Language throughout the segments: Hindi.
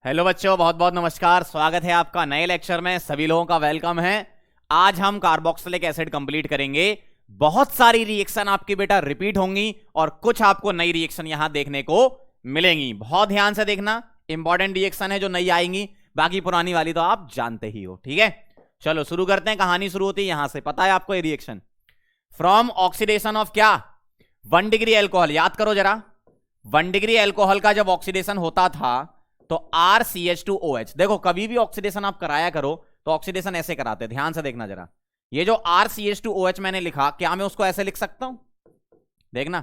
हेलो बच्चों, बहुत बहुत नमस्कार। स्वागत है आपका नए लेक्चर में। सभी लोगों का वेलकम है। आज हम कार्बोक्सिलिक एसिड कंप्लीट करेंगे। बहुत सारी रिएक्शन आपकी बेटा रिपीट होंगी और कुछ आपको नई रिएक्शन यहां देखने को मिलेंगी। बहुत ध्यान से देखना, इंपॉर्टेंट रिएक्शन है जो नई आएंगी। बाकी पुरानी वाली तो आप जानते ही हो, ठीक है। चलो शुरू करते हैं। कहानी शुरू होती है यहां से। पता है आपको ये रिएक्शन फ्रॉम ऑक्सीडेशन ऑफ क्या 1 डिग्री एल्कोहल। याद करो जरा, 1 डिग्री एल्कोहल का जब ऑक्सीडेशन होता था तो RCH2OH। देखो कभी भी ऑक्सीडेशन आप कराया करो तो ऑक्सीडेशन ऐसे कराते। ध्यान से देखना जरा, ये जो RCH2OH मैंने लिखा, क्या मैं उसको ऐसे लिख सकता हूं? देखना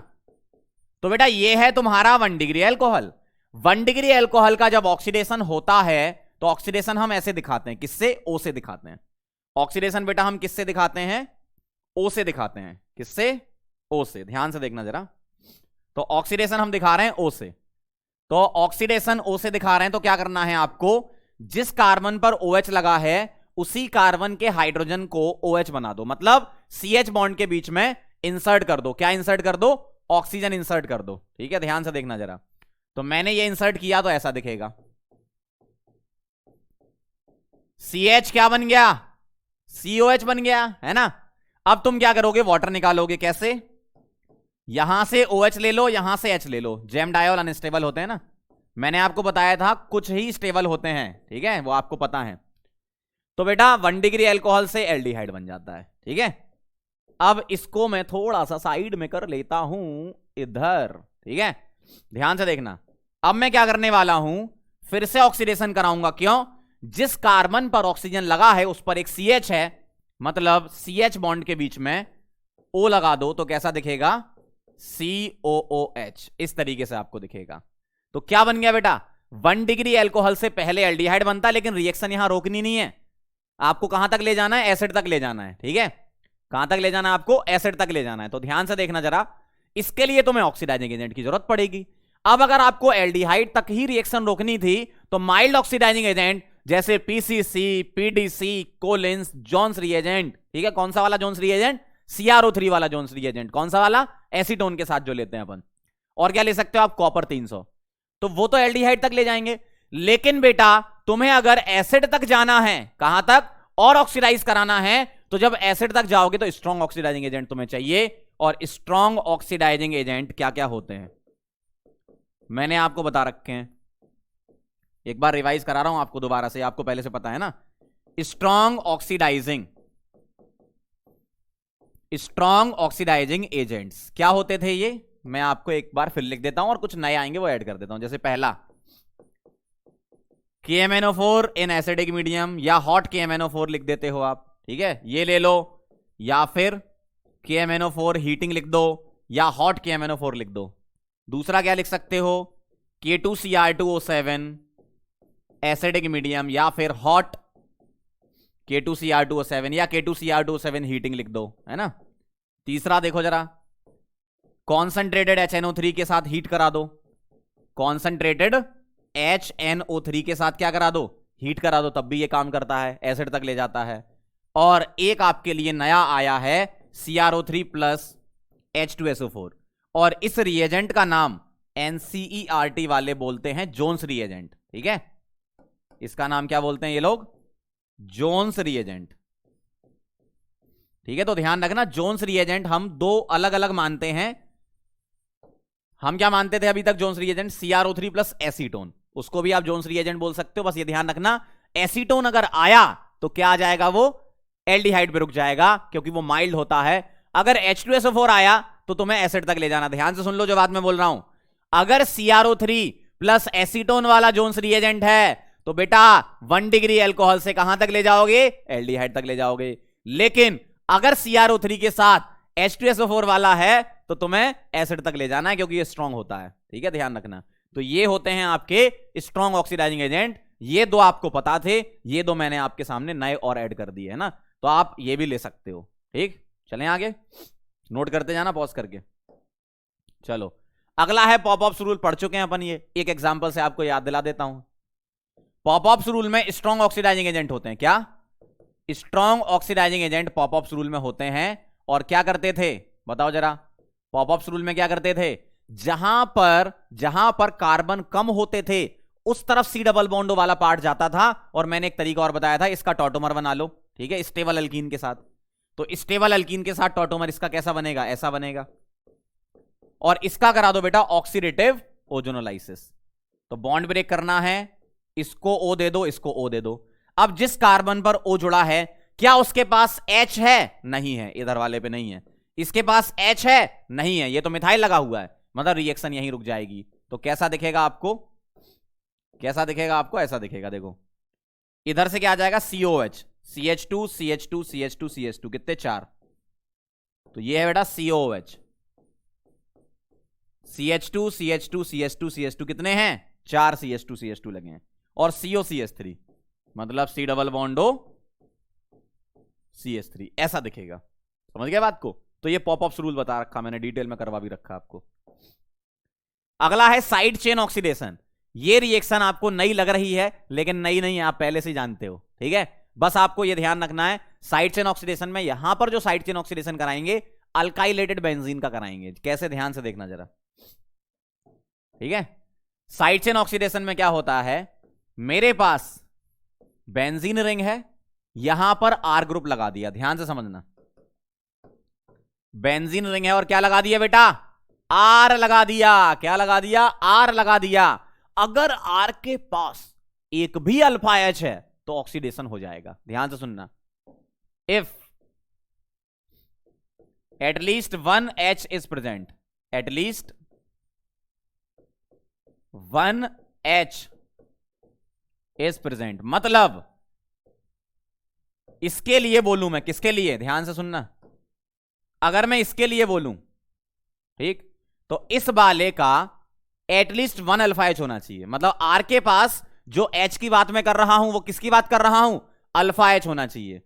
तो बेटा, ये है तुम्हारा 1 डिग्री एल्कोहल। 1 डिग्री एल्कोहल का जब ऑक्सीडेशन होता है तो ऑक्सीडेशन हम ऐसे दिखाते हैं। किससे? O से दिखाते हैं। ऑक्सीडेशन बेटा हम किससे दिखाते हैं? O से दिखाते हैं। किससे? O से। ध्यान से देखना जरा, तो ऑक्सीडेशन हम दिखा रहे हैं O से। तो ऑक्सीडेशन O से दिखा रहे हैं तो क्या करना है आपको? जिस कार्बन पर OH लगा है उसी कार्बन के हाइड्रोजन को OH बना दो, मतलब CH बॉन्ड के बीच में इंसर्ट कर दो। क्या इंसर्ट कर दो? ऑक्सीजन इंसर्ट कर दो। ठीक है, ध्यान से देखना जरा। तो मैंने ये इंसर्ट किया तो ऐसा दिखेगा। CH क्या बन गया? COH बन गया, है ना। अब तुम क्या करोगे? वाटर निकालोगे। कैसे? यहां से OH ले लो, यहां से H ले लो। जैम डायोल अनस्टेबल होते हैं ना, मैंने आपको बताया था कुछ ही स्टेबल होते हैं, ठीक है, वो आपको पता है। तो बेटा 1 डिग्री एल्कोहल से एल्डिहाइड बन जाता है, ठीक है। अब इसको मैं थोड़ा सा साइड में कर लेता हूं, इधर, ठीक है। ध्यान से देखना, अब मैं क्या करने वाला हूं? फिर से ऑक्सीडेशन कराऊंगा। क्यों? जिस कार्बन पर ऑक्सीजन लगा है उस पर एक CH है, मतलब CH बॉन्ड के बीच में O लगा दो तो कैसा दिखेगा? COOH। इस तरीके से आपको दिखेगा। तो क्या बन गया बेटा? 1 डिग्री एल्कोहल से पहले एल्डिहाइड बनता है, लेकिन रिएक्शन यहां रोकनी नहीं है। आपको कहां तक ले जाना है? एसिड तक ले जाना है, ठीक है। कहां तक ले जाना है आपको? एसिड तक ले जाना है। तो ध्यान से देखना जरा, इसके लिए तुम्हें ऑक्सीडाइजिंग एजेंट की जरूरत पड़ेगी। अब अगर आपको एल्डिहाइड तक ही रिएक्शन रोकनी थी तो माइल्ड ऑक्सीडाइजिंग एजेंट जैसे PCC, PDC, Collins, Jones reagent, ठीक है। कौन सा वाला जोन्स रिएजेंट? CrO3 वाला जोन्स रिएजेंट। कौन सा वाला? एसीटोन के साथ जो लेते हैं अपन। और क्या ले सकते हो आप? कॉपर 300। तो वो तो एल्डिहाइड तक ले जाएंगे। लेकिन बेटा तुम्हें अगर एसिड तक जाना है, कहां तक? और ऑक्सीडाइज कराना है, तो जब एसिड तक जाओगे तो स्ट्रॉन्ग ऑक्सीडाइजिंग एजेंट तुम्हें चाहिए। और स्ट्रॉन्ग ऑक्सीडाइजिंग एजेंट क्या क्या होते हैं मैंने आपको बता रखे हैं। एक बार रिवाइज करा रहा हूं आपको दोबारा से, आपको पहले से पता है ना। स्ट्रॉन्ग ऑक्सीडाइजिंग एजेंट्स क्या होते थे ये मैं आपको एक बार फिर लिख देता हूं और कुछ नए आएंगे वो ऐड कर देता हूं। जैसे पहला KMNO4 इन एसिडिक मीडियम, या हॉट KMNO4 लिख देते हो आप, ठीक है, ये ले लो। या फिर KMNO4 हीटिंग लिख दो, या हॉट KMNO4 लिख दो। दूसरा क्या लिख सकते हो? K2Cr2O7 एसिडिक मीडियम, या फिर हॉट K2Cr2O7 या K2Cr2O7 हीटिंग लिख दो, है ना। तीसरा देखो जरा, कॉन्सेंट्रेटेड HNO3 के साथ हीट करा दो। कॉन्सेंट्रेटेड HNO3 के साथ क्या करा दो? हीट करा दो, तब भी ये काम करता है, एसिड तक ले जाता है। और एक आपके लिए नया आया है CrO3 प्लस H2SO4, और इस रिएजेंट का नाम NCERT वाले बोलते हैं जोन्स रिएजेंट, ठीक है। इसका नाम क्या बोलते हैं ये लोग? जोन्स रिएजेंट, ठीक है। तो ध्यान रखना, जोन्स रिएजेंट हम दो अलग अलग मानते हैं। हम क्या मानते थे अभी तक? Jones reagent CrO3 plus acetone, उसको भी आप जोन्स रिएजेंट बोल सकते हो। बस ये ध्यान रखना, एसीटोन अगर आया तो क्या आ जाएगा? वो एल्डिहाइड पे रुक जाएगा, क्योंकि वो माइल्ड होता है। अगर H2SO4 आया तो तुम्हें एसिड तक ले जाना। ध्यान से सुन लो जो बात मैं बोल रहा हूं। अगर CrO3 प्लस एसीटोन वाला जोन्स रिएजेंट है तो बेटा 1 डिग्री एल्कोहल से कहां तक ले जाओगे? एल्डिहाइड तक ले जाओगे। लेकिन अगर CrO3 के साथ H2SO4 वाला है तो तुम्हें एसिड तक ले जाना है, क्योंकि ये स्ट्रांग होता है, ठीक है, ध्यान रखना। तो ये होते हैं आपके स्ट्रांग ऑक्सीडाइजिंग एजेंट। ये दो आपको पता थे, ये दो मैंने आपके सामने नए और ऐड कर दिए, है ना। तो आप ये भी ले सकते हो, ठीक। चलें आगे, नोट करते जाना पॉज करके। चलो अगला है पॉप-अप्स रूल। पढ़ चुके हैं अपन ये, एक एग्जांपल से आपको याद दिला देता हूं। पॉप-अप्स रूल में स्ट्रांग ऑक्सीडाइजिंग एजेंट होते हैं। क्या? Strong oxidising agent Popoff's rule में होते हैं। और क्या करते थे बताओ जरा? पॉप-अप्स रूल में क्या करते थे? जहां पर कार्बन कम होते थे उस तरफ सी डबल बॉन्ड वाला पार्ट जाता था, और मैंने एक तरीका और बताया था, इसका टॉटोमर बना लो, ठीक है, स्टेबल अल्कीन के साथ। तो स्टेबल अल्कीन के साथ टॉटोमर इसका कैसा बनेगा, ऐसा बनेगा, और इसका करा दो बेटा ऑक्सीडेटिव ओजोनोलाइसिस। तो बॉन्ड ब्रेक करना है, इसको O दे दो, इसको O दे दो। अब जिस कार्बन पर O जुड़ा है, क्या उसके पास H है? नहीं है, इधर वाले पे नहीं है। इसके पास H है? नहीं है, ये तो मिथाइल लगा हुआ है, मतलब रिएक्शन यहीं रुक जाएगी। तो कैसा दिखेगा आपको, कैसा दिखेगा आपको, ऐसा दिखेगा, देखो इधर से क्या आ जाएगा, COH, CH2 CH2 CH2 CH2, कितने, 4। तो ये है बेटा COH, CH2 CH2 CH2 CH2 कितने हैं, 4 CH2 CH2 लगे हैं, और COCH3, मतलब C double bond O CH3, ऐसा दिखेगा। समझ गए बात को? तो ये पॉपअप्स रूल बता रखा मैंने, डिटेल में करवा भी रखा आपको। अगला है साइड चेन ऑक्सीडेशन। ये रिएक्शन आपको नई लग रही है, लेकिन नई नहीं है, आप पहले से जानते हो, ठीक है। बस आपको ये ध्यान रखना है, साइड चेन ऑक्सीडेशन में यहां पर जो साइड चेन ऑक्सीडेशन कराएंगे, अल्काइलेटेड बेंजीन का कराएंगे। कैसे, ध्यान से देखना जरा, ठीक है। साइड चेन ऑक्सीडेशन में क्या होता है, मेरे पास बेंजीन रिंग है, यहां पर आर ग्रुप लगा दिया, ध्यान से समझना, बेंजीन रिंग है और क्या लगा दिया बेटा, आर लगा दिया। क्या लगा दिया, आर लगा दिया। अगर आर के पास एक भी अल्फा एच है तो ऑक्सीडेशन हो जाएगा, ध्यान से सुनना। If at least 1 H is present, at least 1 H is present, मतलब इसके लिए बोलूं मैं, किसके लिए, ध्यान से सुनना, अगर मैं इसके लिए बोलूं, ठीक, तो इस वाले का एटलीस्ट 1 अल्फा एच होना चाहिए। मतलब आर के पास जो एच की बात मैं कर रहा हूं, वो किसकी बात कर रहा हूं, अल्फा एच होना चाहिए।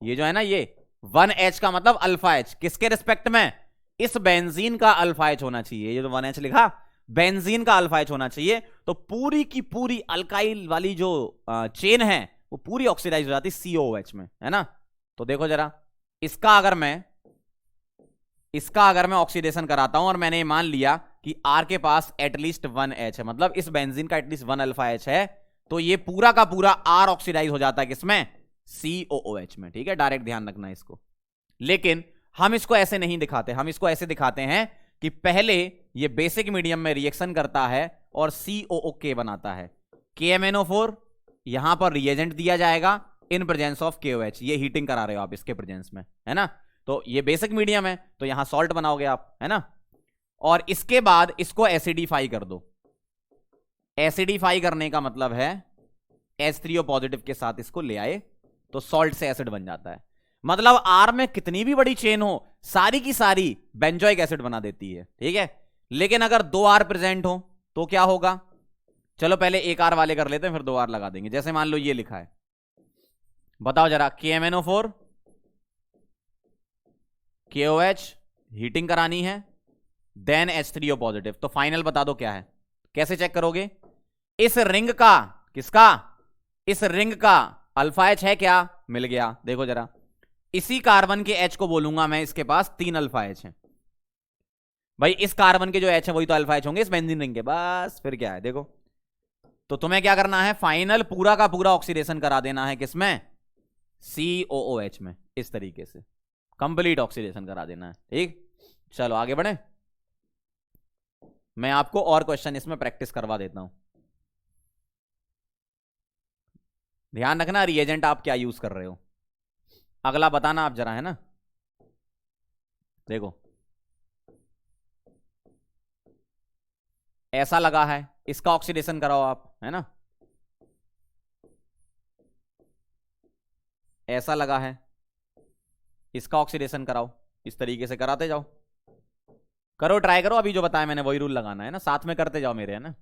ये जो है ना, ये 1 H का मतलब अल्फा एच, किसके रिस्पेक्ट में, इस बेंजीन का अल्फा एच होना चाहिए। ये जो 1 H लिखा, बेंजीन का अल्फा एच होना चाहिए। तो पूरी की पूरी अल्काइल वाली जो चेन है, वो पूरी ऑक्सीडाइज हो जाती COOH में, है ना। तो देखो जरा, इसका अगर मैं ऑक्सीडेशन कराता हूं और मैंने मान लिया कि आर के पास एटलीस्ट 1 H है, मतलब इस बेंजीन का एटलीस्ट 1 अल्फा एच है, तो ये पूरा का पूरा आर ऑक्सीडाइज हो जाता है किसमें, COOH में, ठीक है। डायरेक्ट ध्यान रखना इसको। लेकिन हम इसको ऐसे नहीं दिखाते, हम इसको ऐसे दिखाते हैं कि पहले ये बेसिक मीडियम में रिएक्शन करता है और COOK बनाता है। KMNO4 यहां पर रिएजेंट दिया जाएगा इन प्रेजेंस ऑफ KOH। ये हीटिंग करा रहे हो आप इसके प्रेजेंस में, है ना। तो ये बेसिक मीडियम है, तो यहां सॉल्ट बनाओगे आप, है ना। और इसके बाद इसको एसिडिफाई कर दो। एसिडिफाई करने का मतलब है H3O पॉजिटिव के साथ इसको ले आए तो सॉल्ट से एसिड बन जाता है। मतलब आर में कितनी भी बड़ी चेन हो, सारी की सारी बेंजोइक एसिड बना देती है, ठीक है। लेकिन अगर 2 आर प्रेजेंट हो तो क्या होगा, चलो पहले 1 आर वाले कर लेते हैं, फिर 2 आर लगा देंगे। जैसे मान लो ये लिखा है, बताओ जरा, KMNO4 KOH हीटिंग करानी है, देन H3O पॉजिटिव। तो फाइनल बता दो क्या है, कैसे चेक करोगे, इस रिंग का, किसका, इस रिंग का अल्फा एच है क्या, मिल गया। देखो जरा, इसी कार्बन के H को बोलूंगा मैं, इसके पास 3 अल्फा एच है। भाई इस कार्बन के जो H है वही तो अल्फा एच होंगे इस बेंजीन रिंग के, बस फिर क्या है। देखो, तो तुम्हें क्या करना है, फाइनल पूरा का पूरा ऑक्सीडेशन करा देना है किसमें, COOH में, इस तरीके से कंप्लीट ऑक्सीडेशन करा देना है, ठीक। चलो आगे बढ़े, मैं आपको और क्वेश्चन इसमें प्रैक्टिस करवा देता हूं। ध्यान रखना रिएजेंट आप क्या यूज कर रहे हो, अगला बताना आप जरा, है ना। देखो ऐसा लगा है, इसका ऑक्सीडेशन कराओ आप, है ना। ऐसा लगा है, इसका ऑक्सीडेशन कराओ, इस तरीके से कराते जाओ, करो, ट्राई करो। अभी जो बताया मैंने वही रूल लगाना है ना, साथ में करते जाओ मेरे, है ना,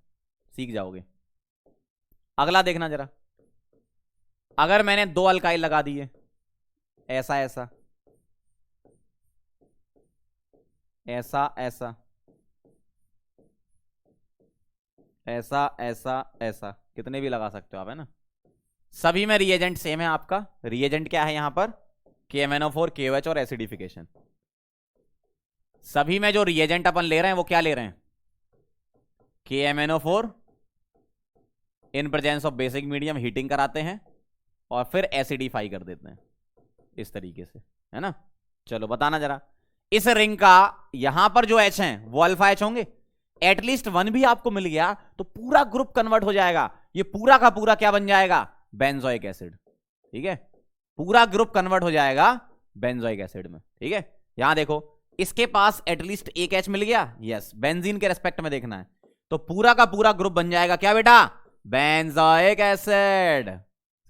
सीख जाओगे। अगला देखना जरा, अगर मैंने 2 अल्काइल लगा दिए, ऐसा ऐसा ऐसा ऐसा ऐसा ऐसा ऐसा, कितने भी लगा सकते हो आप, है ना। सभी में रिएजेंट सेम है आपका। रिएजेंट क्या है यहां पर, KMNO4 KOH और एसिडिफिकेशन। सभी में जो रिएजेंट अपन ले रहे हैं वो क्या ले रहे हैं, KMNO4 in presence of basic medium heating कराते हैं और फिर एसिडिफाई कर देते हैं इस तरीके से, है ना। चलो बताना जरा, इस रिंग का यहां पर जो H हैं वो अल्फा H होंगे, एटलीस्ट 1 भी आपको मिल गया तो पूरा ग्रुप कन्वर्ट हो जाएगा, ये पूरा का पूरा क्या बन जाएगा, बेंजोइक एसिड। ठीक है, पूरा ग्रुप कन्वर्ट हो जाएगा बेंजोइक एसिड में। ठीक है, यहां देखो इसके पास एटलीस्ट एक H मिल गया, यस, बेंजीन के रेस्पेक्ट में देखना है, तो पूरा का पूरा ग्रुप बन जाएगा क्या बेटा, बेंजोइक एसिड।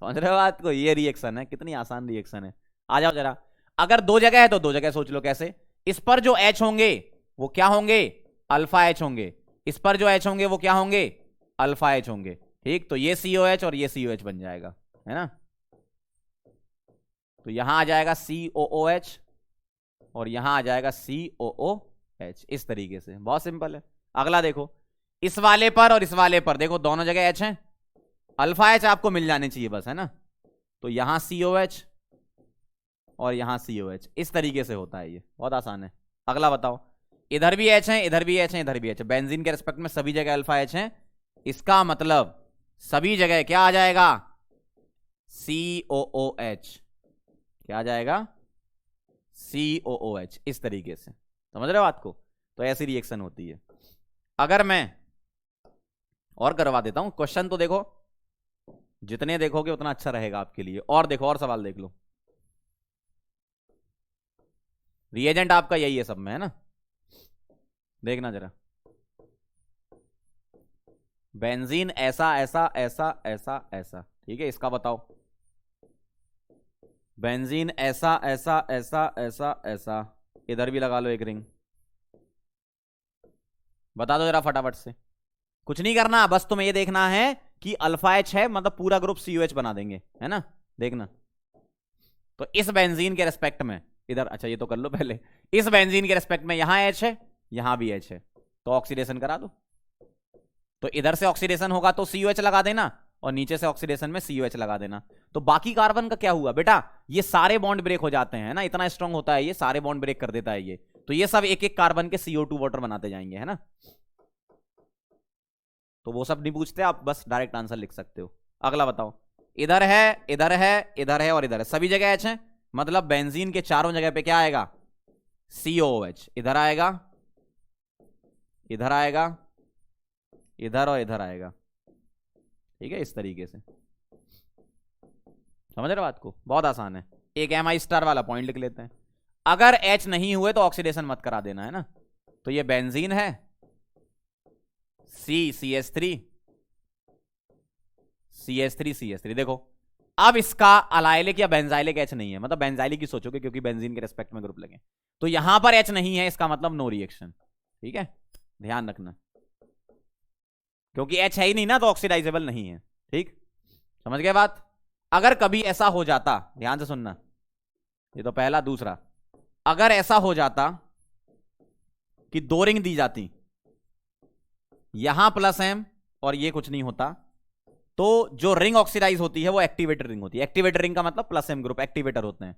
समझ रहे हो बात को, ये रिएक्शन है, कितनी आसान रिएक्शन है। आ जाओ जरा, अगर दो जगह है तो दो जगह सोच लो कैसे, इस पर जो H होंगे वो क्या होंगे, अल्फा H होंगे, इस पर जो H होंगे वो क्या होंगे, अल्फा H होंगे। ठीक, तो ये COH और ये COH बन जाएगा, है ना। तो यहां आ जाएगा COOH और यहां आ जाएगा COOH, इस तरीके से, बहुत सिंपल है। अगला देखो, इस वाले पर और इस वाले पर देखो दोनों जगह H है, अल्फा H आपको मिल जाने चाहिए बस, है ना। तो यहां COH और यहां COH, इस तरीके से होता है, ये बहुत आसान है। अगला बताओ, इधर भी H है, इधर भी H है, इधर भी H है, बेंजीन के रिस्पेक्ट में सभी जगह अल्फा H है, इसका मतलब सभी जगह क्या आ जाएगा, COOH, क्या आ जाएगा, COOH, इस तरीके से। समझ रहे हो बात को, तो ऐसी रिएक्शन होती है। अगर मैं और करवा देता हूं, क्वेश्चन तो देखो, जितने देखोगे उतना अच्छा रहेगा आपके लिए। और देखो, और सवाल देख लो, रिएजेंट आपका यही है सब में, है ना। देखना जरा, बेंजीन ऐसा ऐसा ऐसा ऐसा ऐसा, ठीक है, इसका बताओ, बेंजीन ऐसा ऐसा ऐसा ऐसा ऐसा, इधर भी लगा लो एक रिंग, बता दो जरा फटाफट से। कुछ नहीं करना, बस तुम्हें ये देखना है कि अल्फा H है, मतलब पूरा ग्रुप COH बना देंगे, है ना। देखना, तो इस बेंजीन के रेस्पेक्ट में इधर, अच्छा ये तो कर लो पहले, इस बेंजीन के रेस्पेक्ट में यहां H है, यहां भी H है, तो ऑक्सीडेशन करा दो। तो इधर से ऑक्सीडेशन होगा तो COH लगा देना, और नीचे से ऑक्सीडेशन में COH लगा देना। तो बाकी कार्बन का क्या हुआ बेटा, ये सारे बॉन्ड ब्रेक हो जाते हैं ना, इतना स्ट्रांग होता है ये, सारे बॉन्ड ब्रेक कर देता है ये, तो ये सब एक एक कार्बन के CO2 वाटर बनाते जाएंगे, है ना। तो वो सब नहीं पूछते, आप बस डायरेक्ट आंसर लिख सकते हो। अगला बताओ, इधर है, इधर है, इधर है और इधर है, सभी जगह H है, मतलब बेंजीन के चारों जगह पे क्या आएगा, COOH, इधर आएगा, इधर आएगा, इधर और इधर आएगा। ठीक है, इस तरीके से। समझ रहे बात को, बहुत आसान है। एक Mi* वाला पॉइंट लिख लेते हैं, अगर H नहीं हुए तो ऑक्सीडेशन मत करा देना, है ना। तो ये बेंजीन है, CH3 CH3 CH3, देखो अब इसका अलाइलिक या बेंजाइलिक H नहीं है, मतलब बेंजाइलिक ही सोचोगे क्योंकि बेंजीन के रेस्पेक्ट में ग्रुप लगे, तो यहां पर H नहीं है, इसका मतलब नो रिएक्शन। ठीक है, ध्यान रखना, क्योंकि H है ही नहीं ना, तो ऑक्सीडाइजेबल नहीं है। ठीक, समझ गए बात। अगर कभी ऐसा हो जाता, ध्यान से सुनना, ये तो पहला, दूसरा, अगर ऐसा हो जाता कि दो रिंग दी जाती, यहां +M और ये कुछ नहीं होता, तो जो रिंग ऑक्सीडाइज होती है वो एक्टिवेटर रिंग होती है। एक्टिवेटर रिंग का मतलब +M ग्रुप एक्टिवेटर होते हैं,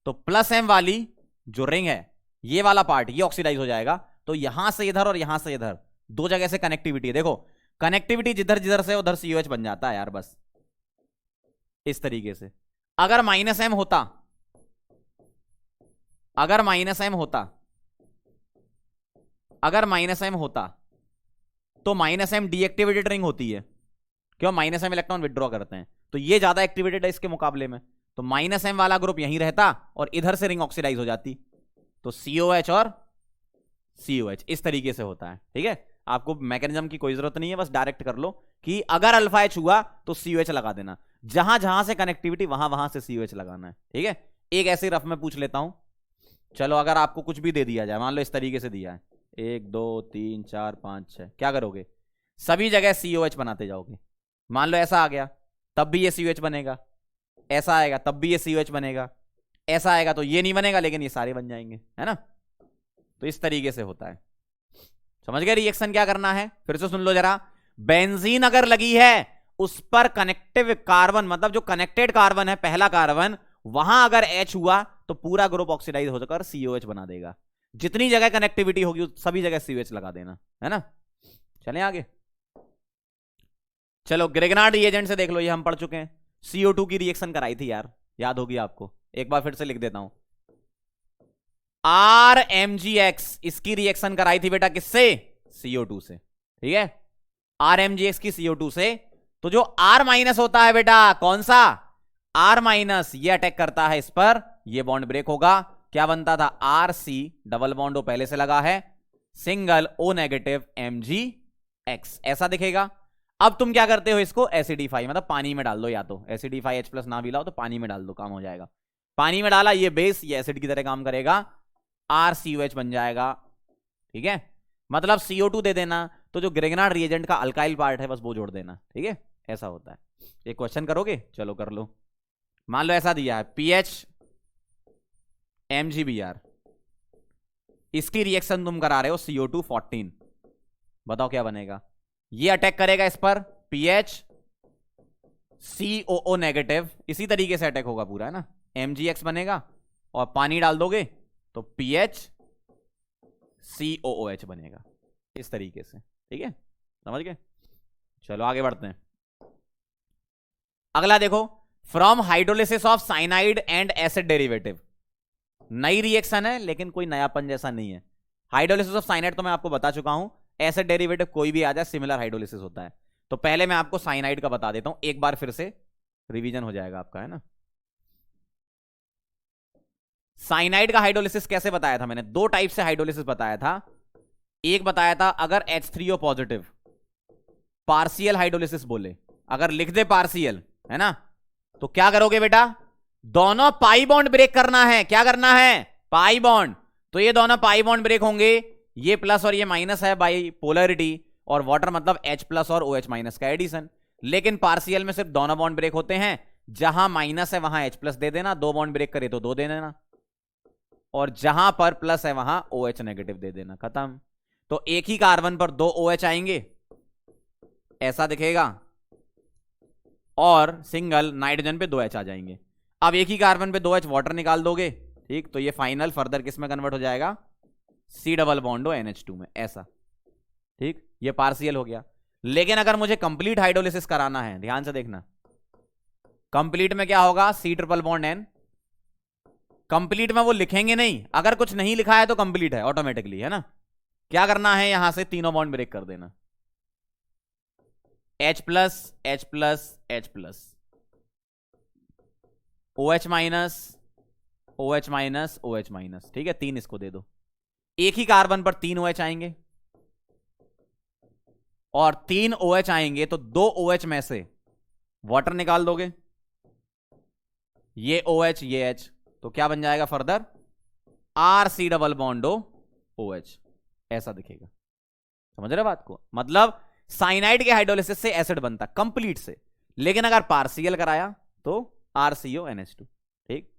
तो +M वाली जो रिंग है, ये वाला पार्ट, ये ऑक्सीडाइज हो जाएगा, तो यहां से इधर और यहां से इधर, दो जगह से कनेक्टिविटी है। देखो कनेक्टिविटी जिधर जिधर से उधर COH बन जाता है यार, बस इस तरीके से। अगर -M होता, अगर -M होता, अगर -M होता, तो -M डीएक्टिवेटेड रिंग होती है, क्यों, -M इलेक्ट्रॉन विड्रॉ करते हैं, तो ये ज्यादा एक्टिवेटेड है इसके मुकाबले में, तो -M वाला ग्रुप यहीं रहता और इधर से रिंग ऑक्सीडाइज हो जाती, तो COH और COH, इस तरीके से होता है। ठीक है, आपको मैकेनिज्म की कोई जरूरत नहीं है, बस डायरेक्ट कर लो कि अगर अल्फा H हुआ तो COH लगा देना, जहां जहां से कनेक्टिविटी वहां वहां से COH लगाना है। ठीक है, एक ऐसे रफ में पूछ लेता हूं, चलो अगर आपको कुछ भी दे दिया जाए, मान लो इस तरीके से दिया है 1 2 3 4 5 6, क्या करोगे, सभी जगह COH बनाते जाओगे। मान लो ऐसा आ गया, तब भी ये COH बनेगा, ऐसा आएगा तब भी ये COH बनेगा, ऐसा आएगा तो ये नहीं बनेगा, लेकिन ये सारे बन जाएंगे, है ना। तो इस तरीके से होता है। समझ गए रिएक्शन क्या करना है, फिर से सुन लो जरा। बेंजीन अगर लगी है, उस पर कनेक्टिव कार्बन, मतलब जो कनेक्टेड कार्बन है, पहला कार्बन, वहां अगर H हुआ तो पूरा ग्रुप ऑक्सीडाइज होकर COH बना देगा। जितनी जगह कनेक्टिविटी होगी सभी जगह COH लगा देना, है ना। चलें आगे, चलो ग्रेगनार्ड रिएजेंट से देख लो, ये हम पढ़ चुके हैं। CO2 की रिएक्शन कराई थी यार, याद होगी आपको। एक बार फिर से लिख देता हूं। RMgX इसकी रिएक्शन कराई थी बेटा किससे? CO2 से, ठीक है। RMgX की CO2 से। तो जो R माइनस होता है बेटा, कौन सा? R माइनस, ये अटैक करता है इस पर, ये बॉन्ड ब्रेक होगा। क्या बनता था? RC डबल बॉन्ड ओ पहले से लगा है, सिंगल O नेगेटिव MgX, ऐसा दिखेगा। अब तुम क्या करते हो इसको? एसिडिफाई, मतलब पानी में डाल दो, या तो एसिडिफाई H+ ना भी लाओ तो पानी में डाल दो, काम हो जाएगा। पानी में डाला, ये बेस, ये एसिड की तरह काम करेगा, RCOH बन जाएगा, ठीक है। मतलब CO2 दे देना, तो जो ग्रेगनार्ड रिएजेंट का अल्काइल पार्ट है बस वो जोड़ देना, ठीक है। ऐसा होता है। एक क्वेश्चन करोगे? चलो कर लो। मान लो ऐसा दिया है PH MgBr, इसकी रिएक्शन तुम करा रहे हो CO2 14, बताओ क्या बनेगा? ये अटैक करेगा इस पर, PH COO नेगेटिव, इसी तरीके से अटैक होगा पूरा, है ना। MgX बनेगा और पानी डाल दोगे तो PH COOH बनेगा, इस तरीके से, ठीक है। समझ गए? चलो आगे बढ़ते हैं। अगला देखो, from hydrolysis of cyanide and acid derivative. नई रिएक्शन है लेकिन कोई नयापन जैसा नहीं है। हाइड्रोलिसिस ऑफ साइनाइड तो मैं आपको बता चुका हूं, एसिड डेरिवेटिव कोई भी आ जाए सिमिलर हाइड्रोलिसिस होता है। तो पहले मैं आपको साइनाइड का बता देता हूं, एक बार फिर से रिवीजन हो जाएगा आपका, है ना। साइनाइड का हाइड्रोलिसिस कैसे बताया था मैंने? दो टाइप से हाइड्रोलिसिस बताया था। एक बताया था अगर H3O पॉजिटिव, पार्शियल हाइड्रोलिसिस बोले, अगर लिख दे पार्शियल, है ना, तो क्या करोगे बेटा? दोनों पाई बॉन्ड ब्रेक करना है। क्या करना है? Pi bond. तो ये दोनों पाई बॉन्ड ब्रेक होंगे, ये प्लस और ये माइनस है बाई पोलरिटी, और वाटर मतलब H+ और OH- का एडिशन। लेकिन पार्शियल में सिर्फ दोनों बॉन्ड ब्रेक होते हैं, जहां माइनस है वहां H+ दे देना, दो बॉन्ड ब्रेक करे तो 2 दे देना, और जहां पर प्लस है वहां OH नेगेटिव दे देना, खत्म। तो एक ही कार्बन पर 2 OH आएंगे, ऐसा दिखेगा, और सिंगल नाइट्रोजन पे 2 H आ जाएंगे। अब एक ही कार्बन पे 2 H वाटर निकाल दोगे, ठीक, तो ये फाइनल फर्दर किस में कन्वर्ट हो जाएगा? C डबल बॉन्डो NH2 में, ऐसा, ठीक। ये पार्शियल हो गया। लेकिन अगर मुझे कंप्लीट हाइड्रोलिसिस कराना है, ध्यान से देखना, कंप्लीट में क्या होगा? C triple bond N। Complete में वो लिखेंगे नहीं, अगर कुछ नहीं लिखा है तो कंप्लीट है ऑटोमेटिकली, है ना। क्या करना है? यहां से तीनों बॉन्ड ब्रेक कर देना, H+, H+, H+, OH-, OH-, OH-, ठीक है। 3 इसको दे दो। एक ही कार्बन पर 3 OH आएंगे, और 3 OH आएंगे तो 2 OH में से वाटर निकाल दोगे, ये OH, ये H, तो क्या बन जाएगा फर्दर? RC डबल बॉन्डो OH, ऐसा दिखेगा। समझ रहे बात को? मतलब साइनाइड के हाइड्रोलिसिस से एसिड बनता कंप्लीट से, लेकिन अगर पार्शियल कराया तो RCO NH2, ठीक।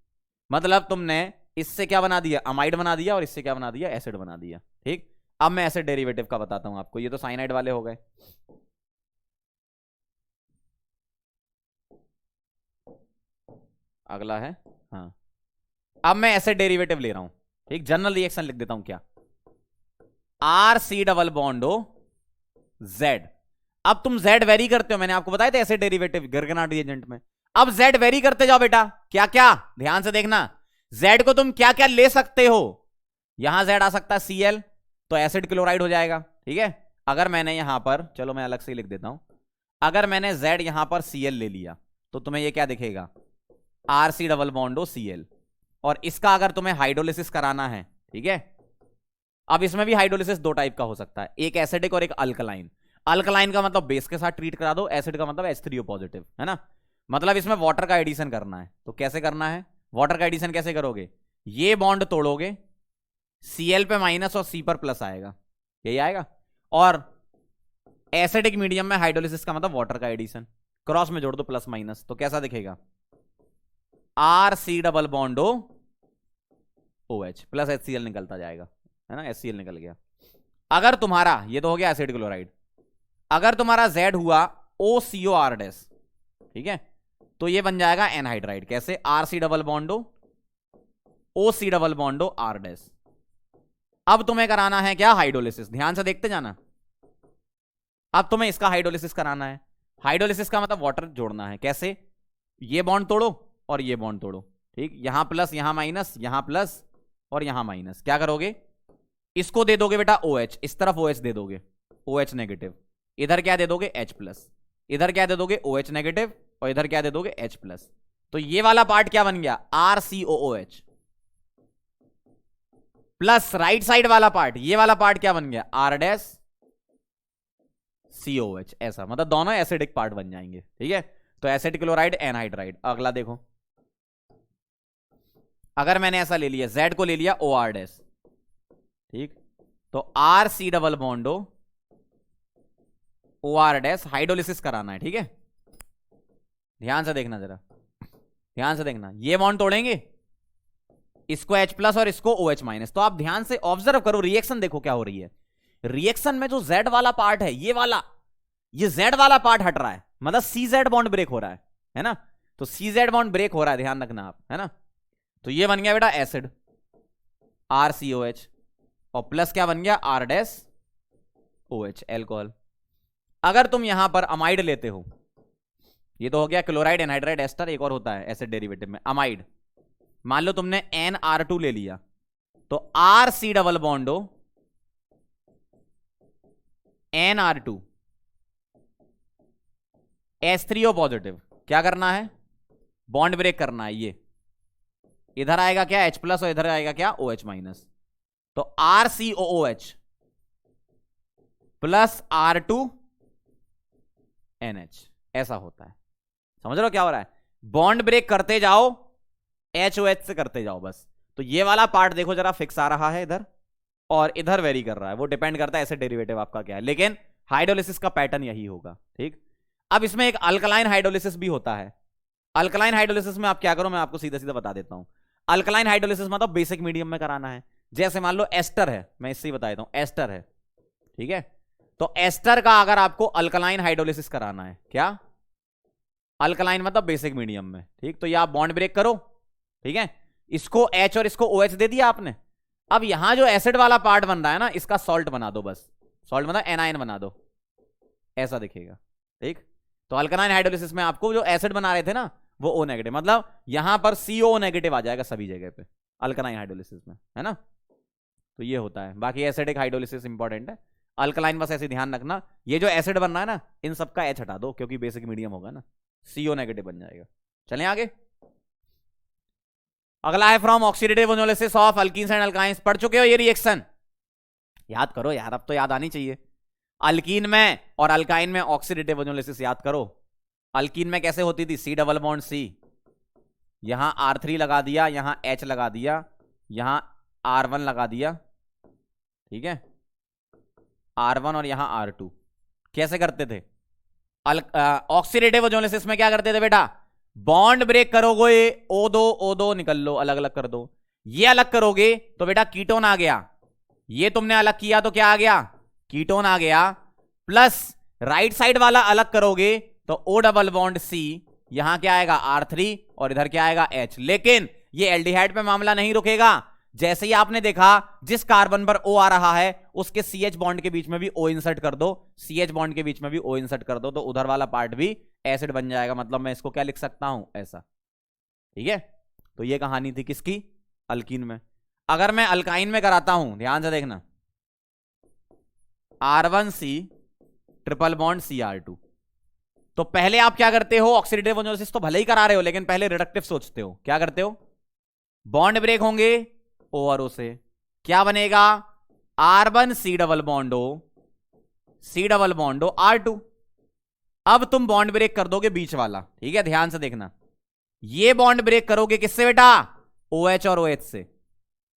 मतलब तुमने इससे क्या बना दिया? अमाइड बना दिया, और इससे क्या बना दिया? एसिड बना दिया, ठीक। अब मैं एसिड डेरिवेटिव का बताता हूं आपको, ये तो साइनाइड वाले हो गए। अगला है, हाँ, अब मैं एसिड डेरिवेटिव ले रहा हूं, ठीक। जनरल रिएक्शन लिख देता हूं क्या? RC double बॉन्डो Z। अब तुम Z वेरी करते हो, मैंने आपको बताया था एसिड डेरिवेटिव ग्रेगनार्ड रिएजेंट में। अब Z वेरी करते जाओ बेटा, क्या क्या, ध्यान से देखना। Z को तुम क्या क्या ले सकते हो? यहां Z आ सकता है Cl, तो एसिड क्लोराइड हो जाएगा, ठीक है। अगर मैंने यहां पर, चलो मैं अलग से लिख देता हूं, अगर मैंने Z यहां पर Cl ले लिया तो तुम्हें यह क्या दिखेगा? RC double बॉन्डो Cl। और इसका अगर तुम्हें हाइड्रोलिसिस कराना है, ठीक है, अब इसमें भी हाइड्रोलिसिस दो टाइप का हो सकता है, एक एसिडिक और एक अल्कलाइन। अल्कलाइन का मतलब बेस के साथ ट्रीट करा दो, एसिड का मतलब H3O पॉजिटिव, है ना। मतलब इसमें वाटर का एडिशन करना है, तो कैसे करना है? वाटर का एडिशन कैसे करोगे? ये बॉन्ड तोड़ोगे, Cl पे माइनस और C पर प्लस आएगा, यही आएगा। और एसिडिक मीडियम में हाइड्रोलिसिस का मतलब वाटर का एडिशन, क्रॉस में जोड़ दो प्लस माइनस, तो कैसा दिखेगा? RC double बॉन्डो OH plus HCl निकलता जाएगा, है ना, HCl निकल गया। अगर तुम्हारा, ये तो हो गया एसिड क्लोराइड, अगर तुम्हारा Z हुआ OCOR-, ठीक है, तो ये बन जाएगा एनहाइड्राइड। कैसे? RC double बॉन्डो OC double बॉन्डो R-। अब तुम्हें कराना है क्या? हाइड्रोलिसिस। ध्यान से देखते जाना। अब तुम्हें इसका हाइड्रोलिसिस कराना है, हाइड्रोलिसिस का मतलब वाटर जोड़ना है। कैसे? ये बॉन्ड तोड़ो और ये बॉन्ड तोड़ो, ठीक, यहां प्लस यहां माइनस, यहां प्लस और यहां माइनस। क्या करोगे? इसको दे दोगे बेटा OH, इस तरफ OH दे दोगे, OH नेगेटिव। इधर क्या दे दोगे? H plus. इधर क्या दे दोगे? OH negative. और इधर क्या दे दोगे? H plus. तो ये वाला पार्ट क्या बन गया? RCOOH प्लस राइट साइड वाला पार्ट, ये वाला पार्ट क्या बन गया? R dash COH। ऐसा मतलब दोनों एसिडिक पार्ट बन जाएंगे, ठीक है। तो एसिड क्लोराइड एनहाइड्राइड। अगला देखो, अगर मैंने ऐसा ले लिया, Z को ले लिया OR डैश, ठीक, तो RC double बॉन्डो OR dash, hydrolysis कराना है, ठीक है। ध्यान से देखना, जरा ध्यान से देखना, ये बॉन्ड तोड़ेंगे, इसको H प्लस और इसको OH माइनस। तो आप ध्यान से ऑब्जर्व करो, रिएक्शन देखो क्या हो रही है। रिएक्शन में जो Z वाला पार्ट है, ये वाला, ये Z वाला पार्ट हट रहा है, मतलब CZ बॉन्ड ब्रेक हो रहा है ना। तो CZ बॉन्ड ब्रेक हो रहा है, ध्यान रखना आप, है ना। तो ये बन गया बेटा एसिड RCOH, और प्लस क्या बन गया? R dash OH, alcohol. अगर तुम यहां पर अमाइड लेते हो, ये तो हो गया क्लोराइड एनहाइड्राइड एस्टर, एक और होता है एसिड डेरिवेटिव में अमाइड। मान लो तुमने NR2 ले लिया, तो RC double बॉन्डो NR2 H3O positive. क्या करना है? बॉन्ड ब्रेक करना है। ये इधर आएगा क्या? H प्लस, और इधर आएगा क्या? OH minus. तो RCOOH प्लस R2NH, ऐसा होता है। समझ रहे हो क्या हो रहा है? बॉन्ड ब्रेक करते जाओ, HOH से करते जाओ बस। तो ये वाला पार्ट देखो जरा, फिक्स आ रहा है इधर, और इधर वेरी कर रहा है। वो डिपेंड करता है एसिड डेरिवेटिव आपका क्या है, लेकिन हाइड्रोलिसिस का पैटर्न यही होगा, ठीक। अब इसमें एक अल्कलाइन हाइड्रोलिसिस भी होता है। अल्कलाइन हाइड्रोलिसिस में आप क्या करो, मैं आपको सीधा सीधा बता देता हूं। अल्कलाइन हाइड्रोलिसिस मतलब बेसिक मीडियम में कराना है। जैसे मान लो एस्टर है, मैं इससे ही बता देता हूं, एस्टर है, ठीक है। तो एस्टर का अगर आपको अल्कलाइन हाइड्रोलिसिस कराना है, क्या? अल्कलाइन मतलब बेसिक मीडियम में, ठीक। तो ये आप बॉन्ड ब्रेक करो, ठीक है। इसको H और इसको OH दे दिया आपने। अब यहां जो एसिड वाला पार्ट बन रहा है ना, इसका सॉल्ट बना दो बस। सॉल्ट मतलब एनायन बना दो, ऐसा दिखेगा, ठीक। तो अल्कलाइन हाइड्रोलिसिस में आपको जो एसिड बना रहे थे ना, वो O नेगेटिव, मतलब यहां पर CO नेगेटिव आ जाएगा सभी जगह पे अल्कलाइन हाइड्रोलिसिस में, है ना। तो ये होता है। बाकी एसिडिक हाइड्रोलिसिस इंपॉर्टेंट है, अल्कलाइन बस ऐसे ध्यान रखना। ये जो एसिड बन रहा है ना, इन सबका H हटा दो, क्योंकि बेसिक मीडियम होगा ना, CO नेगेटिव बन जाएगा। चलें आगे। अगला है from oxidative analysis of alkenes and alkynes. पढ़ चुके हो ये रिएक्शन? याद करो यार, अब तो याद आनी चाहिए। अल्कीन में और अल्काइन में ऑक्सीडेटिव एनालिसिस याद करो। अल्कीन में कैसे होती थी? C डबल बॉन्ड C, यहां R3 लगा दिया, यहां H लगा दिया, यहां R1 लगा दिया, ठीक है, R1 और यहां R2। कैसे करते थे? ऑक्सीडेटिव एनालिसिस में क्या करते थे बेटा? बॉन्ड ब्रेक करोगे, O2 निकल लो, अलग अलग कर दो। ये अलग करोगे तो बेटा कीटोन आ गया। ये तुमने अलग किया तो क्या आ गया? कीटोन आ गया। प्लस राइट साइड वाला अलग करोगे तो O डबल बॉन्ड C, यहां क्या आएगा? R3, और इधर क्या आएगा? H। लेकिन ये एल्डिहाइड पे मामला नहीं रुकेगा। जैसे ही आपने देखा जिस कार्बन पर O आ रहा है, उसके CH बॉन्ड के बीच में भी O इंसर्ट कर दो, CH बॉन्ड के बीच में भी O इंसर्ट कर दो, तो उधर वाला पार्ट भी एसिड बन जाएगा। मतलब मैं इसको क्या लिख सकता हूं? ऐसा, ठीक है। तो ये कहानी थी किसकी? अल्कीन में। अगर मैं अल्काइन में कराता हूं, ध्यान से देखना, R1C ट्रिपल बॉन्ड CR2, तो पहले आप क्या करते हो? ऑक्सीडेटिव एनालिसिस तो भले ही करा रहे हो, लेकिन पहले रिडक्टिव सोचते हो। क्या करते हो? बॉन्ड ब्रेक होंगे O और O से, क्या बनेगा? R1C double bond O, C double bond O R2। अब तुम बॉन्ड ब्रेक कर दोगे बीच वाला, ठीक है, ध्यान से देखना। ये बॉन्ड ब्रेक करोगे किससे बेटा? OH और OH से।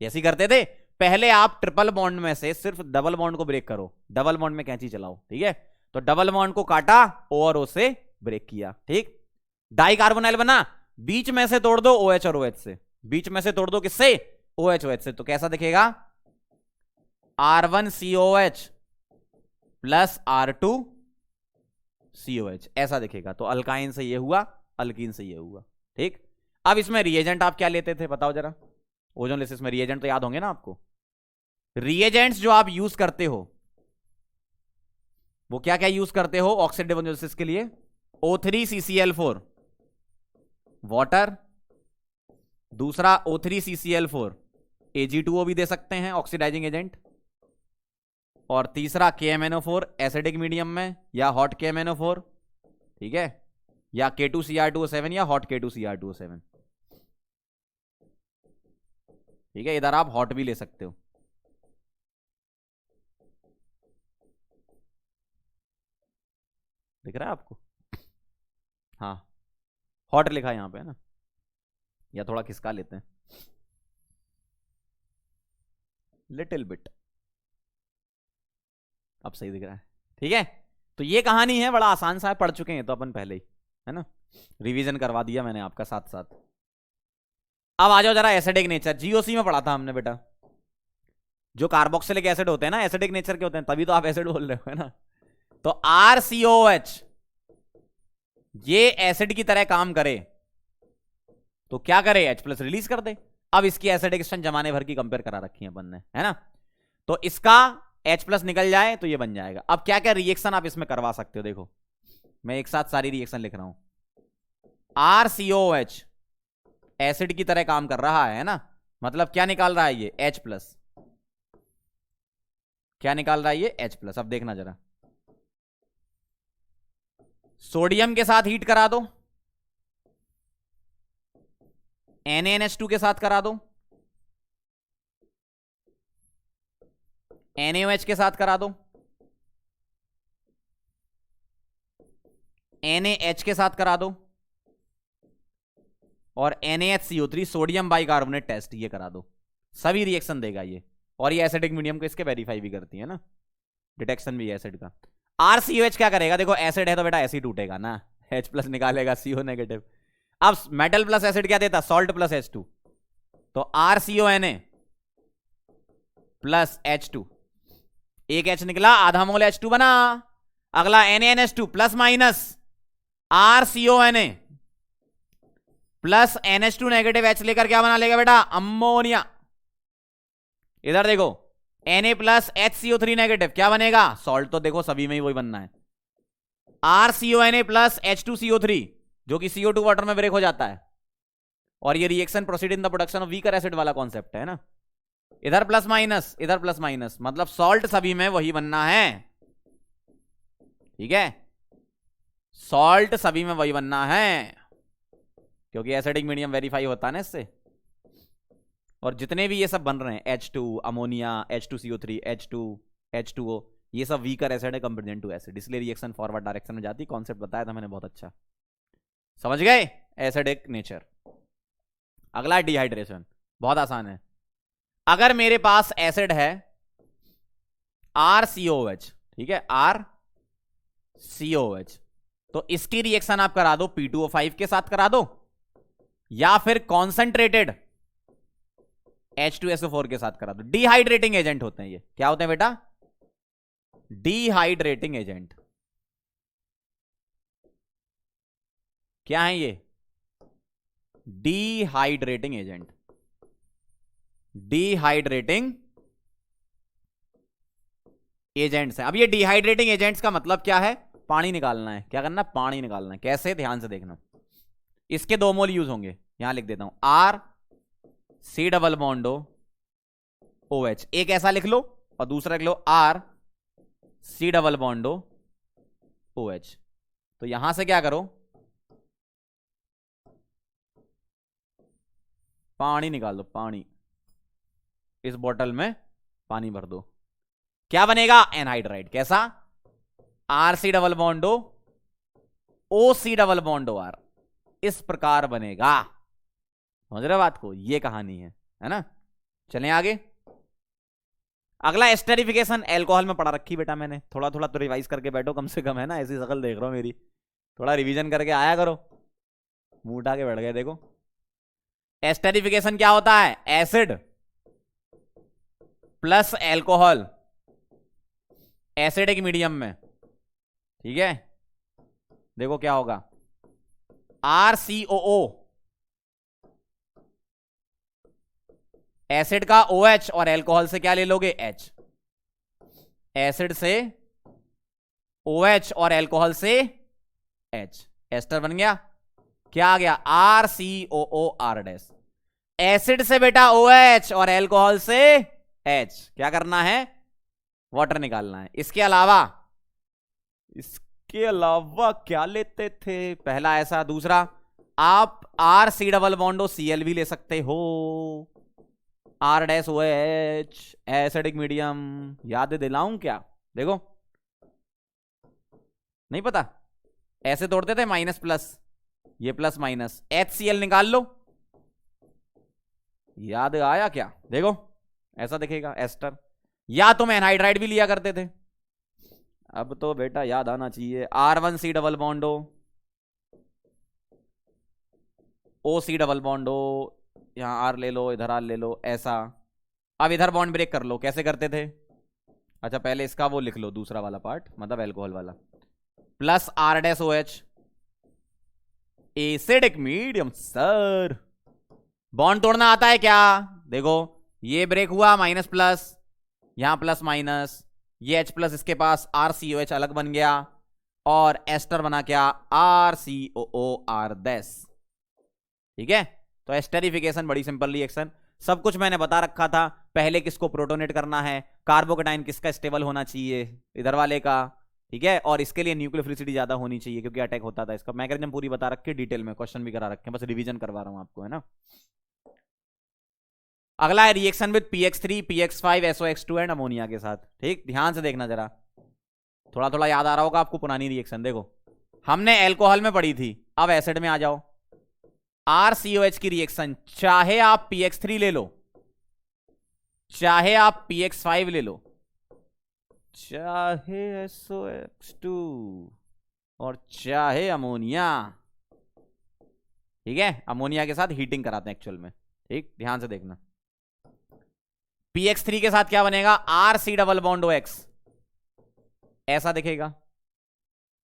ऐसे ही करते थे पहले। आप ट्रिपल बॉन्ड में से सिर्फ डबल बॉन्ड को ब्रेक करो, डबल बॉन्ड में कैंची चलाओ, ठीक है। तो डबल बॉन्ड को काटा, O और O से ब्रेक किया, ठीक। डाई कार्बोनाइल बना, बीच में से तोड़ दो OH और OH से, बीच में से तोड़ दो किससे? OH OH से। तो कैसा दिखेगा? R1COH प्लस R2COH, ऐसा दिखेगा। तो अल्काइन से ये हुआ, अल्कीन से ये हुआ, ठीक। अब इसमें रिएजेंट आप क्या लेते थे बताओ जरा? ओजोनलिसिस में रिएजेंट तो याद होंगे ना आपको। रिएजेंट्स जो आप यूज करते हो, वो क्या क्या यूज करते हो ऑक्सीडेटिव एनालिसिस के लिए? O3CCl4 वाटर, दूसरा O3CCl4 Ag2O भी दे सकते हैं ऑक्सीडाइजिंग एजेंट, और तीसरा KMnO4 एसिडिक मीडियम में या हॉट KMnO4, ठीक है, या K2Cr2O7 या हॉट K2Cr2O7, ठीक है। इधर आप हॉट भी ले सकते हो। दिख रहा है आपको? हाँ, हॉट लिखा है यहां पे, है ना, या थोड़ा खिसका लेते हैं लिटिल बिट, अब सही दिख रहा है, ठीक है। तो ये कहानी है, बड़ा आसान सा है, पढ़ चुके हैं तो अपन पहले ही, है ना, रिवीजन करवा दिया मैंने आपका साथ साथ। अब आ जाओ जरा एसिडिक नेचर, जीओसी में पढ़ा था हमने बेटा, जो कार्बोक्सिलिक एसिड होते हैं ना एसिडिक नेचर के होते हैं, तभी तो आप एसिड बोल रहे हो, है ना। तो RCOH ये एसिड की तरह काम करे तो क्या करे, H+ रिलीज कर दे। अब इसकी एसिडिक स्ट्रेंथ जमाने भर की कंपेयर करा रखी है अपन ने, है ना। तो इसका H+ निकल जाए तो ये बन जाएगा। अब क्या क्या रिएक्शन आप इसमें करवा सकते हो, देखो मैं एक साथ सारी रिएक्शन लिख रहा हूं। RCOH एसिड की तरह काम कर रहा है ना, मतलब क्या निकाल रहा है ये, H+। क्या निकाल रहा है ये, H+। अब देखना जरा, सोडियम के साथ हीट करा दो, NaNH2 के साथ करा दो, NaOH के साथ करा दो, NaH के साथ करा दो, और NaHCO3 सोडियम बाइकार्बोनेट टेस्ट ये करा दो। सभी रिएक्शन देगा ये, और ये एसिडिक मीडियम को इसके वेरीफाई भी करती है ना, डिटेक्शन भी है एसिड का। RCOH क्या करेगा, देखो एसिड है तो बेटा ऐसे ही टूटेगा ना, H+ निकालेगा, CO नेगेटिव। अब मेटल प्लस एसिड क्या देता, सॉल्ट प्लस H2, तो RCONA प्लस H2, एक H निकला, आधा मोल H2 बना। अगला NaNH2 plus minus RCONA plus NH2 negative H लेकर क्या बना लेगा बेटा, अमोनिया। इधर देखो Na प्लस HCO3 नेगेटिव क्या बनेगा, सॉल्ट। तो देखो सभी में ही वही बनना है, RCONA प्लस H2CO3 जो कि CO2 वाटर में ब्रेक हो जाता है, और ये reaction proceed in the production of weaker acid वाला कॉन्सेप्ट है ना। इधर प्लस माइनस, इधर प्लस माइनस, मतलब सॉल्ट सभी में वही बनना है, ठीक है, सॉल्ट सभी में वही बनना है, क्योंकि एसिडिक मीडियम वेरीफाई होता है ना इससे। और जितने भी ये सब बन रहे हैं, H2 ammonia, H2CO3, H2 H2O, ये सब वीकर एसिड है कंपेयर टू एसिड, इसलिए रिएक्शन फॉरवर्ड डायरेक्शन में जाती। कॉन्सेप्ट बताया था मैंने बहुत अच्छा, समझ गए एसिडिक नेचर। अगला डिहाइड्रेशन, बहुत आसान है। अगर मेरे पास एसिड है RCOH, ठीक है, RCOH, तो इसकी रिएक्शन आप करा दो P2O5 के साथ करा दो, या फिर कॉन्सेंट्रेटेड H2SO4 के साथ करा दो। डिहाइड्रेटिंग एजेंट होते हैं ये, क्या होते हैं बेटा, डिहाइड्रेटिंग एजेंट। क्या है ये, डिहाइड्रेटिंग एजेंट, डिहाइड्रेटिंग एजेंट्स हैं। अब ये डिहाइड्रेटिंग एजेंट्स का मतलब क्या है, पानी निकालना है। क्या करना, पानी निकालना है। कैसे, ध्यान से देखना। इसके 2 मोल यूज होंगे, यहां लिख देता हूं, RC डबल बॉन्ड OH, एक ऐसा लिख लो, और दूसरा लिख लो RC डबल बॉन्ड OH। तो यहां से क्या करो, पानी निकाल दो, पानी इस बोतल में पानी भर दो, क्या बनेगा, एनहाइड्राइड। कैसा, RC double bond OC double bond OR, इस प्रकार बनेगा। समझ रहे बात को, ये कहानी है ना। चलें आगे। अगला एस्टेरिफिकेशन, एल्कोहल में पढ़ा रखी बेटा मैंने, थोड़ा थोड़ा तो रिवाइज करके बैठो कम से कम, है ना, ऐसी शकल देख रहा हूं मेरी, थोड़ा रिवीजन करके आया करो। मुंह उठा के बैठ गए, देखो एस्टेरिफिकेशन क्या होता है, acid plus alcohol acidic medium में, ठीक है। देखो क्या होगा, RCOO एसिड का OH, और एल्कोहल से क्या ले लोगे, H। एसिड से OH और एल्कोहल से H, एस्टर बन गया, क्या आ गया, RCOO R-। एसिड से बेटा OH और एल्कोहल से H, क्या करना है, वाटर निकालना है। इसके अलावा क्या लेते थे, पहला ऐसा, दूसरा आप RC डबल बॉन्डो Cl भी ले सकते हो, R-OH, एसिडिक मीडियम, याद दिलाऊं क्या, देखो नहीं पता, ऐसे तोड़ते थे माइनस प्लस, ये प्लस माइनस, HCl निकाल लो, याद आया क्या, देखो ऐसा दिखेगा एस्टर, या तुम एनहाइड्राइड भी लिया करते थे, अब तो बेटा याद आना चाहिए, R1C डबल बॉन्डो OC डबल बॉन्डो, यहां R ले लो, इधर R ले लो, ऐसा। अब इधर बॉन्ड ब्रेक कर लो, कैसे करते थे, अच्छा पहले इसका वो लिख लो, दूसरा वाला पार्ट, मतलब एल्कोहल वाला, plus R-OH, acidic medium sir. Bond तोड़ना आता है क्या, देखो ये ब्रेक हुआ, माइनस प्लस, यहां प्लस माइनस, ये H प्लस इसके पास RCOH अलग बन गया, और एस्टर बना क्या, RCOOR-। ठीक है, तो एस्टेरिफिकेशन बड़ी सिंपल रिएक्शन, सब कुछ मैंने बता रखा था, पहले किसको प्रोटोनेट करना है, कार्बोकेटाइन किसका स्टेबल होना चाहिए, इधर वाले का, ठीक है, और इसके लिए न्यूक्लियोफिलिसिटी ज्यादा होनी चाहिए क्योंकि अटैक होता था, इसका मैकेनिज्म पूरी बता रखे डिटेल में, क्वेश्चन भी करा रखे हैं, बस रिवीजन करवा रहा हूं आपको, है ना। अगला है reaction with PX3 PX5 SOX2 and ammonia के साथ, ठीक, ध्यान से देखना जरा, थोड़ा थोड़ा याद आ रहा होगा आपको पुरानी रिएक्शन, देखो हमने एल्कोहल में पढ़ी थी, अब एसिड में आ जाओ, RCOH की रिएक्शन, चाहे आप PX3 ले लो, चाहे आप PX5 ले लो, चाहे SOX2, और चाहे अमोनिया, ठीक है, अमोनिया के साथ हीटिंग कराते हैं एक्चुअल में, ठीक, ध्यान से देखना, PX3 के साथ क्या बनेगा, RC डबल बॉन्ड OX, ऐसा दिखेगा,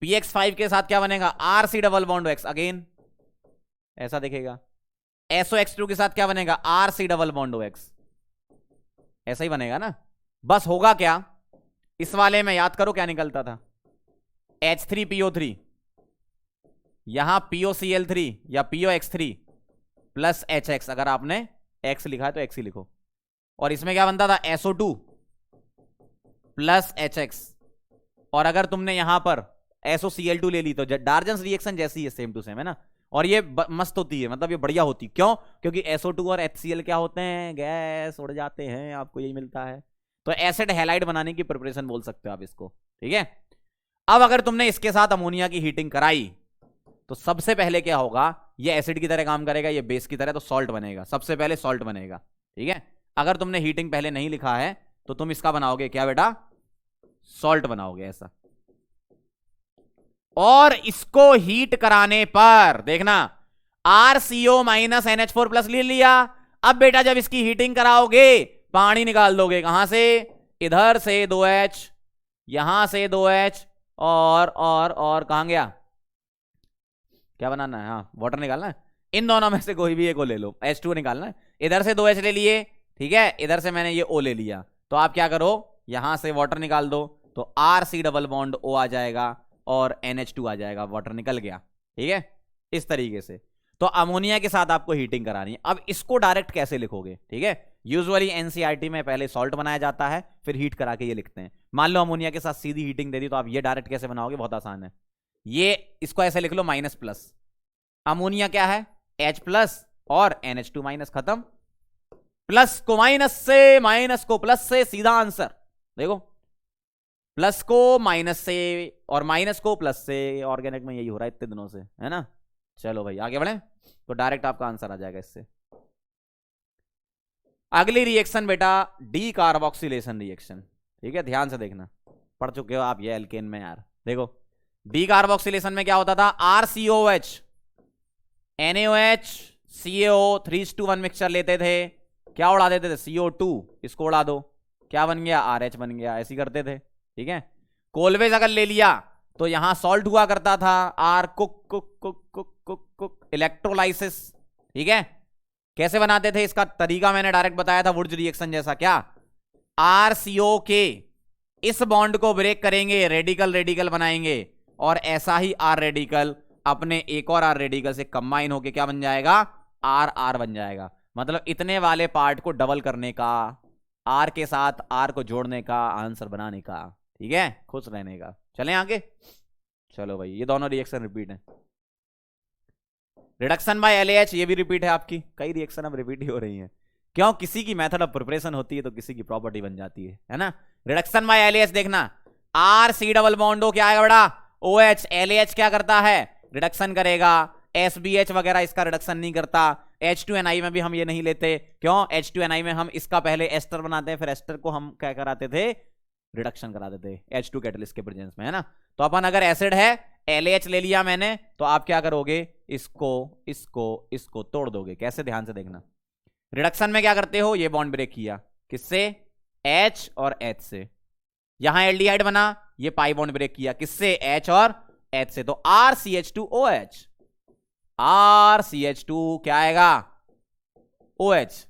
PX5 के साथ क्या बनेगा, RC double bond OX, again ऐसा दिखेगा, SOX2 के साथ क्या बनेगा, RC डबल बॉन्ड OX, ऐसा ही बनेगा ना, बस होगा क्या, इस वाले में याद करो क्या निकलता था, H3PO3, यहां POCl3 या POX3 प्लस HX, अगर आपने X लिखा है तो X ही लिखो, और इसमें क्या बनता था, SO2 प्लस HX, और अगर तुमने यहां पर SOCl2 ले ली तो डार्जन्स रिएक्शन जैसी है, सेम टू सेम, है ना, और ये मस्त होती है, मतलब ये बढ़िया होती, क्यों, क्योंकि SO2 और HCl क्या होते हैं, गैस उड़ जाते हैं, आपको यही मिलता है, तो एसिड हैलाइड बनाने की प्रिपरेशन बोल सकते हो आप इसको, ठीक है। अब अगर तुमने इसके साथ अमोनिया की हीटिंग कराई तो सबसे पहले क्या होगा, ये एसिड की तरह काम करेगा, ये बेस की तरह, तो सॉल्ट बनेगा, सबसे पहले सॉल्ट बनेगा, ठीक है। अगर तुमने हीटिंग पहले नहीं लिखा है तो तुम इसका बनाओगे क्या बेटा, सॉल्ट बनाओगे, ऐसा, और इसको हीट कराने पर देखना, RCO माइनस NH4 प्लस ले लिया, अब बेटा जब इसकी हीटिंग कराओगे पानी निकाल दोगे, कहां से, इधर से 2H, यहां से 2H, और कहां गया, क्या बनाना है, हाँ वाटर निकालना है, इन दोनों में से कोई भी एक को ले लो, H2 निकालना है, इधर से 2H ले लिए, ठीक है, इधर से मैंने ये O ले लिया, तो आप क्या करो, यहां से वाटर निकाल दो, तो RC डबल बॉन्ड O आ जाएगा और NH2 आ जाएगा, वाटर निकल गया, ठीक है, इस तरीके से। तो अमोनिया के साथ आपको हीटिंग करानी है, अब इसको डायरेक्ट कैसे लिखोगे, ठीक है, यूजुअली एनसीईआरटी में पहले सॉल्ट बनाया जाता है, फिर हीट करा के ये लिखते हैं। मान लो अमोनिया के साथ सीधी हीटिंग दे दी, तो आप ये डायरेक्ट कैसे बनाओगे, बहुत आसान है, ये इसको ऐसे लिख लो, माइनस प्लस, अमोनिया क्या है, H प्लस और NH2 माइनस, खत्म, प्लस को माइनस से, माइनस को प्लस से, सीधा आंसर, देखो प्लस को माइनस से और माइनस को प्लस से, ऑर्गेनिक में यही हो रहा है इतने दिनों से, है ना। चलो भाई आगे बढ़े, तो डायरेक्ट आपका आंसर आ जाएगा इससे। अगली रिएक्शन बेटा डी कार्बोक्सिलेशन रिएक्शन, ठीक है, ध्यान से देखना, पढ़ चुके हो आप ये एल्केन में यार। देखो डी कार्बोक्सिलेशन में क्या होता था, RCOH NaOH CaO 3:1 मिक्सचर लेते थे, क्या उड़ा देते थे, CO2, इसको उड़ा दो, क्या बन गया, RH बन गया, ऐसी करते थे, ठीक है। कोलवेज अगर ले लिया तो यहां सॉल्ट हुआ करता था, R cook cook cook cook cook cook, electrolysis, ठीक है। कैसे बनाते थे, इसका तरीका मैंने डायरेक्ट बताया था, वुड्स रिएक्शन जैसा, क्या, RCO के इस बॉन्ड को ब्रेक करेंगे, रेडिकल रेडिकल बनाएंगे, और ऐसा ही R रेडिकल अपने एक और R रेडिकल से कंबाइन होके क्या बन जाएगा, RR बन जाएगा। मतलब इतने वाले पार्ट को डबल करने का, R के साथ R को जोड़ने का, आंसर बनाने का। ठीक है, खुश रहने का। चलें आगे। चलो भाई, ये दोनों रिएक्शन रिपीट है। रिडक्शन बाय LAH ये भी रिपीट है आपकी। कई रिएक्शन अब रिपीट ही हो रही हैं, क्यों? किसी की मेथड ऑफ प्रिपरेशन होती है तो किसी की प्रॉपर्टी बन जाती है ना। रिडक्शन बाय LAH देखना, RC डबल बॉन्ड हो क्या आएगा बेटा, OH। LAH क्या करता है, रिडक्शन करेगा। SBH वगैरह इसका रिडक्शन नहीं करता। H2NI में भी हम ये नहीं लेते, क्यों? H2NI में हम इसका पहले एस्टर बनाते हैं, फिर एस्टर को हम क्या कराते थे, रिडक्शन करा देते H2 कैटलिस्ट के प्रेजेंस में, है ना। तो अपन अगर एसिड है, LAH ले लिया मैंने, तो आप क्या करोगे, इसको इसको इसको तोड़ दोगे। कैसे, ध्यान से देखना। रिडक्शन में क्या करते हो, ये बॉन्ड ब्रेक किया, किससे, H और H से। यहां एल्डिहाइड बना, ये पाई बॉन्ड ब्रेक किया, किससे, H और H से। तो RCH2OH, RCH2 क्या आएगा, OH।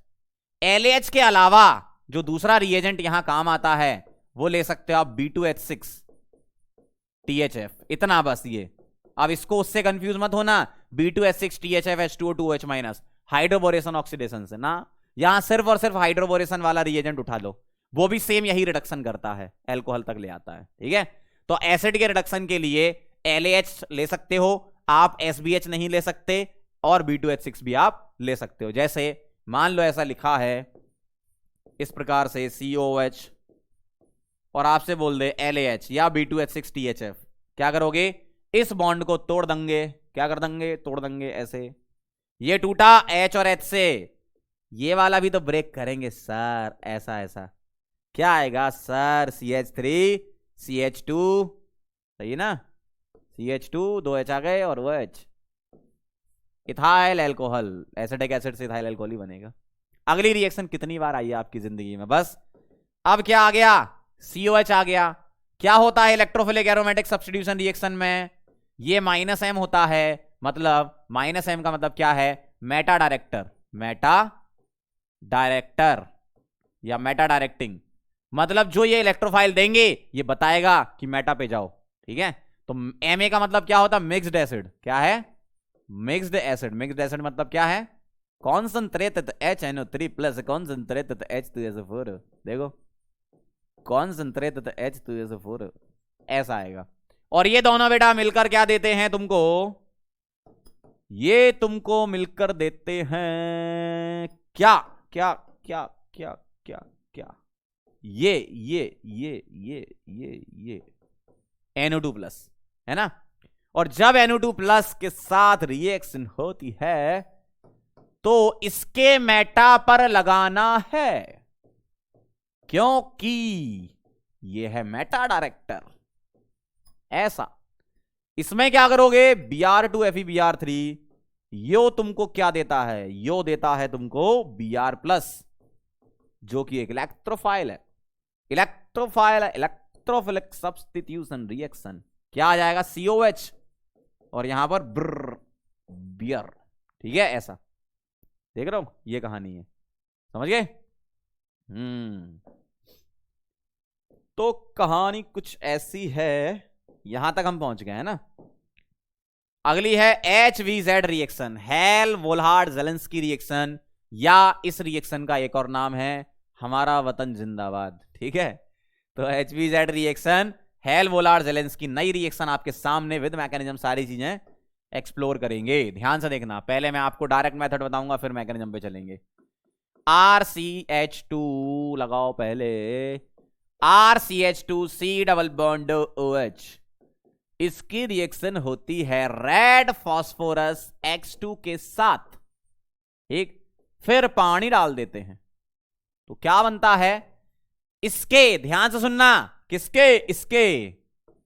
LAH के अलावा जो दूसरा रिएजेंट यहां काम आता है वो ले सकते हो आप, B2H6 THF। इतना बस ये। अब इसको उससे कंफ्यूज मत होना, B2H6 THF H2O2OH minus, hydroboration oxidation से ना। यहां सिर्फ और सिर्फ हाइड्रोबोरेशन वाला रिएजेंट उठा लो, वो भी सेम यही रिडक्शन करता है, एल्कोहल तक ले आता है। ठीक है, तो एसिड के रिडक्शन के लिए LAH ले सकते हो आप, SBH नहीं ले सकते, और B2H6 भी आप ले सकते हो। जैसे मान लो ऐसा लिखा है इस प्रकार से COOH, और आपसे बोल दे LAH या B2H6 THF, क्या करोगे, इस बॉन्ड को तोड़ देंगे। क्या कर देंगे, तोड़ देंगे ऐसे। ये टूटा H और H से, ये वाला भी तो ब्रेक करेंगे सर, ऐसा ऐसा। क्या आएगा सर, CH3 CH2, सही ना, CH2 दो H आ गए और वो H, ethyl alcohol. Acidic acid से इथाइल एल्कोहल ही बनेगा। अगली रिएक्शन कितनी बार आई है आपकी जिंदगी में, बस। अब क्या आ गया, COH आ गया। क्या होता है इलेक्ट्रोफिलिक एरोमेटिक सब्स्टिट्यूशन रिएक्शन में, ये -M होता है। मतलब -M का मतलब क्या है, मेटा डायरेक्टर, मेटा डायरेक्टर या मेटा डायरेक्टिंग। मतलब जो ये इलेक्ट्रोफाइल देंगे ये बताएगा कि मेटा पे जाओ। ठीक है, तो Ma का मतलब क्या होता है, मिक्स्ड एसिड। क्या है, मिक्स्ड एसिड। मिक्स्ड एसिड मतलब क्या है, concentrated HNO3 plus concentrated H2SO4। देखो, कॉन्संट्रेटेड H2SO4 ऐसा आएगा। और ये दोनों बेटा मिलकर क्या देते हैं तुमको, ये तुमको मिलकर देते हैं क्या क्या क्या क्या क्या क्या, ये NO2 प्लस, है ना। और जब NO2 प्लस के साथ रिएक्शन होती है तो इसके मेटा पर लगाना है, क्योंकि ये है मेटा डायरेक्टर। ऐसा इसमें क्या करोगे, Br2FeBr3, यो तुमको क्या देता है, यो देता है तुमको Br प्लस, जो कि एक इलेक्ट्रोफाइल है। Electrophilic substitution reaction. क्या आ जाएगा, COH और यहां पर बियर। ठीक है, ऐसा देख रहे हो, ये कहानी है, समझ गए। तो कहानी कुछ ऐसी है, यहां तक हम पहुंच गए हैं ना। अगली है HVZ reaction, Hell Volhard Zelinsky reaction, या इस रिएक्शन का एक और नाम है हमारा वतन जिंदाबाद। ठीक है, तो HVZ reaction, Hell Volhard Zelensky, नई रिएक्शन आपके सामने विद मैकेनिज्म, सारी चीजें एक्सप्लोर करेंगे। ध्यान से देखना, पहले मैं आपको डायरेक्ट मेथड बताऊंगा, फिर मैकेनिज्म पे चलेंगे। RCH2 लगाओ पहले, RCH2C डबल बॉन्ड OH, इसकी रिएक्शन होती है रेड फास्फोरस X2 के साथ। ठीक, फिर पानी डाल देते हैं तो क्या बनता है, इसके, ध्यान से सुनना, किसके, इसके,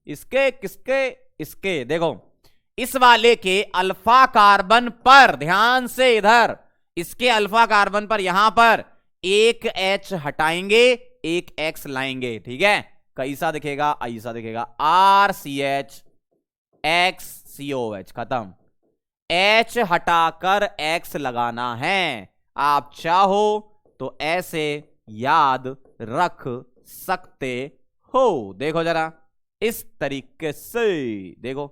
इसके, किसके, इसके। देखो, इस वाले के अल्फा कार्बन पर, ध्यान से इधर, इसके अल्फा कार्बन पर यहां पर एक H हटाएंगे, एक X लाएंगे। ठीक है, कैसा दिखेगा, ऐसा दिखेगा, RCH XCOH, खत्म। H हटाकर X लगाना है। आप चाहो तो ऐसे याद रख सकते हो। देखो जरा, इस तरीके से देखो,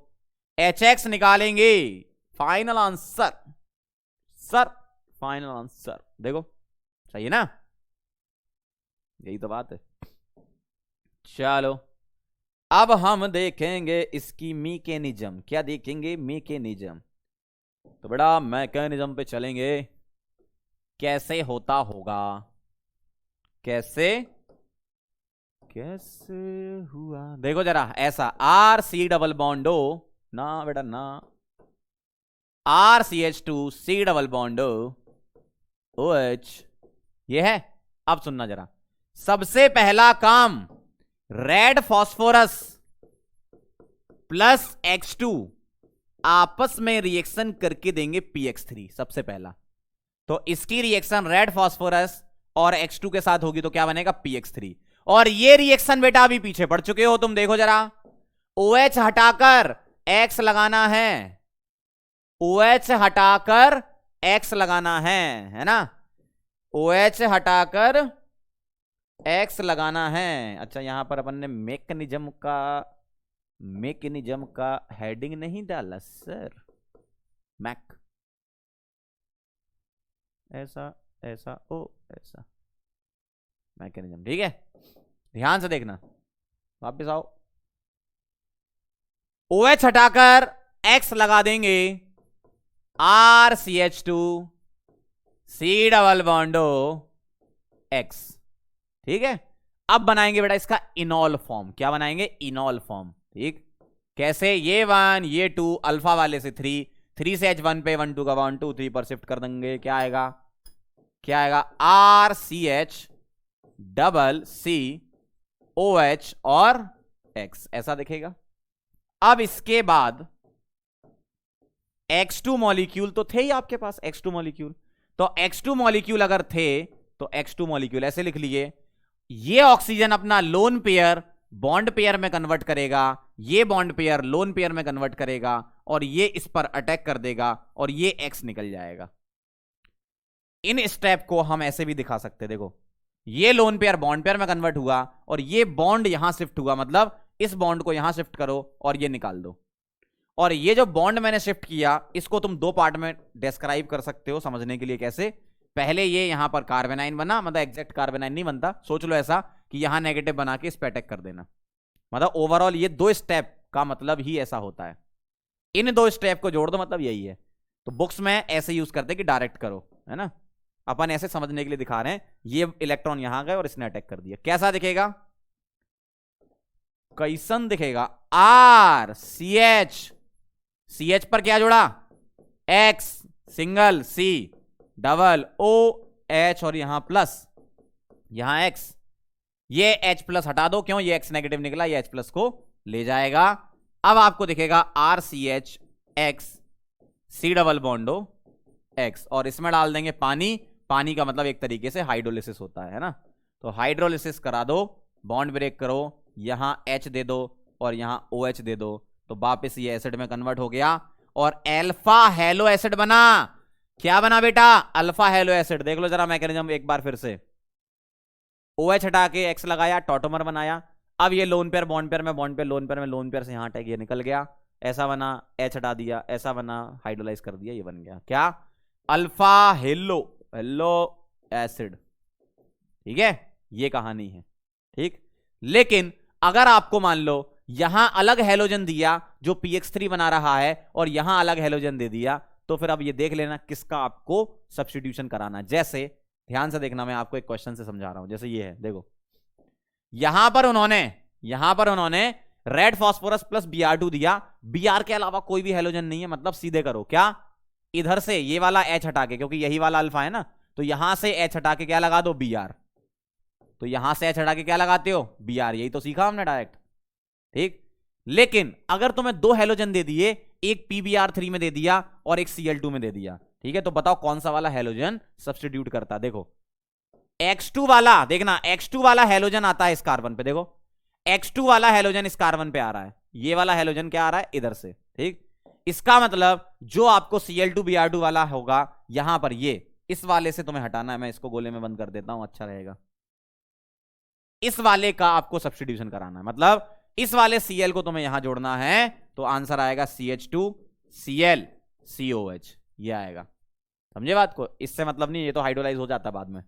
HX निकालेंगे। Final answer sir, final answer देखो सही है ना, यही तो बात है। चलो अब हम देखेंगे इसकी मैकेनिज्म। क्या देखेंगे? मैकेनिज्म। तो बड़ा मैकेनिज्म पे चलेंगे, कैसे होता होगा, कैसे कैसे हुआ। देखो जरा ऐसा, RC डबल बॉन्डो ना बेटा ना, RCH2C डबल बॉन्डो OH, ये है। अब सुनना जरा, सबसे पहला काम रेड फॉस्फोरस प्लस X2 आपस में रिएक्शन करके देंगे PX3 सबसे पहला। तो इसकी रिएक्शन रेड फॉस्फोरस और X2 के साथ होगी तो क्या बनेगा? PX3। और ये रिएक्शन बेटा अभी पीछे पड़ चुके हो तुम, देखो जरा, OH हटाकर X लगाना है, OH हटाकर X लगाना है ना, OH हटाकर X लगाना है। अच्छा यहां पर अपन ने मैकेनिज्म का हेडिंग नहीं डाला सर, मैक ऐसा ऐसा ओ ऐसा मैकेनिज्म, ठीक है, ध्यान से देखना। वापस आओ, OH हटाकर X लगा देंगे, RCH2C डबल बॉन्डो X, ठीक है। अब बनाएंगे बेटा इसका इनॉल फॉर्म। क्या बनाएंगे? इनॉल फॉर्म, ठीक। कैसे? ये 1 ये 2 अल्फा वाले से 3 से H1 पे 1 2 का 1 2 3 पर शिफ्ट कर देंगे। क्या आएगा? क्या आएगा? RCH डबल C OH और X, ऐसा दिखेगा। अब इसके बाद X2 मॉलिक्यूल तो थे ही आपके पास, X2 मॉलिक्यूल, तो X2 मॉलिक्यूल अगर थे तो X2 मॉलिक्यूल ऐसे लिख लिए, ये ऑक्सीजन अपना लोन पेयर बॉन्ड पेयर में कन्वर्ट करेगा, ये बॉन्ड पेयर लोन पेयर में कन्वर्ट करेगा, और ये इस पर अटैक कर देगा और ये X निकल जाएगा। इन स्टेप को हम ऐसे भी दिखा सकते, देखो ये लोन पेयर बॉन्ड पेयर में कन्वर्ट हुआ और ये बॉन्ड यहां शिफ्ट हुआ, मतलब इस बॉन्ड को यहां शिफ्ट करो और ये निकाल दो। और ये जो बॉन्ड मैंने शिफ्ट किया इसको तुम दो पार्ट में डिस्क्राइब कर सकते हो समझने के लिए। कैसे? पहले ये यहां पर कार्बेनाइन बना, मतलब एग्जैक्ट कार्बेनाइन नहीं बनता, सोच लो ऐसा कि यहां नेगेटिव बना के इस पे अटैक कर देना, मतलब ओवरऑल ये दो स्टेप का मतलब ही ऐसा होता है। इन दो स्टेप को जोड़ दो, मतलब यही है। तो बुक्स में ऐसे यूज करते कि डायरेक्ट करो, है ना, अपन ऐसे समझने के लिए दिखा रहे हैं। ये इलेक्ट्रॉन यहां गए और इसने अटैक कर दिया, कैसा दिखेगा? कैसन दिखेगा? CH पर क्या जुड़ा? X single, C double, OH और यहां प्लस, यहां X, ये H प्लस हटा दो, क्यों? ये X नेगेटिव निकला, ये H प्लस को ले जाएगा। अब आपको दिखेगा RCH X C double बॉन्डो X, और इसमें डाल देंगे पानी। पानी का मतलब एक तरीके से हाइड्रोलिसिस होता है ना, तो हाइड्रोलिसिस करा दो, बॉन्ड ब्रेक करो, यहां H दे दो और यहां OH दे दो, तो वापस ये एसिड में कन्वर्ट हो गया और अल्फा हेलो एसिड बना। क्या बना बेटा? Alpha hello acid. देख लो जरा मैकेनिज्म एक बार फिर से, OH हटा के X लगाया, टॉटोमर बनाया। अब ये लोन पेयर बॉन्ड पेयर में, बॉन्ड पेयर लोन पेयर में, लोन पेयर से यहां अटैक, ये निकल गया, ऐसा बना, H हटा दिया, ऐसा बना, हाइड्रोलाइज कर दिया, ये बन गया क्या? अल्फा हेलो एसिड, ठीक है, ये कहानी है, ठीक। लेकिन अगर आपको मान लो यहां अलग हेलोजन दिया जो PX3 बना रहा है और यहां अलग हेलोजन दे दिया, तो फिर अब ये देख लेना किसका आपको सब्स्टिट्यूशन कराना। जैसे ध्यान से देखना, मैं आपको एक क्वेश्चन से समझा रहा हूं। जैसे ये है, देखो यहां पर उन्होंने रेड फॉस्फोरस प्लस Br2 दिया, Br के अलावा कोई भी हेलोजन नहीं है, मतलब सीधे करो क्या, इधर से ये वाला H हटा के, क्योंकि यही वाला अल्फा है ना, तो यहां से H हटा के क्या लगा दो? Br। तो यहां से H हटा के क्या लगाते हो? Br। यही तो सीखा हमने डायरेक्ट, ठीक। लेकिन अगर तुम्हें दो हेलोजन दे दिए, एक PBr3 में दे दिया और एक Cl2 में दे दिया, ठीक है, तो बताओ कौन सा वाला हेलोजन सब्स्टिट्यूट करता? देखो X2 वाला, देखना X2 वाला हेलोजन आता है इस कार्बन पे, देखो X2 वाला हेलोजन इस कार्बन पे आ रहा है, ये वाला हेलोजन क्या आ रहा है? इधर से, ठीक। इसका मतलब जो आपको Cl2Br2 वाला होगा यहां पर, ये इस वाले से तुम्हें हटाना है। मैं इसको गोले में बंद कर देता हूं, अच्छा रहेगा। इस वाले का आपको सब्स्टिट्यूशन कराना है, मतलब इस वाले Cl को तुम्हें यहां जोड़ना है तो आंसर आएगा CH2Cl ये आएगा। समझे बात को? इससे मतलब नहीं, ये तो हाइड्रोलाइज हो जाता बाद में।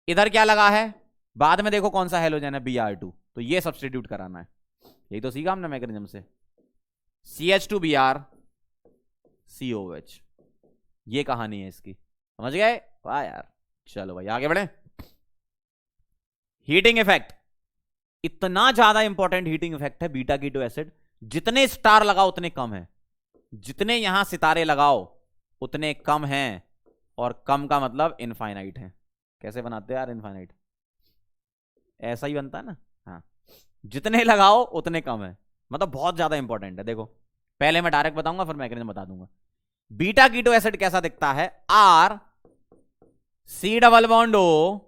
इधर क्या लगा है बाद में, देखो कौन सा हेलोजन है, Br2, तो ये सब्स्टिट्यूट कराना है। यही तो सीखा हमने मैकेनिज्म से, CH2Br COH, ये कहानी है इसकी। समझ गए? वाह यार। चलो भाई आगे बढ़े। हीटिंग इफेक्ट, इतना ज्यादा इंपॉर्टेंट हीटिंग इफेक्ट है बीटा कीटो एसिड। जितने स्टार लगाओ उतने कम है, जितने यहां सितारे लगाओ उतने कम हैं, और कम का मतलब इनफाइनाइट है। कैसे बनाते हैं यार इनफाइनाइट? ऐसा ही बनता है ना। हाँ, जितने लगाओ उतने कम है, मतलब बहुत ज्यादा इंपॉर्टेंट है। देखो पहले मैं डायरेक्ट बताऊंगा फिर मैकेनिज्म बता दूंगा। बीटा कीटो एसिड कैसा दिखता है? R C double bond O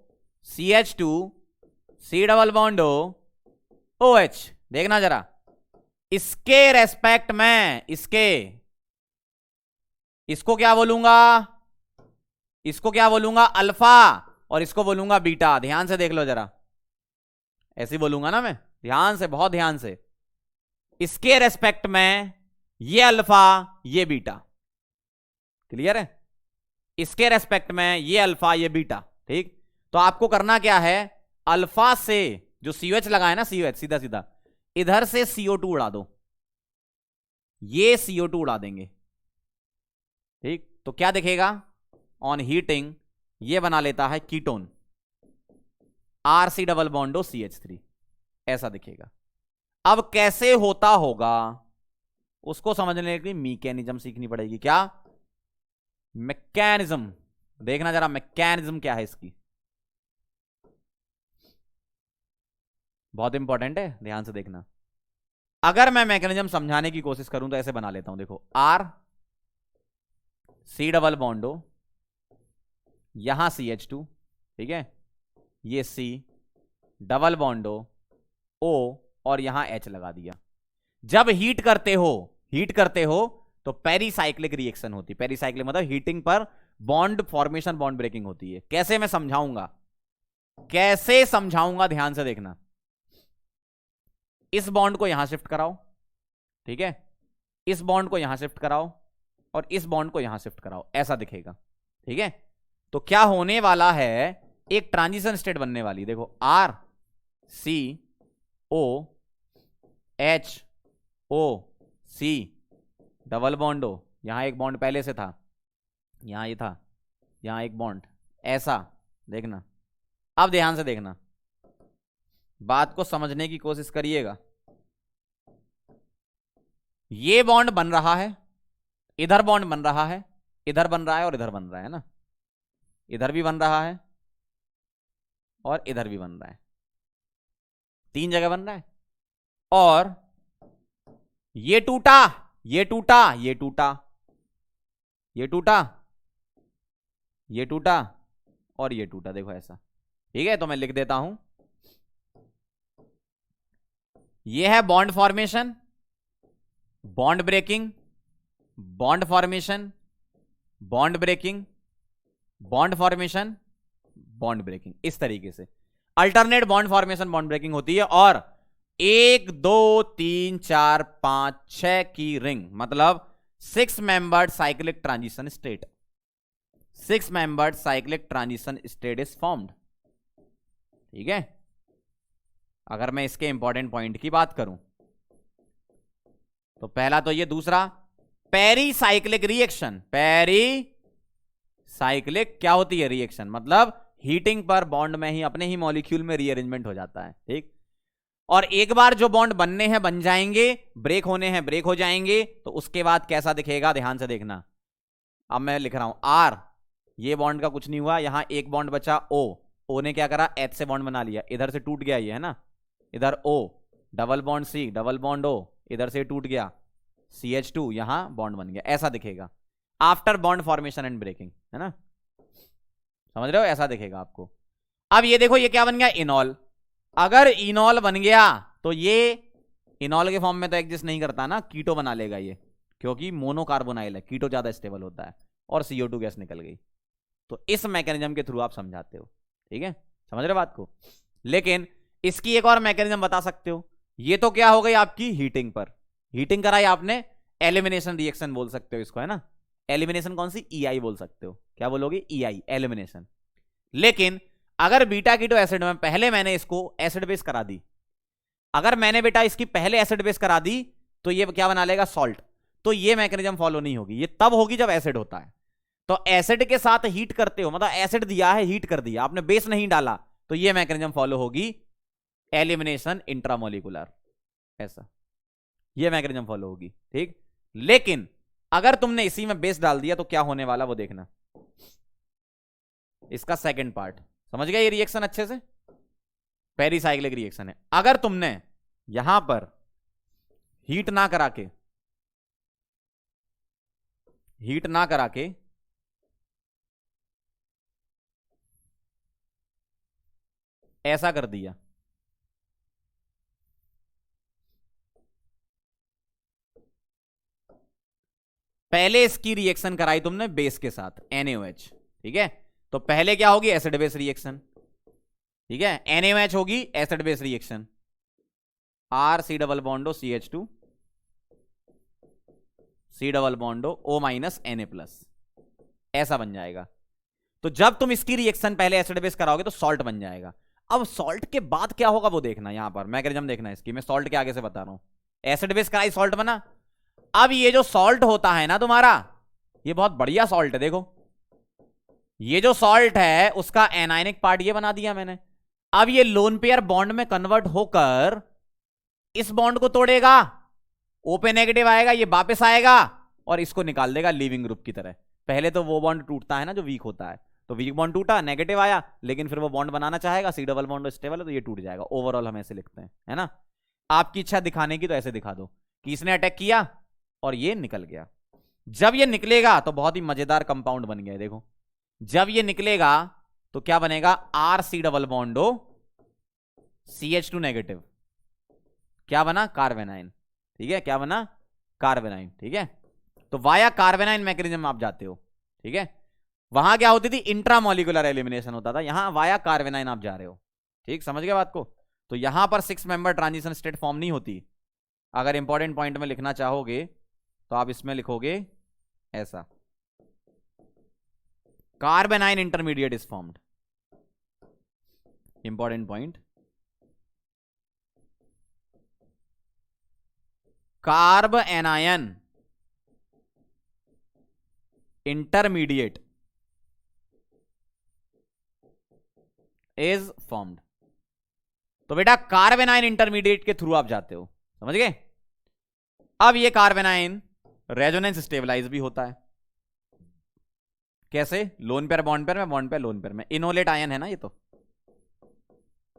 CH2 C double bond O OH। देखना जरा, इसके रेस्पेक्ट में इसको क्या बोलूंगा? इसको क्या बोलूंगा? अल्फा, और इसको बोलूंगा बीटा। ध्यान से देख लो जरा, ऐसे बोलूंगा ना मैं, ध्यान से, बहुत ध्यान से। इसके रेस्पेक्ट में ये अल्फा ये बीटा, क्लियर है? इसके रेस्पेक्ट में ये अल्फा ये बीटा, ठीक। तो आपको करना क्या है, अल्फा से जो COH लगा है ना, COH सीधा सीधा इधर से CO2 उड़ा दो, ये CO2 उड़ा देंगे, ठीक। तो क्या दिखेगा? ऑन हीटिंग ये बना लेता है कीटोन, RC डबल बॉन्डो CH3, ऐसा दिखेगा। अब कैसे होता होगा उसको समझने के लिए मैकेनिज्म सीखनी पड़ेगी। क्या मैकेनिज्म? देखना जरा मैकेनिज्म क्या है इसकी, बहुत इंपॉर्टेंट है, ध्यान से देखना। अगर मैं मैकेनिज्म समझाने की कोशिश करूं तो ऐसे बना लेता हूं, देखो R C डबल बॉन्डो, यहां CH2, ठीक है, ये C डबल बॉन्डो O, और यहां H लगा दिया। जब हीट करते हो तो पेरीसाइक्लिक रिएक्शन होती है। पेरीसाइक्लिक मतलब हीटिंग पर बॉन्ड फॉर्मेशन, बॉन्ड ब्रेकिंग होती है। कैसे मैं समझाऊंगा, कैसे समझाऊंगा, ध्यान से देखना। इस बॉन्ड को यहां शिफ्ट कराओ, ठीक है, इस बॉन्ड को यहां शिफ्ट कराओ, और इस बॉन्ड को यहां शिफ्ट कराओ, ऐसा दिखेगा, ठीक है। तो क्या होने वाला है, एक ट्रांजिशन स्टेट बनने वाली। देखो R C O H O C double bond O, यहां एक बॉन्ड पहले से था, यहां ये था, यहां एक बॉन्ड, ऐसा देखना। अब ध्यान से देखना, बात को समझने की कोशिश करिएगा। ये बॉन्ड बन रहा है, इधर बॉन्ड बन रहा है, इधर बन रहा है और इधर बन रहा है ना, इधर भी बन रहा है और इधर भी बन रहा है, 3 जगह बन रहा है। और ये टूटा, ये टूटा, ये टूटा, ये टूटा, ये टूटा और ये टूटा, देखो ऐसा, ठीक है। तो मैं लिख देता हूं, ये है bond formation, bond breaking, bond formation, bond breaking, bond formation, bond breaking, इस तरीके से alternate bond formation, bond breaking होती है। और 1 2 3 4 5 6 की रिंग, मतलब 6 membered cyclic transition state, 6 membered cyclic transition state is formed, ठीक है। अगर मैं इसके इंपॉर्टेंट पॉइंट की बात करूं तो पहला तो ये, दूसरा पेरीसाइक्लिक रिएक्शन। पेरीसाइक्लिक क्या होती है? रिएक्शन, मतलब हीटिंग पर बॉन्ड में ही अपने ही मॉलिक्यूल में रीअरेंजमेंट हो जाता है, ठीक। और एक बार जो बॉन्ड बनने हैं बन जाएंगे, ब्रेक होने हैं ब्रेक हो जाएंगे, तो उसके बाद कैसा दिखेगा, ध्यान से देखना। अब मैं लिख रहा हूं R, ये बॉन्ड का कुछ नहीं हुआ, यहां एक बॉन्ड बचा O ने क्या करा, H से बॉन्ड बना लिया, इधर से टूट गया ये, है ना, इधर O double bond C double bond O, इधर से टूट गया CH2, यहां बॉन्ड बन गया, ऐसा दिखेगा after bond formation and breaking, है ना, समझ रहे हो, ऐसा दिखेगा आपको। अब ये देखो, ये क्या बन गया, इनॉल। अगर इनॉल बन गया तो ये इनॉल के फॉर्म में तो एग्जिस्ट नहीं करता ना, कीटो बना लेगा ये, क्योंकि मोनोकार्बोनाइल है, कीटो ज्यादा स्टेबल होता है, और CO2 गैस निकल गई। तो इस मैकेनिज्म के थ्रू आप समझाते हो, ठीक है, समझ रहे बात को। लेकिन इसकी एक और मैकेनिज्म बता सकते हो, ये तो क्या हो गई आपकी हीटिंग पर, हीटिंग कराई आपने, एलिमिनेशन रिएक्शन बोल सकते हो इसको, है ना। एलिमिनेशन कौन सी, EI बोल सकते हो। क्या बोलोगे, EI, एलिमिनेशन। लेकिन अगर बीटा कीटो एसिड में पहले मैंने इसको एसिड बेस करा दी, अगर मैंने बेटा इसकी पहले एसिड बेस करा दी, तो ये क्या बना लेगा, सॉल्ट। तो ये मैकेनिज्म फॉलो नहीं होगी, ये तब होगी जब एसिड होता है। तो एसिड के साथ हीट करते हो, मतलब एसिड दिया है, हीट कर दिया आपने, बेस नहीं डाला, तो ये मैकेनिज्म फॉलो होगी, एलिमिनेशन इंट्रामोलिकुलर, ऐसा ये मैकेनिज्म फॉलो होगी, ठीक। लेकिन अगर तुमने इसी में बेस डाल दिया तो क्या होने वाला वो देखना, इसका सेकंड पार्ट समझ गया। ये रिएक्शन अच्छे से पेरिसाइक्लिक रिएक्शन है। अगर तुमने यहां पर हीट ना करा के ऐसा कर दिया, पहले इसकी रिएक्शन कराई तुमने बेस के साथ NaOH, ठीक है। तो पहले क्या होगी, एसिड बेस रिएक्शन, ठीक है। NaOH होगी acid base reaction, RC double bond CH2 C double bond O minus Na plus, ऐसा बन जाएगा। तो जब तुम इसकी रिएक्शन पहले एसिड बेस कराओगे तो सॉल्ट बन जाएगा। अब सॉल्ट के बाद क्या होगा वो देखना, यहां पर मैकेनिज्म देखना इसकी, मैं सॉल्ट के आगे से बता रहा हूं। एसिड बेस कराई, सॉल्ट बना। अब ये जो सॉल्ट होता है ना तुम्हारा, ये बहुत बढ़िया सॉल्ट है, देखो ये जो सॉल्ट है उसका एनायनिक पार्ट ये बना दिया मैंने। अब ये लोन पेयर बॉन्ड में कन्वर्ट होकर इस बॉन्ड को तोड़ेगा, O पे नेगेटिव आएगा, ये वापस आएगा और इसको निकाल देगा लीविंग ग्रुप की तरह। पहले तो वो बॉन्ड टूटता है ना जो वीक होता है, तो वीक बॉन्ड टूटा, नेगेटिव आया, लेकिन फिर वो बॉन्ड बनाना चाहेगा, C डबल बॉन्ड स्टेबल है तो ये टूट जाएगा। ओवरऑल हम ऐसे लिखते हैं, है ना। आपकी इच्छा दिखाने की तो ऐसे दिखा दो कि इसने अटैक किया और ये निकल गया। जब ये निकलेगा तो बहुत ही मजेदार कंपाउंड बन गया, देखो जब ये निकलेगा तो क्या बनेगा, RC double bond CH2 negative, क्या बना, कार्बेनाइन, ठीक है। क्या बना, कार्बेनाइन, ठीक है। तो वाया कार्बेनाइन मैकेनिज्म आप जाते हो, ठीक है। वहां क्या होती थी, इंट्रामोलिकुलर एलिमिनेशन होता था, यहां वाया कार्बेनाइन आप जा रहे हो, ठीक, समझ गए बात को। तो यहां पर 6 मेंबर ट्रांजिशन स्टेट फॉर्म नहीं होती। अगर इंपॉर्टेंट पॉइंट में लिखना चाहोगे तो आप इसमें लिखोगे ऐसा, कार्बेनाइन intermediate is formed. Important point, carb anion intermediate is formed. तो बेटा कार्बेनाइन इंटरमीडिएट के थ्रू आप जाते हो, समझ गए। अब ये कार्बेनाइन रेजोनेंस स्टेबलाइज भी होता है, कैसे, लोन पेयर बॉन्ड पेयर में, बॉन्ड पेयर लोन पेयर में, इनोलेट आयन है ना ये, तो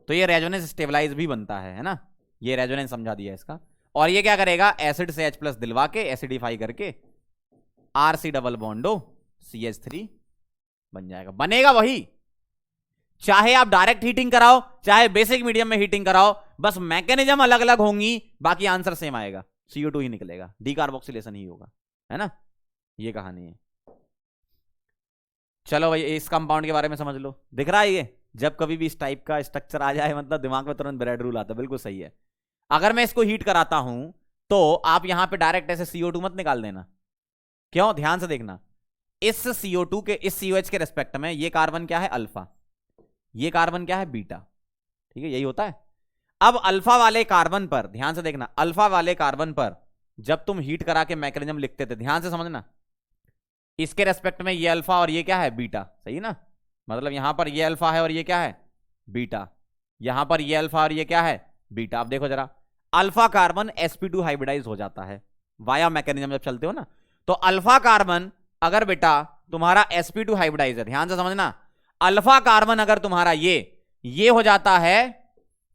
ये रेजोनेंस स्टेबलाइज भी बनता है ना। ये रेजोनेंस समझा दिया इसका। और ये क्या करेगा, एसिड से H प्लस दिलवा के एसिडिफाई करके RC डबल बॉन्डो CH3 बन जाएगा। बनेगा वही, चाहे आप डायरेक्ट हीटिंग कराओ चाहे बेसिक मीडियम में हीटिंग कराओ, बस मैकेनिज्म अलग अलग होंगी, बाकी आंसर सेम आएगा, CO2 ही निकलेगा, डीकार्बोक्सिलेशन ही होगा, है ना। ये कहानी है। चलो भाई इस कंपाउंड के बारे में समझ लो, दिख रहा है ये, जब कभी भी इस टाइप का स्ट्रक्चर आ जाए मतलब दिमाग में तुरंत ब्रेड रूल आता है, बिल्कुल सही है। अगर मैं इसको हीट कराता हूं तो आप यहां पे डायरेक्ट ऐसे CO2 मत निकाल देना, क्यों, ध्यान से देखना। इस CO2 के, इस COH के रेस्पेक्ट में ये कार्बन क्या है, अल्फा, ये कार्बन क्या है, बीटा, ठीक है, यही होता है। अब अल्फा वाले कार्बन पर ध्यान से देखना, अल्फा वाले कार्बन पर जब तुम हीट करा के मैकेनिज्म लिखते थे, ध्यान से समझना, इसके रेस्पेक्ट में ये अल्फा और ये क्या है, बीटा, सही ना। मतलब यहां पर ये अल्फा है और ये क्या है, बीटा, यहां पर ये अल्फा और ये क्या है, बीटा। आप देखो जरा, अल्फा कार्बन sp2 हाइब्रिडाइज हो जाता है वाया मैकेनिज्म जब चलते हो ना। तो अल्फा कार्बन अगर बेटा तुम्हारा sp2 हाइब्रिडाइज है, ध्यान से समझना, अल्फा कार्बन अगर तुम्हारा ये हो जाता है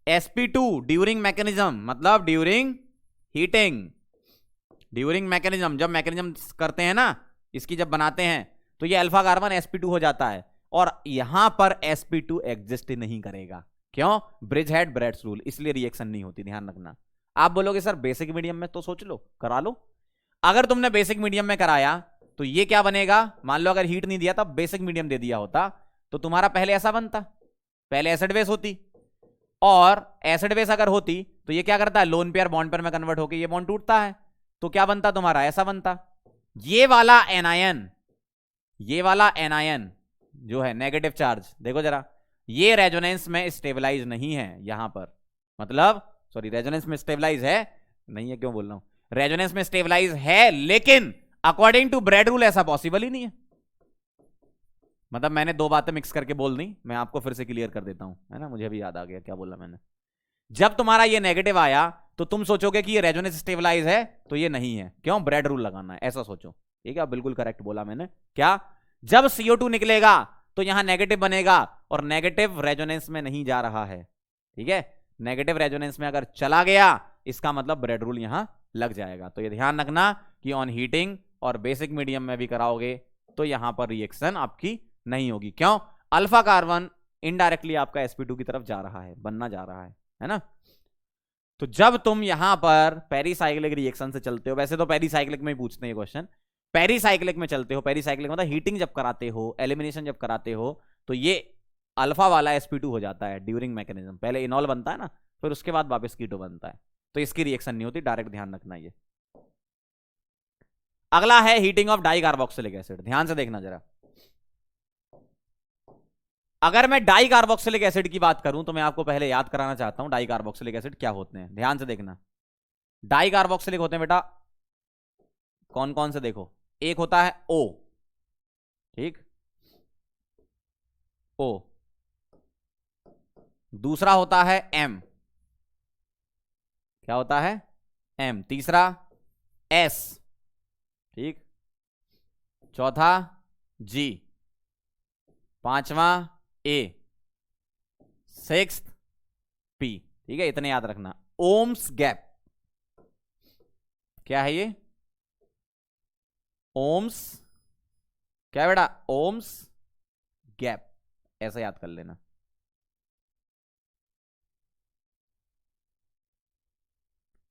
sp2 ड्यूरिंग मैकेनिज्म, मतलब ड्यूरिंग हीटिंग, ड्यूरिंग मैकेनिज्म, जब मैकेनिज्म करते हैं ना इसकी, जब बनाते हैं तो ये अल्फा कार्बन sp2 हो जाता है, और यहां पर sp2 एग्जिस्ट नहीं करेगा, क्यों, ब्रिज हेड ब्रेड्स रूल, इसलिए रिएक्शन नहीं होती, ध्यान रखना। आप बोलोगे सर बेसिक मीडियम में, तो सोच लो, करा लो। अगर तुमने बेसिक मीडियम में कराया तो ये क्या बनेगा, मान लो अगर हीट नहीं दिया था, बेसिक मीडियम दे दिया होता, तो तुम्हारा पहले ऐसा बनता, पहले एसिड बेस होती, और एसिड बेस अगर होती तो ये क्या करता है, लोन पेयर बॉन्ड पेयर में कन्वर्ट होकर ये बॉन्ड टूटता है, तो क्या बनता तुम्हारा, ऐसा बनता। ये वाला एनायन जो है नेगेटिव चार्ज, देखो जरा, ये रेजोनेंस में स्टेबलाइज नहीं है यहां पर, मतलब सॉरी रेजोनेंस में स्टेबलाइज है नहीं है, क्यों बोल रहा हूं, रेजोनेंस में स्टेबलाइज है, लेकिन अकॉर्डिंग टू ब्रेड रूल ऐसा पॉसिबल ही नहीं है। मतलब मैंने दो बातें मिक्स करके बोल दी, मैं आपको फिर से क्लियर कर देता हूं, है ना, मुझे भी याद आ गया क्या बोला मैंने। जब तुम्हारा ये नेगेटिव आया तो तुम सोचोगे कि ये रेजोनेंस स्टेबलाइज है, तो ये नहीं है, क्यों, ब्रेड रूल लगाना है, ऐसा सोचो। ठीक है, बिल्कुल करेक्ट बोला मैंने। क्या, जब CO2 निकलेगा तो यहां नेगेटिव बनेगा, और नेगेटिव रेजोनेंस में नहीं जा रहा है। ठीक है, नेगेटिव रेजोनेंस में अगर चला गया, इसका मतलब ब्रेड रूल यहां लग जाएगा। तो ये ध्यान रखना कि ऑन हीटिंग और बेसिक मीडियम में भी कराओगे तो यहां पर रिएक्शन आपकी नहीं होगी। क्यों, अल्फा कार्बन इनडायरेक्टली आपका sp2 की तरफ जा रहा है, बनना जा रहा है ना। तो जब तुम यहां पर पेरीसाइक्लिक रिएक्शन से चलते हो, वैसे तो पेरीसाइक्लिक में ही पूछते हैं ये क्वेश्चन, पेरीसाइक्लिक में चलते हो, पेरीसाइक्लिक मतलब हीटिंग जब कराते हो, एलिमिनेशन जब कराते हो, तो ये अल्फा वाला sp2 हो जाता है ड्यूरिंग मैकेनिज्म। पहले इनॉल बनता है ना, फिर उसके बाद वापस कीटो बनता है, तो इसकी रिएक्शन नहीं होती, डायरेक्ट ध्यान रखना ये। अगला है heating of di carboxylic acid, ध्यान से देखना जरा। अगर मैं डाई कार्बोक्सिलिक एसिड की बात करूं तो मैं आपको पहले याद कराना चाहता हूं डाई कार्बोक्सिलिक एसिड क्या होते हैं, ध्यान से देखना। डाई कार्बोक्सिलिक होते हैं बेटा कौन कौन से, देखो, एक होता है O, ठीक, O, दूसरा होता है M, क्या होता है, M, तीसरा S, ठीक, चौथा G, पांचवा A, सिक्स्थ P। ठीक है, इतने याद रखना। ओम्स गैप, क्या है ये, ओम्स, क्या बेटा, ओम्स गैप, ऐसा याद कर लेना।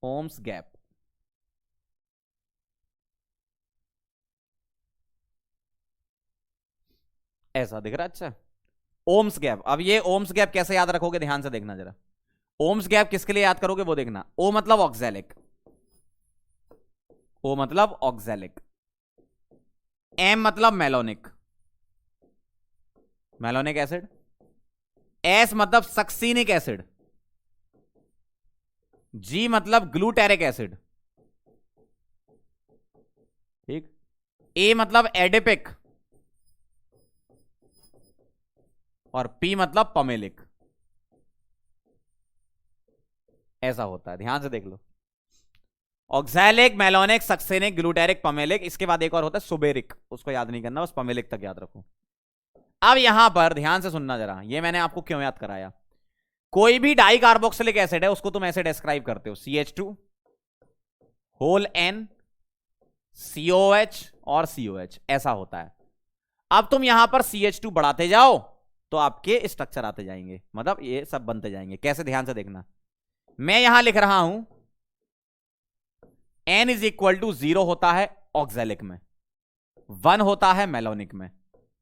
ओम्स गैप, ऐसा दिख रहा है, अच्छा। ओम्स गैप, अब ये ओम्स गैप कैसे याद रखोगे, ध्यान से देखना जरा। ओम्स गैप किसके लिए याद करोगे वो देखना। ओ मतलब ऑक्सैलिक, ओ मतलब ऑक्सैलिक, एम मतलब मेलोनिक, मेलोनिक एसिड, एस मतलब सक्सीनिक एसिड, जी मतलब ग्लूटेरिक एसिड, ठीक, ए मतलब एडिपिक, और पी मतलब पमेलिक, ऐसा होता है, ध्यान से देख लो। ऑक्सैलिक, मेलोनिक, सक्सेनिक, ग्लूटेरिक, पमेलिक, इसके बाद एक और होता है सुबेरिक, उसको याद नहीं करना, बस पमेलिक तक याद रखो। अब यहां पर ध्यान से सुनना जरा, ये मैंने आपको क्यों याद कराया। कोई भी डाई कार्बोक्सिलिक एसिड है उसको तुम ऐसे डिस्क्राइब करते हो, CH2 होल N COH और COH, ऐसा होता है। अब तुम यहां पर CH2 बढ़ाते जाओ तो आपके स्ट्रक्चर आते जाएंगे, मतलब ये सब बनते जाएंगे। कैसे, ध्यान से देखना। मैं यहां लिख रहा हूं N इज इक्वल टू 0 होता है ऑक्सैलिक में, 1 होता है मेलोनिक में,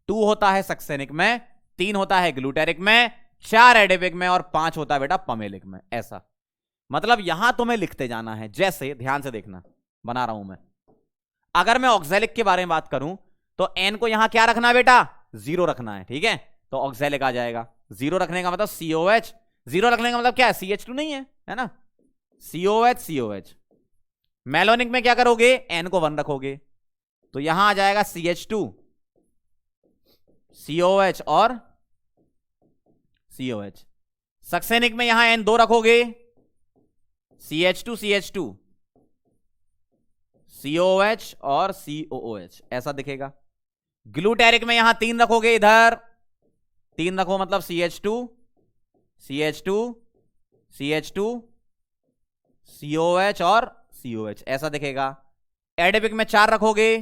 2 होता है सक्सेनिक में, 3 होता है ग्लूटेरिक में, 4 एडिपिक में, और 5 होता है बेटा पमेलिक में। ऐसा मतलब यहां तुम्हें लिखते जाना है, जैसे ध्यान से देखना बना रहा हूं मैं। अगर मैं ऑक्सैलिक के बारे में बात करूं तो N को यहां क्या रखना है बेटा, 0 रखना है, ठीक है, तो ऑक्सैलिक आ जाएगा। 0 रखने का मतलब COH, 0 रखने का मतलब क्या है, CH2 नहीं है ना, COH COH। मेलोनिक में क्या करोगे, N को 1 रखोगे, तो यहां आ जाएगा CH2 COH और COH। सक्सेनिक में यहां N 2 रखोगे, CH2 CH2 COH और COOH, ऐसा दिखेगा। ग्लूटेरिक में यहां 3 रखोगे, इधर 3 रखो, मतलब CH2 CH2 CH2 COH और COH, ऐसा दिखेगा। एडिपिक में 4 रखोगे,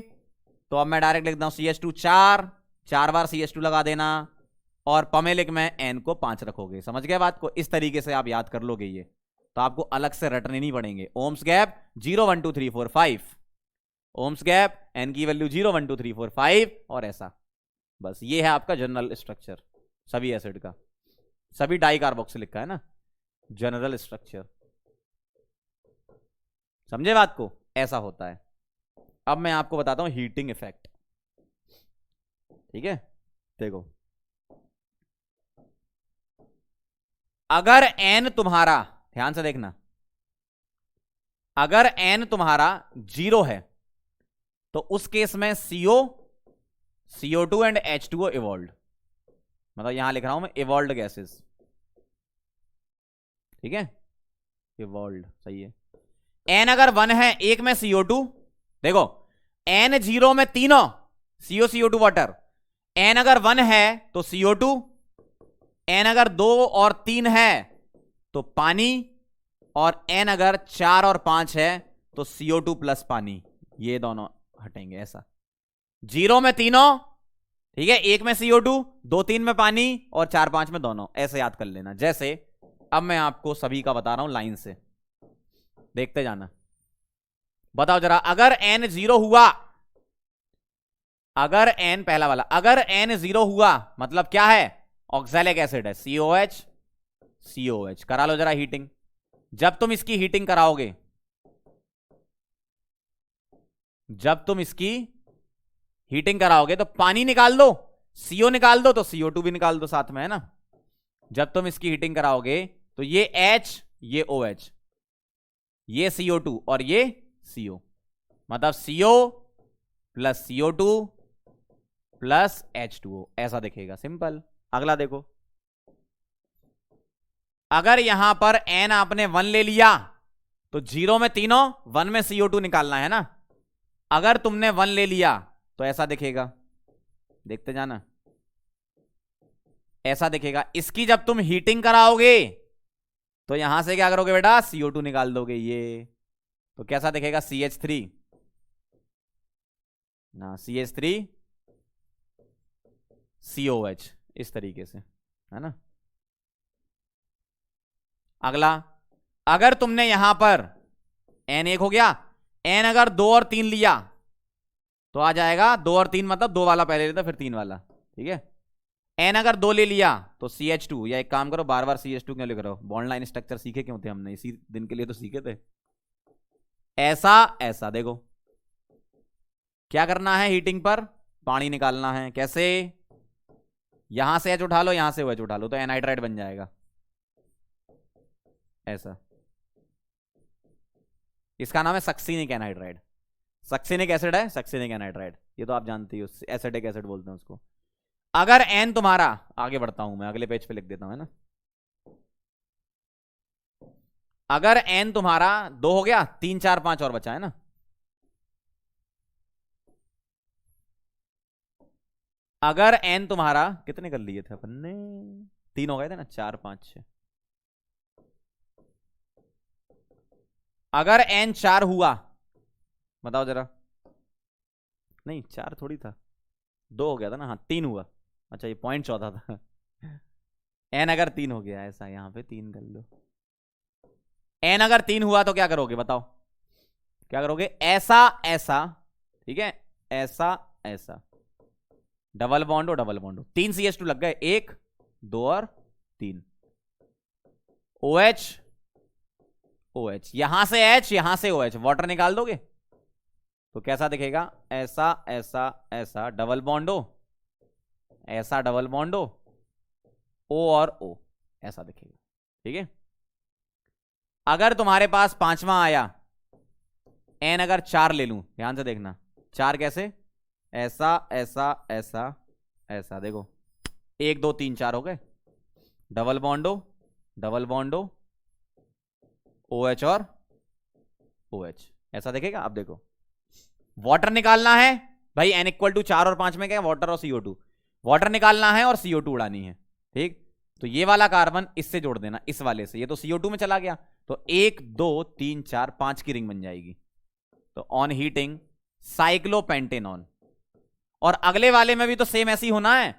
तो अब मैं डायरेक्ट लिखता हूं CH2 4 बार CH2 लगा देना, और पमेलिक में N को 5 रखोगे। समझ गए बात को, इस तरीके से आप याद कर लोगे ये, तो आपको अलग से रटने नहीं पड़ेंगे। ओम्स गैप 0 1 2 3 4 5, ओम्स गैप N की वैल्यू 0 1 2 3 4 5, और ऐसा। बस ये है आपका जनरल स्ट्रक्चर सभी एसिड का, सभी डाई कार्बोक्सिलिक का, है ना, जनरल स्ट्रक्चर। समझे बात को, ऐसा होता है। अब मैं आपको बताता हूं हीटिंग इफेक्ट, ठीक है। देखो, अगर n तुम्हारा, ध्यान से देखना, अगर n तुम्हारा 0 है तो उस केस में CO2 एंड H2O इवॉल्व, मतलब यहां लिख रहा हूं मैं इवॉल्व गैसेस, ठीक है, इवॉल्व, सही है। n अगर 1 है, एक में CO2, देखो n 0 में तीनों CO2 वाटर, n अगर 1 है तो CO2, n अगर 2 और 3 है तो पानी, और n अगर 4 और 5 है तो CO2 प्लस पानी, ये दोनों हटेंगे ऐसा। 0 में तीनों, ठीक है, एक में CO2, 2 3 में पानी, और 4 5 में दोनों, ऐसे याद कर लेना। जैसे अब मैं आपको सभी का बता रहा हूं लाइन से, देखते जाना। बताओ जरा, अगर n 0 हुआ, अगर n, पहला वाला, अगर n 0 हुआ मतलब क्या है, ऑक्सैलिक एसिड है, COH करा लो जरा हीटिंग। जब तुम इसकी हीटिंग कराओगे, जब तुम इसकी हीटिंग कराओगे तो पानी निकाल दो, CO निकाल दो, तो CO2 भी निकाल दो साथ में, है ना। जब तुम इसकी हीटिंग कराओगे तो ये H, ये OH, ये CO2 और ये CO, मतलब CO plus CO2 plus H2O, ऐसा दिखेगा, सिंपल। अगला देखो, अगर यहां पर n आपने 1 ले लिया तो 0 में तीनों, 1 में CO2 निकालना है ना। अगर तुमने 1 ले लिया तो ऐसा दिखेगा, देखते जाना, ऐसा दिखेगा। इसकी जब तुम हीटिंग कराओगे तो यहां से क्या करोगे बेटा, CO2 निकाल दोगे, ये तो कैसा दिखेगा, CH3 ना, CH3 COH, इस तरीके से, है ना। अगला, अगर तुमने यहां पर n 1 हो गया, n अगर 2 और 3 लिया तो आ जाएगा 2 और 3, मतलब 2 वाला पहले लेता फिर 3 वाला, ठीक है। n अगर 2 ले लिया तो CH2, या एक काम करो, बार बार CH2 क्यों लिख रहे हो, बॉन्ड लाइन स्ट्रक्चर सीखे क्यों थे हमने, इसी दिन के लिए तो सीखे थे। ऐसा ऐसा, देखो क्या करना है, हीटिंग पर पानी निकालना है, कैसे, यहां से H उठा लो, यहां से OH उठा लो, तो एनाइड्राइड बन जाएगा, ऐसा। इसका नाम है सक्सिनिक एनाइड्राइड, सक्सिनिक एसिड है, सक्सिनिक एनाइड्राइड, ये तो आप जानते हो, एसिडिक एसिड बोलते हैं उसको। अगर n तुम्हारा, आगे बढ़ता हूं मैं, अगले पेज पे लिख देता हूं, है ना। अगर n तुम्हारा 2 हो गया, 3 4 5 और बचा, है ना। अगर n तुम्हारा, कितने कर लिए थे अपन ने, 3 हो गए थे ना, 4 5 6, अगर n 4 हुआ, बताओ जरा, नहीं 4 थोड़ी था, 2 हो गया था ना, हाँ 3 हुआ, अच्छा ये पॉइंट चौथा था। n अगर 3 हो गया, ऐसा यहां पे 3 कर लो, n अगर 3 हुआ तो क्या करोगे, बताओ क्या करोगे, ऐसा ऐसा, ठीक है, ऐसा ऐसा, डबल बॉन्ड हो, डबल बॉन्ड हो, 3 CH2 लग गए, 1 2 और 3, OH OH, यहां से H, यहां से OH, वाटर निकाल दोगे तो कैसा दिखेगा, ऐसा ऐसा ऐसा, डबल बॉन्ड हो, ऐसा डबल बॉन्ड हो, O और O, ऐसा दिखेगा, ठीक है। अगर तुम्हारे पास पांचवा आया, n अगर 4 ले लूं, ध्यान से देखना, 4 कैसे, ऐसा ऐसा ऐसा ऐसा, देखो 1 2 3 4 हो गए, डबल बॉन्ड हो, डबल बॉन्ड हो, OH और OH, ऐसा देखेगा। अब देखो, वाटर निकालना है भाई, n इक्वल टू 4 और 5 में क्या है, वाटर और CO2, वाटर निकालना है और CO2 उड़ानी है, ठीक। तो ये वाला कार्बन इससे जोड़ देना, इस वाले से, ये तो CO2 में चला गया, तो 1 2 3 4 5 की रिंग बन जाएगी। तो ऑन हीटिंग साइक्लोपेंटेनॉन, और अगले वाले में भी तो सेम ऐसी होना है,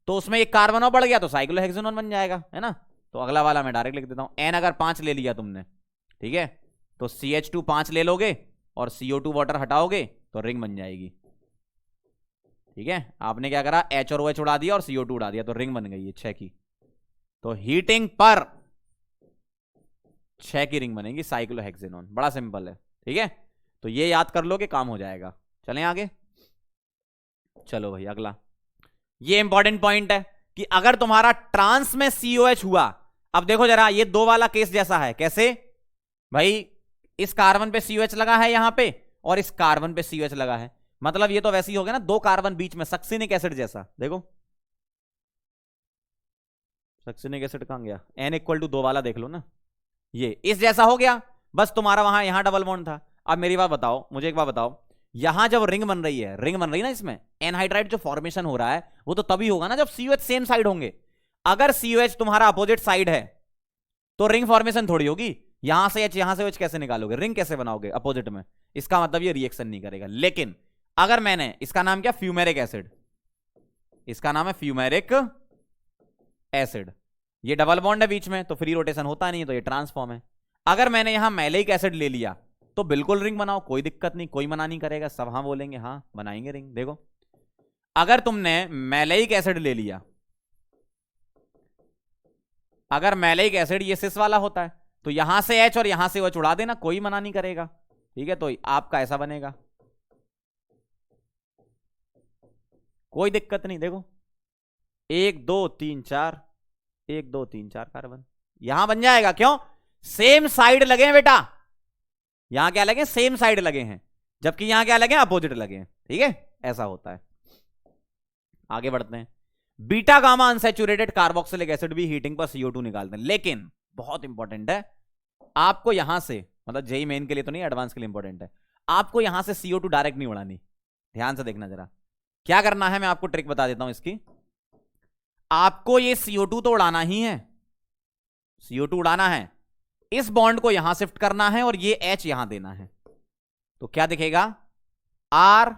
तो उसमें एक कार्बन और बढ़ गया तो साइक्लोहेक्सेनॉन बन जाएगा, है ना। तो अगला वाला मैं डायरेक्ट लिख देता हूं, n अगर 5 ले लिया तुमने, ठीक है, तो CH2 5 ले लोगे और CO2 वाटर हटाओगे तो रिंग बन जाएगी, ठीक है। आपने क्या करा, H और OH उड़ा दिया और CO2 उड़ा दिया, तो रिंग बन गई है 6 की। तो हीटिंग पर 6 की रिंग बनेगी साइक्लोहेक्सेनॉन, बड़ा सिंपल है, ठीक है। तो ये याद कर लो कि काम हो जाएगा। चलें आगे, चलो भाई अगला। ये इंपॉर्टेंट पॉइंट है कि अगर तुम्हारा ट्रांस में COH हुआ, अब देखो जरा, ये 2 वाला केस जैसा है। कैसे भाई, इस कार्बन पे COH लगा है यहां पे और इस कार्बन पे COH लगा है, मतलब ये तो वैसे ही हो गया ना, 2 कार्बन बीच में, सक्सिनिक एसिड जैसा। देखो सक्सिनिक एसिड कहां गया, N=2 वाला देख लो ना, ये इस जैसा हो गया। बस तुम्हारा वहां यहां डबल बॉन्ड था। अब मेरी बात बताओ, मुझे एक बात बताओ, यहां जब रिंग बन रही है, रिंग बन रही है ना, इसमें एनहाइड्राइड जो फॉर्मेशन हो रहा है वो तो तभी होगा ना जब COH सेम साइड होंगे। अगर COH तुम्हारा अपोजिट साइड है तो रिंग फॉर्मेशन थोड़ी होगी। यहां से H यहां से OH कैसे निकालोगे, रिंग कैसे बनाओगे अपोजिट में? इसका मतलब ये रिएक्शन नहीं करेगा। लेकिन अगर मैंने, इसका नाम क्या, फ्यूमेरिक एसिड, इसका नाम है फ्यूमेरिक एसिड, ये डबल बॉन्ड है बीच में तो फ्री रोटेशन होता नहीं, तो ये ट्रांसफॉर्म है। अगर मैंने यहां मैलिक एसिड ले लिया तो बिल्कुल रिंग बनाओ, कोई दिक्कत नहीं, कोई मना नहीं करेगा, सब हाँ बोलेंगे, हाँ बनाएंगे रिंग। देखो अगर तुमने मैलिक एसिड ले लिया, अगर मैलिक एसिड ये सिस वाला होता है तो यहां से H और यहां से OH उड़ा देना, कोई मना नहीं करेगा, ठीक है। तो आपका ऐसा बनेगा, कोई दिक्कत नहीं। देखो 1 2 3 4, 1 2 3 4 कार्बन यहां बन जाएगा। क्यों? सेम साइड लगे हैं बेटा, यहां क्या लगे, सेम साइड लगे हैं, जबकि यहां क्या लगे, अपोजिट लगे हैं, ठीक है। ऐसा होता है। आगे बढ़ते हैं। Beta gamma unsaturated carboxylic acid भी हीटिंग पर CO2 निकालते हैं, लेकिन बहुत इंपॉर्टेंट है, आपको यहां से, मतलब जेई मेन के लिए तो नहीं, एडवांस के लिए इंपॉर्टेंट है, आपको यहां से CO2 डायरेक्ट नहीं उड़ानी। ध्यान से देखना जरा, क्या करना है मैं आपको ट्रिक बता देता हूं इसकी। आपको ये CO2 तो उड़ाना ही है, CO2 उड़ाना है, इस बॉन्ड को यहां शिफ्ट करना है और ये H यहां देना है। तो क्या दिखेगा, R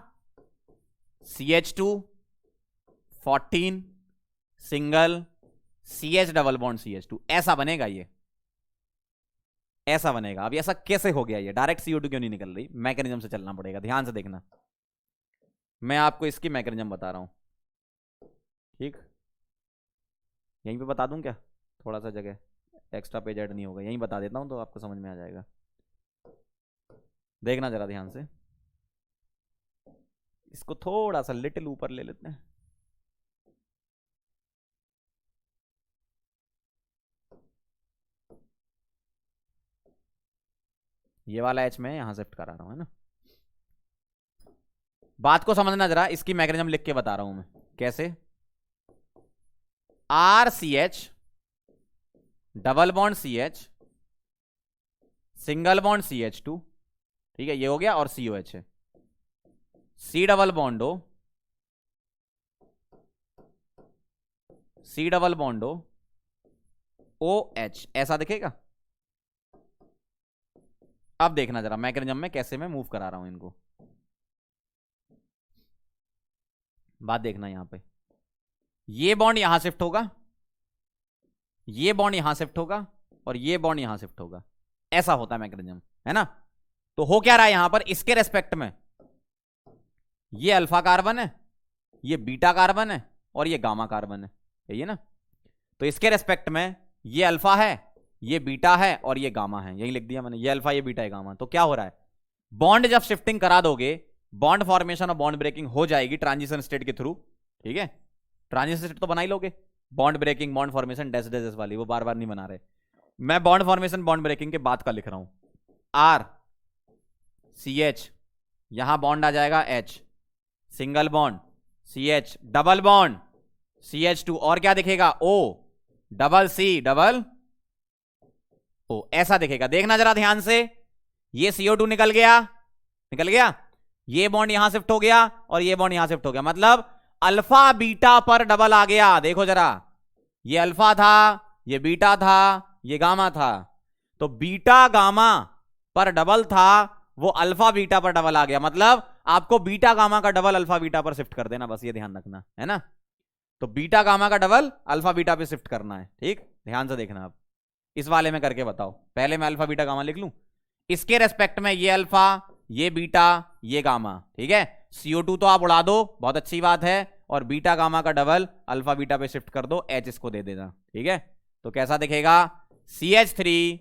CH2 14 single CH double bond CH2, ऐसा बनेगा, ये ऐसा बनेगा। अब ऐसा कैसे हो गया, ये डायरेक्ट CO2 क्यों नहीं निकल रही? मैकेनिज्म से चलना पड़ेगा, ध्यान से देखना, मैं आपको इसकी मैकेनिज्म बता रहा हूं, ठीक। यहीं पे बता दूं क्या, थोड़ा सा जगह एक्स्ट्रा पेज ऐड नहीं होगा, यहीं बता देता हूं तो आपको समझ में आ जाएगा। देखना जरा ध्यान से, इसको थोड़ा सा लिटिल ऊपर ले लेते हैं। ये वाला H मैं यहां शिफ्ट करा रहा हूं, है ना। बात को समझना जरा, इसकी मैकेनिज्म लिख के बता रहा हूं मैं कैसे। RCH double bond CH single bond CH2, ठीक है, ये हो गया, और COH है, C डबल बॉन्ड हो, C डबल बॉन्ड हो, OH, ऐसा दिखेगा। अब देखना जरा मैकेनिज्म में कैसे मैं मूव करा रहा हूं इनको, बात देखना। यहां पे ये बॉन्ड यहां शिफ्ट होगा, ये बॉन्ड यहां शिफ्ट होगा, और ये बॉन्ड यहां शिफ्ट होगा, ऐसा होता है मैकेनिज्म, है ना। तो हो क्या रहा है यहां पर, इसके रेस्पेक्ट में ये अल्फा कार्बन है, ये बीटा कार्बन है, और ये गामा कार्बन है, यही है ना। तो इसके रेस्पेक्ट में ये अल्फा है, ये बीटा है, और ये गामा है, यही लिख दिया मैंने, ये अल्फा, ये बीटा, ये गामा। तो क्या हो रहा है, बॉन्ड जब शिफ्टिंग करा दोगे, बॉन्ड फॉर्मेशन और बॉन्ड ब्रेकिंग हो जाएगी ट्रांजिशन स्टेट के थ्रू, ठीक है। ट्रांजिशन स्टेट तो बना ही लोगे, bond breaking, bond formation, dash dash वाली, वो बार बार नहीं बना रहे, मैं बॉन्ड फॉर्मेशन बॉन्ड ब्रेकिंग के बाद का लिख रहा हूं। R CH, यहां बॉन्ड आ जाएगा H, single bond CH, double bond CH2, और क्या दिखेगा, O double C double O, ऐसा दिखेगा। देखना जरा ध्यान से, ये CO2 निकल गया, निकल गया, ये बॉन्ड यहां शिफ्ट हो गया, और ये बॉन्ड यहां शिफ्ट हो गया, मतलब अल्फा बीटा पर डबल आ गया। देखो जरा, ये अल्फा था, ये बीटा था, ये गामा था, तो बीटा गामा पर डबल था, वो अल्फा बीटा पर डबल आ गया, मतलब आपको बीटा गामा का डबल अल्फा बीटा पर शिफ्ट कर देना, बस ये ध्यान रखना, है ना। तो बीटा गामा का डबल अल्फा बीटा पे शिफ्ट करना है, ठीक। ध्यान से देखना, आप इस वाले में करके बताओ। पहले मैं अल्फा बीटा गामा लिख लूं, इसके रेस्पेक्ट में ये अल्फा, ये बीटा, ये गामा, ठीक है। CO2 तो आप उड़ा दो, बहुत अच्छी बात है, और बीटा गामा का डबल अल्फा बीटा पे शिफ्ट कर दो, H इसको दे देना, ठीक है। तो कैसा दिखेगा, CH3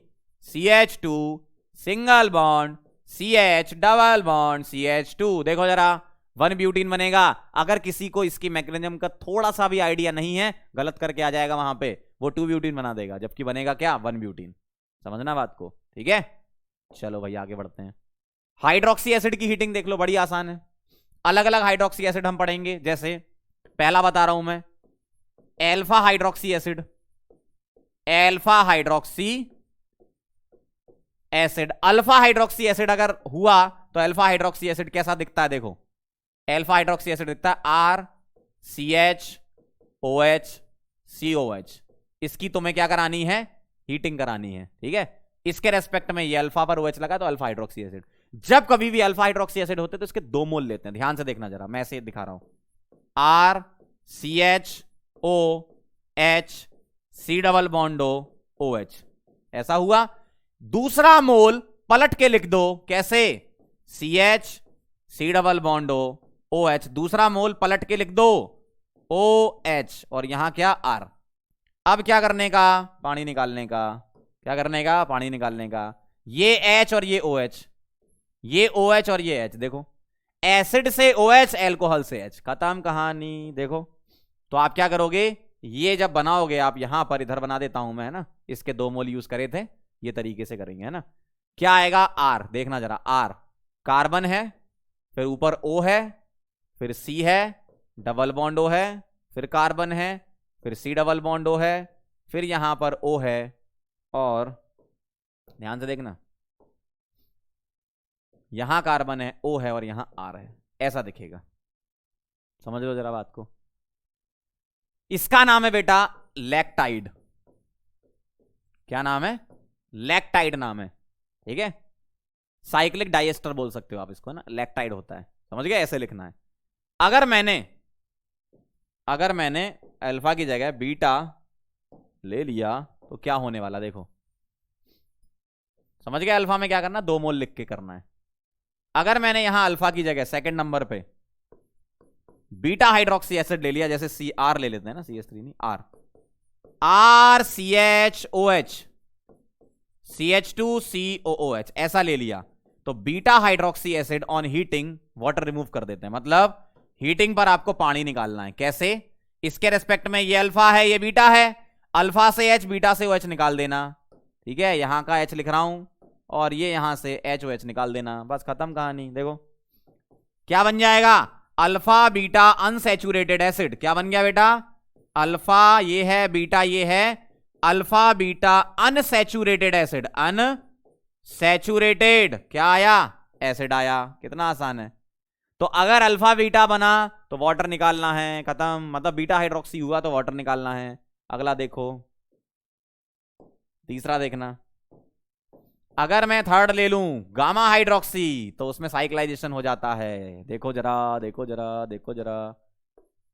CH2 single bond CH double bond CH2। देखो जरा 1 ब्यूटीन बनेगा। अगर किसी को इसकी मैकेनिज्म का थोड़ा सा भी आइडिया नहीं है, गलत करके आ जाएगा वहां पे, वो 2 ब्यूटीन बना देगा, जबकि बनेगा क्या 1 ब्यूटीन। समझना बात को, ठीक है। चलो भाई आगे बढ़ते हैं। हाइड्रोक्सी एसिड की हीटिंग देख लो, बड़ी आसान है। अलग अलग हाइड्रोक्सी एसिड हम पढ़ेंगे। जैसे पहला बता रहा हूं मैं, alpha hydroxy acid. Alpha hydroxy acid, alpha hydroxy acid अगर हुआ तो अल्फा हाइड्रोक्सी एसिड कैसा दिखता है? देखो अल्फा हाइड्रोक्सी एसिड दिखता है RCHOH इसकी तुम्हें क्या करानी है? हीटिंग करानी है, ठीक है। इसके रेस्पेक्ट में ये अल्फा पर OH लगा तो अल्फा हाइड्रोक्सी एसिड। जब कभी भी अल्फा हाइड्रोक्सी एसिड होते तो इसके 2 मोल लेते हैं। ध्यान से देखना जरा, मैं ऐसे दिखा रहा हूं, RCHOH C double bond OH, ऐसा हुआ। दूसरा मोल पलट के लिख दो, कैसे? CH C double bond OH, दूसरा मोल पलट के लिख दो OH, और यहां क्या R। अब क्या करने का? पानी निकालने का। क्या करने का? पानी निकालने का। ये H और ये OH, ये OH और ये H। देखो एसिड से OH, एल्कोहल से H, खत्म कहानी। देखो तो आप क्या करोगे, ये जब बनाओगे आप, यहां पर इधर बना देता हूं मैं, है ना, इसके 2 मोल यूज करे थे, ये तरीके से करेंगे, है ना। क्या आएगा? R, देखना जरा, R कार्बन है, फिर ऊपर O है, फिर C है, डबल बॉन्ड O है, फिर कार्बन है, फिर C डबल बॉन्ड O है, फिर यहां पर O है, और ध्यान से देखना यहां कार्बन है, O है, और यहां R है। ऐसा दिखेगा, समझ लो जरा बात को। इसका नाम है बेटा लैक्टाइड। क्या नाम है? लैक्टाइड नाम है, ठीक है। साइक्लिक डाइएस्टर बोल सकते हो आप इसको, ना, लैक्टाइड होता है, समझ गए? ऐसे लिखना है। अगर मैंने अल्फा की जगह बीटा ले लिया तो क्या होने वाला? देखो समझ गए? अल्फा में क्या करना? 2 मोल लिख के करना है। अगर मैंने यहां अल्फा की जगह सेकंड नंबर पे बीटा हाइड्रोक्सी एसिड ले लिया, जैसे CR ले लेते हैं ना, CH3 नहीं, RCHOH CH2COOH ऐसा ले लिया, तो beta hydroxy acid on heating water remove कर देते हैं। मतलब हीटिंग पर आपको पानी निकालना है। कैसे? इसके रेस्पेक्ट में ये अल्फा है, ये बीटा है, अल्फा से H, बीटा से OH निकाल देना, ठीक है। यहां का H लिख रहा हूं, और ये यहां से HOH निकाल देना, बस खत्म कहानी। देखो क्या बन जाएगा? Alpha beta unsaturated acid. क्या बन गया बेटा? अल्फा ये है, बीटा ये है, alpha beta unsaturated acid. Unsaturated क्या आया? एसिड आया। कितना आसान है। तो अगर अल्फा बीटा बना तो वाटर निकालना है, खत्म। मतलब बीटा हाइड्रोक्सी हुआ तो वाटर निकालना है। अगला देखो, तीसरा देखना। अगर मैं थर्ड ले लूं गामा हाइड्रोक्सी, तो उसमें साइक्लाइजेशन हो जाता है। देखो जरा, देखो जरा, देखो जरा,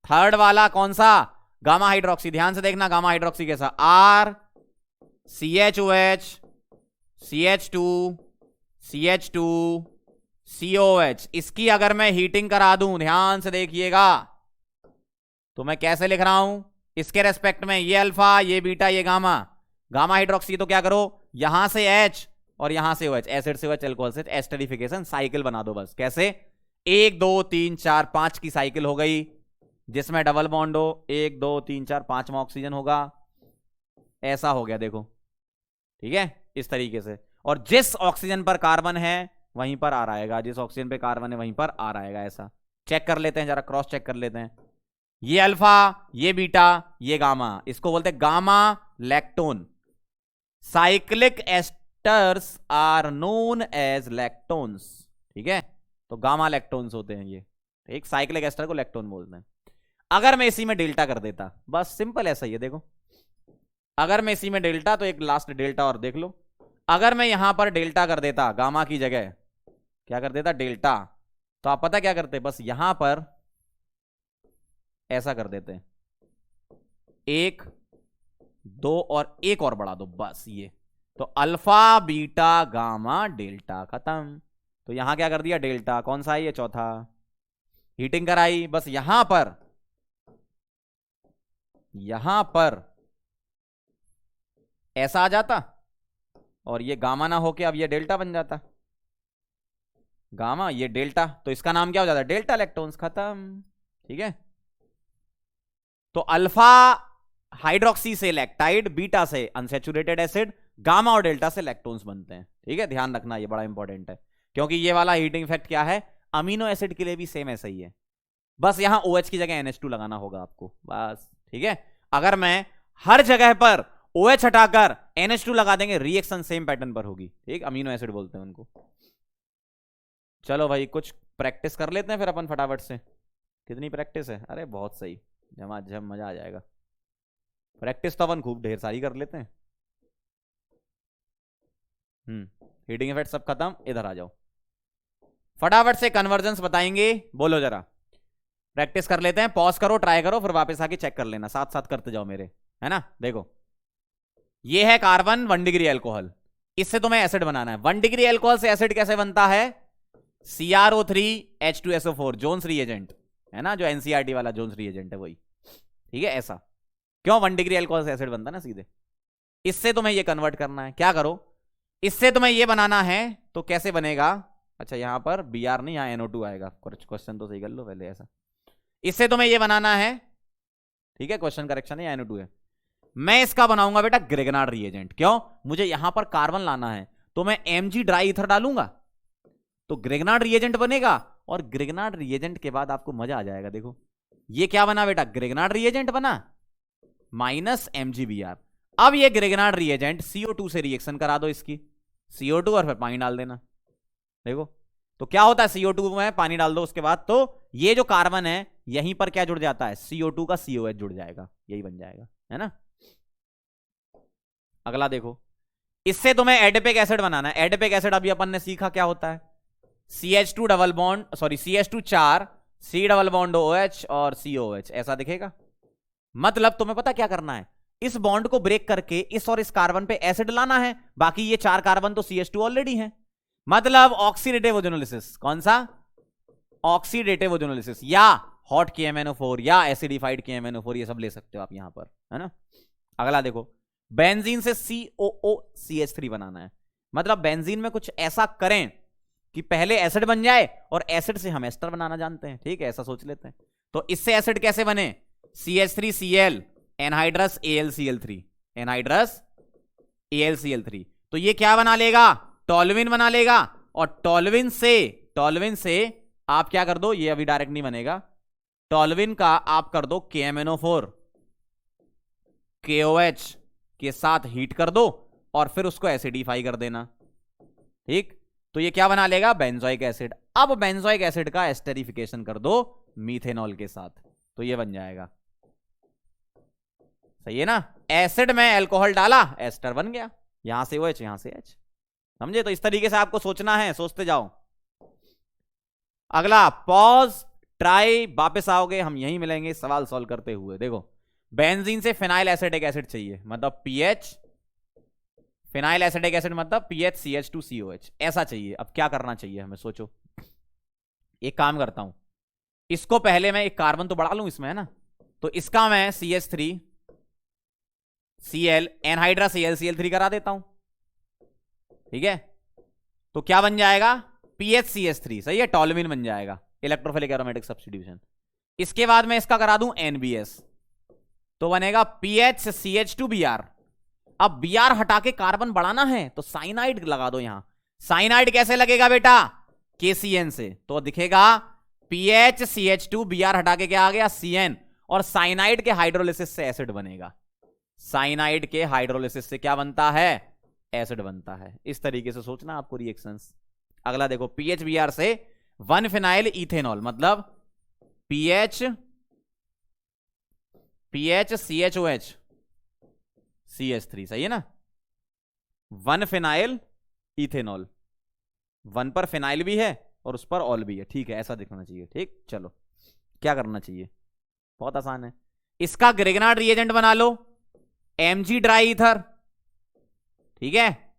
थर्ड वाला कौन सा? Gamma hydroxy. ध्यान से देखना गामा हाइड्रोक्सी कैसा, RCHOH CH2 CH2 COH। इसकी अगर मैं हीटिंग करा दूं, ध्यान से देखिएगा, तो मैं कैसे लिख रहा हूं? इसके रेस्पेक्ट में ये अल्फा, ये बीटा, ये गामा। गामा हाइड्रोक्सी तो क्या करो, यहां से H और यहां से OH, एसिड से OH, एल्कोहल से एस्टरिफिकेशन, साइकिल बना दो बस। कैसे? 1 2 3 4 5 की साइकिल हो गई, जिसमें डबल बॉन्ड हो, 1 2 3 4 5वां ऑक्सीजन होगा। ऐसा हो गया, देखो, ठीक है, इस तरीके से। और जिस ऑक्सीजन पर कार्बन है वहीं पर R आएगा, जिस ऑक्सीजन पे कार्बन है वहीं पर R आएगा। ऐसा चेक कर लेते हैं जरा, क्रॉस चेक कर लेते हैं। ये अल्फा, ये बीटा, ये गामा, इसको बोलते हैं gamma lactone. Cyclic esters are known as lactones, ठीक है। तो गामा लैक्टोन्स होते हैं ये, एक साइक्लिक एस्टर को लैक्टोन बोलते हैं। अगर मैं इसी में डेल्टा कर देता, बस सिंपल ऐसा ही है। देखो अगर मैं इसी में डेल्टा, तो एक लास्ट डेल्टा और देख लो। अगर मैं यहां पर डेल्टा कर देता, गामा की जगह क्या कर देता? डेल्टा, तो आप पता क्या करते? बस यहां पर ऐसा कर देते, 1 2 और एक और बढ़ा दो, बस ये। तो अल्फा बीटा गामा डेल्टा, खत्म। तो यहां क्या कर दिया? डेल्टा। कौन सा है ये? चौथा। हीटिंग कराई, बस यहां पर ऐसा आ जाता, और ये गामा ना होके अब ये डेल्टा बन जाता। गामा, ये डेल्टा, तो इसका नाम क्या हो जाता है? डेल्टा लैक्टोन्स, खत्म। ठीक है, तो अल्फा हाइड्रोक्सी से लैक्टाइड, बीटा से अनसैचुरेटेड एसिड, गामा और डेल्टा से लैक्टोन्स बनते हैं। ठीक है, ध्यान रखना, ये बड़ा इंपॉर्टेंट है, क्योंकि ये वाला हीटिंग इफेक्ट क्या है, अमीनो एसिड के लिए भी सेम ऐसा ही है, बस यहां OH की जगह NH2 लगाना होगा आपको, बस। ठीक है, अगर मैं हर जगह पर OH हटाकर NH2 लगा देंगे, रिएक्शन सेम पैटर्न पर होगी। ठीक, अमीनो एसिड बोलते हैं उनको। चलो भाई, कुछ प्रैक्टिस कर लेते हैं फिर अपन फटाफट से। कितनी प्रैक्टिस है? अरे बहुत सही, जब मजा आ जाएगा। प्रैक्टिस तो अपन खूब ढेर सारी कर लेते हैं। हीटिंग इफेक्ट सब खत्म, इधर आ जाओ, फटाफट से कन्वर्जन्स बताएंगे, बोलो जरा। प्रैक्टिस कर लेते हैं, पॉज करो, ट्राई करो, फिर वापस आके चेक कर लेना, साथ साथ करते जाओ मेरे, है ना। देखो, ये है कार्बन 1 डिग्री एल्कोहल, इससे तुम्हें एसिड बनाना है। 1 डिग्री एल्कोहल से एसिड कैसे बनता है? CrO3H2SO4, जोन्स रिएजेंट, है ना, जो NCERT वाला जोन्स रिएजेंट है वही। ठीक है, ऐसा क्यों 1 डिग्री एल्कोहल से एसिड बनता है ना सीधे। इससे तुम्हें ये कन्वर्ट करना है, क्या करो, इससे तुम्हें ये बनाना है, तो कैसे बनेगा? अच्छा, यहां पर Br नहीं, यहां NO2 आएगा। क्वेश्चन तो सही कर लो पहले, ऐसा। इससे तुम्हें ये बनाना है, ठीक है, क्वेश्चन करेक्शन है, NO2 है। मैं इसका बनाऊंगा बेटा ग्रेगनार्ड रिएजेंट। क्यों? मुझे यहां पर कार्बन लाना है, तो मैं Mg ड्राई ईथर डालूंगा, तो ग्रेगनार्ड रिएजेंट बनेगा। और ग्रेगनार्ड रिएजेंट के बाद आपको मजा आ जाएगा। देखो, ये क्या बना बेटा? ग्रेगनार्ड रिएजेंट बना माइनस MgBr। अब ये ग्रेगनार्ड रिएजेंट CO2 से रिएक्शन करा दो इसकी, CO2 और फिर पानी डाल देना। देखो, तो क्या होता है, CO2 में पानी डाल दो, उसके बाद तो ये जो कार्बन है यहीं पर क्या जुड़ जाता है? CO2 का COH जुड़ जाएगा, यही बन जाएगा, है ना। अगला देखो, इससे तुम्हें एडिपिक एसिड बनाना है। एडिपिक एसिड अभी अपन ने सीखा क्या होता है, CH2 double bond, sorry CH2 4, C double bond OH और COH, ऐसा दिखेगा। मतलब तुम्हें पता क्या करना है, इस बॉन्ड को ब्रेक करके इस और इस कार्बन पे एसिड लाना है, बाकी ये 4 कार्बन तो CH2 ऑलरेडी है। मतलब ऑक्सीडेटिव ओजोनोलिसिस, कौन सा? ऑक्सीडेटिव ओजोनोलिसिस, या हॉट KMNO4 या एसिडिफाइड KMNO4, ये सब ले सकते हो आप यहां पर, है ना। अगला देखो, बेंजीन से COOCH3 बनाना है। मतलब बेंजीन में कुछ ऐसा करें कि पहले एसिड बन जाए और एसिड से हम एस्टर बनाना जानते हैं। ठीक है, ऐसा सोच लेते हैं। तो इससे एसिड कैसे बने? CH3Cl anhydrous AlCl3, anhydrous AlCl3। तो ये क्या बना लेगा? टॉल्विन बना लेगा। और टॉल्विन से आप क्या कर दो, ये अभी डायरेक्ट नहीं बनेगा, टॉल्विन का आप कर दो KMNO4 KOH के साथ हीट कर दो और फिर उसको एसिडिफाई कर देना। ठीक, तो ये क्या बना लेगा? Benzoic acid. अब बेंजोइक एसिड का एस्टेरिफिकेशन कर दो मीथेनॉल के साथ, तो ये बन जाएगा। सही है ना। एसिड में अल्कोहल डाला, एस्टर बन गया, यहां से OH यहां से H। समझे? तो इस तरीके से आपको सोचना है, सोचते जाओ। अगला पॉज, ट्राई, वापस आओगे, हम यहीं मिलेंगे सवाल सॉल्व करते हुए। देखो, बेंजीन से फिनाइल एसिडिक एसिड चाहिए, मतलब PH, फिनाइल एसिडिक एसिड मतलब PHCH2COH, ऐसा चाहिए। अब क्या करना चाहिए हमें, सोचो। एक काम करता हूं, इसको पहले मैं एक कार्बन तो बढ़ा लूं इसमें, है ना। तो इसका मैं CH3Cl एनहाइड्रस AlCl3 करा देता हूं। ठीक है, तो क्या बन जाएगा? PHCH3, सही है, टॉल्विन बन जाएगा, इलेक्ट्रोफिलिक एरोमेटिक सब्स्टिट्यूशन। इसके बाद मैं इसका करा दूं NBS, तो बनेगा PHCH2Br। अब Br हटा के कार्बन बढ़ाना है, तो साइनाइड लगा दो यहां। साइनाइड कैसे लगेगा बेटा? KCN से, तो दिखेगा PHCH2Br हटा के क्या आ गया? CN। और साइनाइड के हाइड्रोलिसिस से एसिड बनेगा। साइनाइड के हाइड्रोलिसिस से क्या बनता है? एसिड बनता है। इस तरीके से सोचना आपको रिएक्शंस। अगला देखो, PHBr से 1 फिनाइल इथेनॉल, मतलब PHCHOH CH3, सही है ना। 1 फिनाइल इथेनॉल, 1 पर फिनाइल भी है और उस पर ऑल भी है। ठीक है, ऐसा दिखना चाहिए। ठीक, चलो क्या करना चाहिए, बहुत आसान है। इसका ग्रेगनार्ड रिएजेंट बना लो, Mg ड्राई ईथर। ठीक है,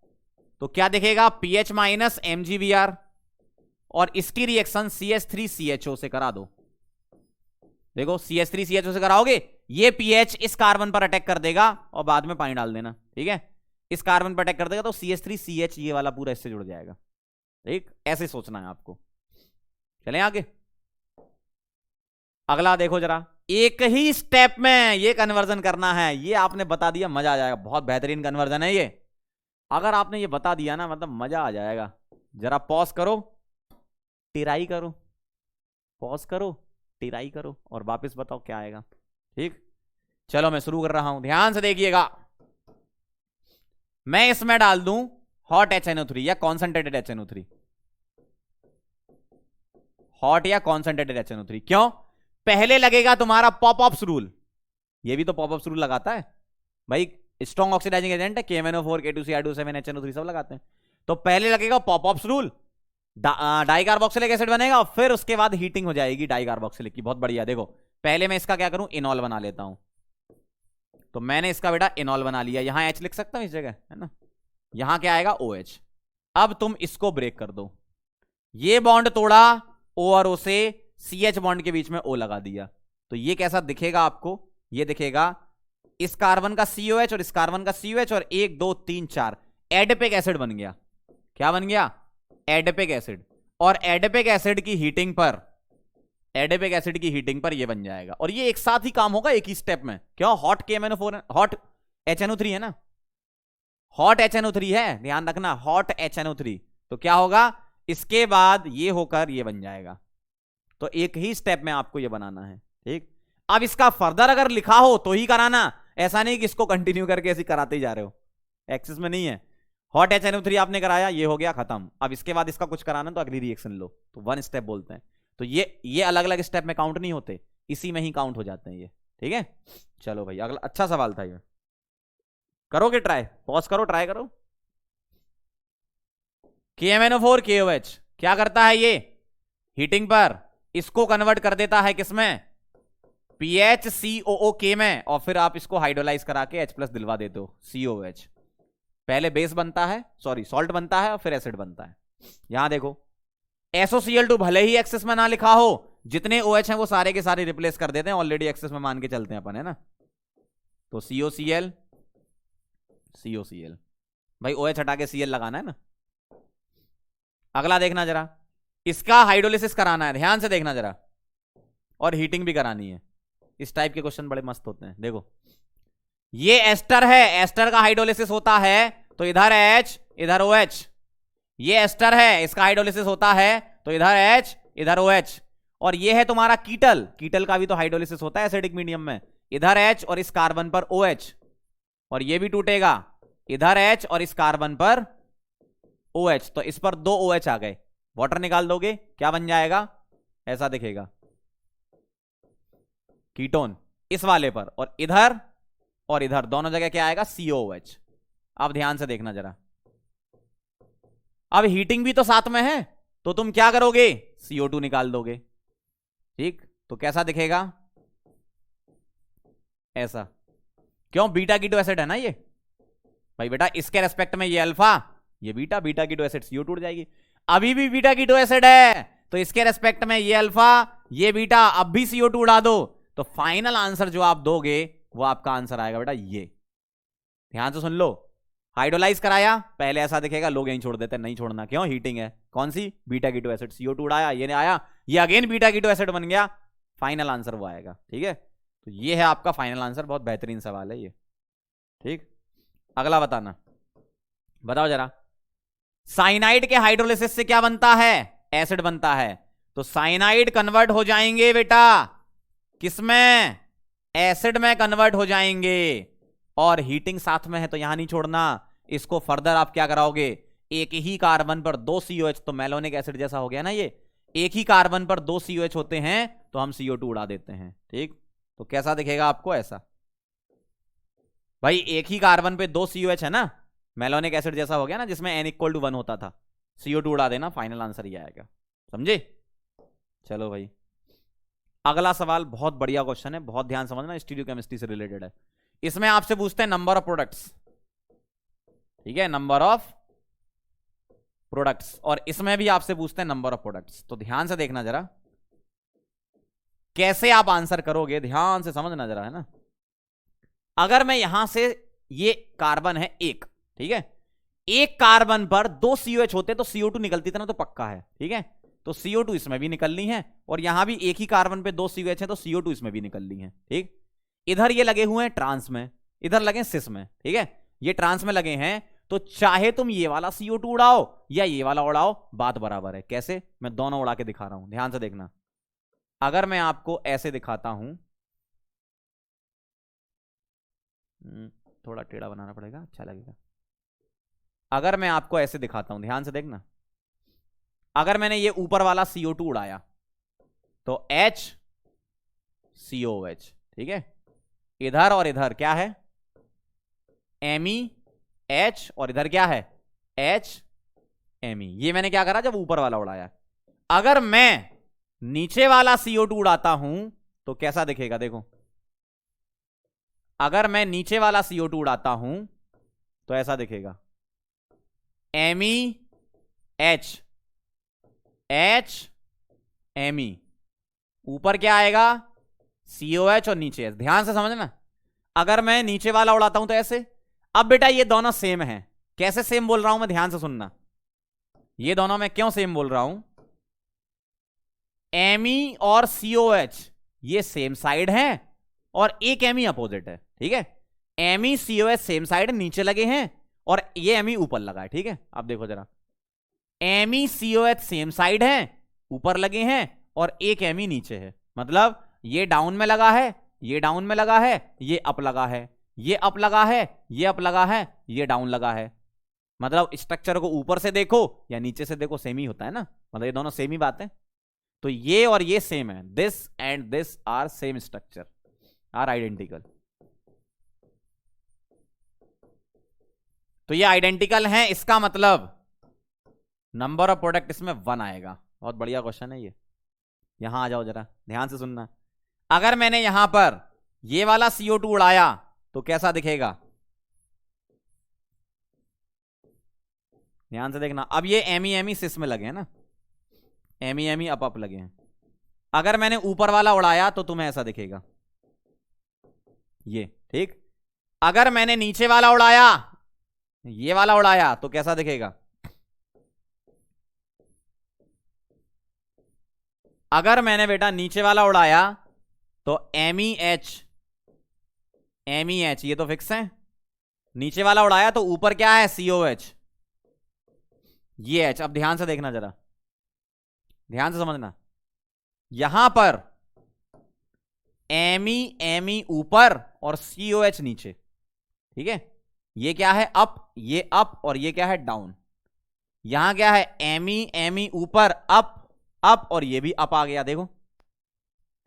तो क्या दिखेगा? PH minus MgBr। और इसकी रिएक्शन CH3CHO से करा दो। देखो, CH3CHO से कराओगे, ये PH इस कार्बन पर अटैक कर देगा और बाद में पानी डाल देना। ठीक है, इस कार्बन पर अटैक कर देगा तो CH3CH ये वाला पूरा इससे जुड़ जाएगा। ठीक, ऐसे सोचना है आपको। चलें आगे। अगला देखो जरा, एक ही स्टेप में ये कन्वर्जन करना है, ये आपने बता दिया, मजा आ जाएगा। बहुत बेहतरीन कन्वर्जन है ये। अगर आपने ये बता दिया ना, मतलब मजा आ जाएगा। जरा पॉज करो, टिराई करो, पॉज करो, टिराई करो, और वापस बताओ क्या आएगा। ठीक, चलो मैं शुरू कर रहा हूं, ध्यान से देखिएगा। मैं इसमें डाल दूं हॉट HNO3 या कॉन्सेंट्रेटेड HNO3, हॉट या कॉन्सेंट्रेटेड HNO3। क्यों? पहले लगेगा तुम्हारा पॉपअप्स रूल, ये भी तो पॉपअप्स रूल लगाता है भाई, स्ट्रॉन्ग ऑक्सीडाइजिंग एजेंट है, KMNO4 K2CR27 HNO3 सब लगाते हैं। तो पहले लगेगा पॉपअप्स रूल, डाइकार्बोक्सिलिक एसिड बनेगा, फिर उसके बाद हीटिंग हो जाएगी डाइकार्बोक्सिलिक की। बहुत बढ़िया। देखो पहले मैं इसका क्या करूं, इनॉल बना लेता हूं। तो मैंने इसका बेटा इनॉल बना लिया, यहां H लिख सकता हूं इस जगह, है ना। यहां क्या आएगा, OH। अब तुम इसको ब्रेक कर दो, ये बॉन्ड तोड़ा, O और O से CH बॉन्ड के बीच में O लगा दिया। तो ये कैसा दिखेगा आपको, ये दिखेगा इस कार्बन का COH और इस कार्बन का COH, और 1 2 3 4 एडिपिक एसिड बन गया। क्या बन गया, एडिपिक एसिड। और एडिपिक एसिड की हीटिंग पर, एडिपिक एसिड की हीटिंग पर ये बन जाएगा, और ये एक साथ ही काम होगा, एक ही स्टेप में। क्यों, हॉट KMNO4, हॉट HNO3 है ना, हॉट HNO3 है, ध्यान रखना, हॉट HNO3। तो क्या होगा, इसके बाद ये होकर ये बन जाएगा। तो एक ही स्टेप में आपको ये बनाना है। ठीक, अब इसका फर्दर अगर लिखा हो तो ही कराना, ऐसा नहीं कि इसको कंटिन्यू करके ऐसे कराते ही जा रहे हो, एक्सिस में नहीं है। हॉट HNO3 आपने कराया, ये हो गया खत्म। अब इसके बाद इसका कुछ कराना तो अगली रिएक्शन लो, तो 1 स्टेप बोलते हैं। तो ये अलग अलग स्टेप में काउंट नहीं होते, इसी में ही काउंट हो जाते हैं ये। ठीक है, चलो भाई अगला। अच्छा सवाल था ये, करोगे ट्राई, पॉज करो, ट्राई करो। KMNO4 KOH क्या करता है, ये हीटिंग पर इसको कन्वर्ट कर देता है किसमें, PHCOOK में, और फिर आप इसको हाइड्रोलाइज करा के H+ दिलवा देते हो, COH। पहले बेस बनता है, सॉरी सॉल्ट बनता है, और फिर एसिड बनता है। यहां देखो SOCl2 भले ही एक्सेस में ना लिखा हो, जितने OH हैं वो सारे के सारे रिप्लेस कर देते हैं, ऑलरेडी एक्सेस में मान के चलते हैं अपन, है ना। तो COCl COCl, भाई OH हटा के Cl लगाना है ना। अगला देखना जरा, इसका हाइड्रोलिसिस कराना है, ध्यान से देखना जरा, और हीटिंग भी करानी है। इस टाइप के क्वेश्चन बड़े मस्त होते हैं। देखो ये एस्टर है, एस्टर का हाइड्रोलिसिस होता है तो इधर H इधर OH। ये एस्टर है, इसका हाइड्रोलिसिस होता है तो इधर H इधर OH। और ये है तुम्हारा कीटल, कीटल का भी तो हाइड्रोलिसिस होता है एसिडिक मीडियम में, इधर H और इस कार्बन पर OH। और ये भी टूटेगा, इधर H और इस कार्बन पर OH। तो इस पर 2 OH आ गए, वाटर निकाल दोगे क्या बन जाएगा, ऐसा दिखेगा कीटोन इस वाले पर, और इधर दोनों जगह क्या आएगा, COOH। अब ध्यान से देखना जरा, अब हीटिंग भी तो साथ में है, तो तुम क्या करोगे, CO2 निकाल दोगे। ठीक, तो कैसा दिखेगा, ऐसा। क्यों, बीटा कीटो एसिड है ना ये भाई बेटा, इसके रेस्पेक्ट में ये अल्फा, ये beta, beta keto acid, CO2 उड़ जाएगी। अभी भी बीटा कीटो एसिड है, तो इसके रेस्पेक्ट में ये अल्फा ये बीटा, अब भी CO2 उड़ा दो। तो फाइनल आंसर जो आप दोगे वो आपका आंसर आएगा बेटा ये। ध्यान से सुन लो, हाइड्रोलाइज कराया, पहले ऐसा दिखेगा, लोग यहीं छोड़ देते हैं, नहीं छोड़ना। क्यों, हीटिंग है, कौन सी, बीटा कीटो एसिड, CO2 उड़ाया, ये नहीं आया, ये अगेन बीटा कीटो एसिड बन गया, फाइनल आंसर वो आएगा। ठीक है, तो ये है आपका फाइनल आंसर। बहुत बेहतरीन सवाल है ये। ठीक, अगला बताना, बताओ जरा, साइनाइड के हाइड्रोलिसिस से क्या बनता है, एसिड बनता है। तो साइनाइड कन्वर्ट हो जाएंगे बेटा किसमें, एसिड में कन्वर्ट हो जाएंगे, और हीटिंग साथ में है तो यहां नहीं छोड़ना। इसको फर्दर आप क्या कराओगे, एक ही कार्बन पर 2 COH, तो मेलोनिक एसिड जैसा हो गया ना ये, एक ही कार्बन पर 2 COH होते हैं तो हम CO2 उड़ा देते हैं। ठीक, तो कैसा दिखेगा आपको, ऐसा। भाई एक ही कार्बन पे 2 COH है ना, मेलोनिक एसिड जैसा हो गया ना, जिसमें N=1 होता था, CO2 उड़ा देना, फाइनल आंसर ये आएगा। समझे, चलो भाई अगला सवाल बहुत बढ़िया क्वेश्चन है, बहुत ध्यान समझना, स्टीरियोकेमिस्ट्री से रिलेटेड है। इसमें आपसे पूछते हैं नंबर ऑफ प्रोडक्ट्स। ठीक है, नंबर ऑफ प्रोडक्ट्स, और इसमें भी आपसे पूछते हैं नंबर ऑफ प्रोडक्ट्स। तो ध्यान से देखना जरा, कैसे आप आंसर करोगे, ध्यान से समझना जरा, है ना। अगर मैं यहां से, ये कार्बन है 1, ठीक है, एक कार्बन पर 2 COH होते तो CO2 निकलती थी ना, तो पक्का है, ठीक है। तो CO2 इसमें भी निकलनी है, और यहां भी एक ही कार्बन पे 2 COH है तो CO2 इसमें भी निकलनी है, ठीक। इधर ये लगे हुए हैं ट्रांस में, इधर लगे सिस में, ठीक है। ये ट्रांस में लगे हैं, तो चाहे तुम ये वाला CO2 उड़ाओ या ये वाला उड़ाओ, बात बराबर है। कैसे? मैं दोनों उड़ा के दिखा रहा हूं, ध्यान से देखना। अगर मैं आपको ऐसे दिखाता हूं, थोड़ा टेढ़ा बनाना पड़ेगा, अच्छा लगेगा। अगर मैं आपको ऐसे दिखाता हूं, ध्यान से देखना। अगर मैंने ये ऊपर वाला CO2 उड़ाया तो HCOH, ठीक है। इधर और इधर क्या है? MEH, और इधर क्या है? HME। ये मैंने क्या करा? जब ऊपर वाला उड़ाया। अगर मैं नीचे वाला CO2 उड़ाता हूं तो कैसा दिखेगा? देखो, अगर मैं नीचे वाला CO2 उड़ाता हूं तो ऐसा दिखेगा, MEH HME। ऊपर क्या आएगा? COH और नीचे H। ध्यान से समझना। अगर मैं नीचे वाला उड़ाता हूं तो ऐसे। अब बेटा ये दोनों सेम हैं। कैसे सेम बोल रहा हूं मैं? ध्यान से सुनना। ये दोनों मैं क्यों सेम बोल रहा हूं? Me और COH ये सेम साइड हैं और एक Me अपोजिट है, ठीक है। Me COH सेम साइड नीचे लगे हैं और ये Me ऊपर लगा है, ठीक है। अब देखो जरा, Me COH सेम साइड है, ऊपर लगे हैं, और एक Me नीचे है। मतलब ये डाउन में लगा है, ये डाउन में लगा है, ये अप लगा है, ये अप लगा है, ये अप लगा है, ये डाउन लगा है। मतलब स्ट्रक्चर को ऊपर से देखो या नीचे से देखो, सेम ही होता है ना। मतलब ये दोनों सेम ही बात है। तो ये और ये सेम है। This and this are same structure, are identical. तो ये आइडेंटिकल है, इसका मतलब नंबर ऑफ प्रोडक्ट इसमें 1 आएगा। बहुत बढ़िया क्वेश्चन है ये। यहां आ जाओ जरा, ध्यान से सुनना। अगर मैंने यहां पर ये वाला CO2 उड़ाया तो कैसा दिखेगा? ध्यान से देखना। अब ये Me सिस में लगे हैं ना, Me अप लगे हैं। अगर मैंने ऊपर वाला उड़ाया तो तुम्हें ऐसा दिखेगा, ये, ठीक। अगर मैंने नीचे वाला उड़ाया, ये वाला उड़ाया, तो कैसा दिखेगा? अगर मैंने बेटा नीचे वाला उड़ाया तो MEH ये तो फिक्स है। नीचे वाला उड़ाया तो ऊपर क्या है? COH, ये H। अब ध्यान से देखना जरा, ध्यान से समझना। यहां पर Me ऊपर और COH नीचे, ठीक है। ये क्या है? अप, ये अप, और ये क्या है? डाउन। यहां क्या है? Me ऊपर, अप अप, और ये भी अप आ गया। देखो,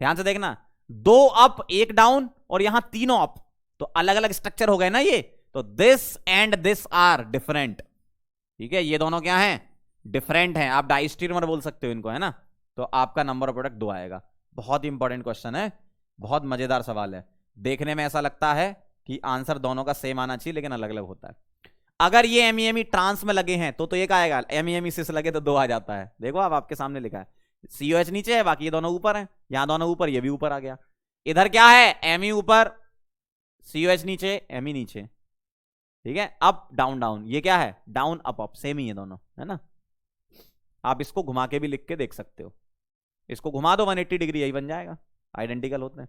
ध्यान से देखना। 2 अप 1 डाउन, और यहां तीनों अप, तो अलग अलग स्ट्रक्चर हो गए ना ये। तो this and this are different, ठीक है। ये दोनों क्या हैं? डिफरेंट हैं। आप डाइस्टीरियमर बोल सकते हो इनको, है ना। तो आपका नंबर ऑफ प्रोडक्ट 2 आएगा। बहुत इंपॉर्टेंट क्वेश्चन है, बहुत मजेदार सवाल है। देखने में ऐसा लगता है कि आंसर दोनों का सेम आना चाहिए, लेकिन अलग अलग होता है। अगर ये Me ट्रांस में लगे हैं तो ये क्या आएगा? Me सिस लगे तो 2 आ जाता है। देखो, अब आपके सामने लिखा है, COH नीचे है, बाकी ये दोनों ऊपर हैं। यहां दोनों ऊपर, ये भी ऊपर आ गया। इधर क्या है? Me ऊपर, COH नीचे, Me नीचे, ठीक है। अप डाउन डाउन, ये क्या है? डाउन अप अप, सेम ही है दोनों, है ना। आप इसको घुमा के भी लिख के देख सकते हो। इसको घुमा दो 180 डिग्री, यही बन जाएगा। आइडेंटिकल होते हैं।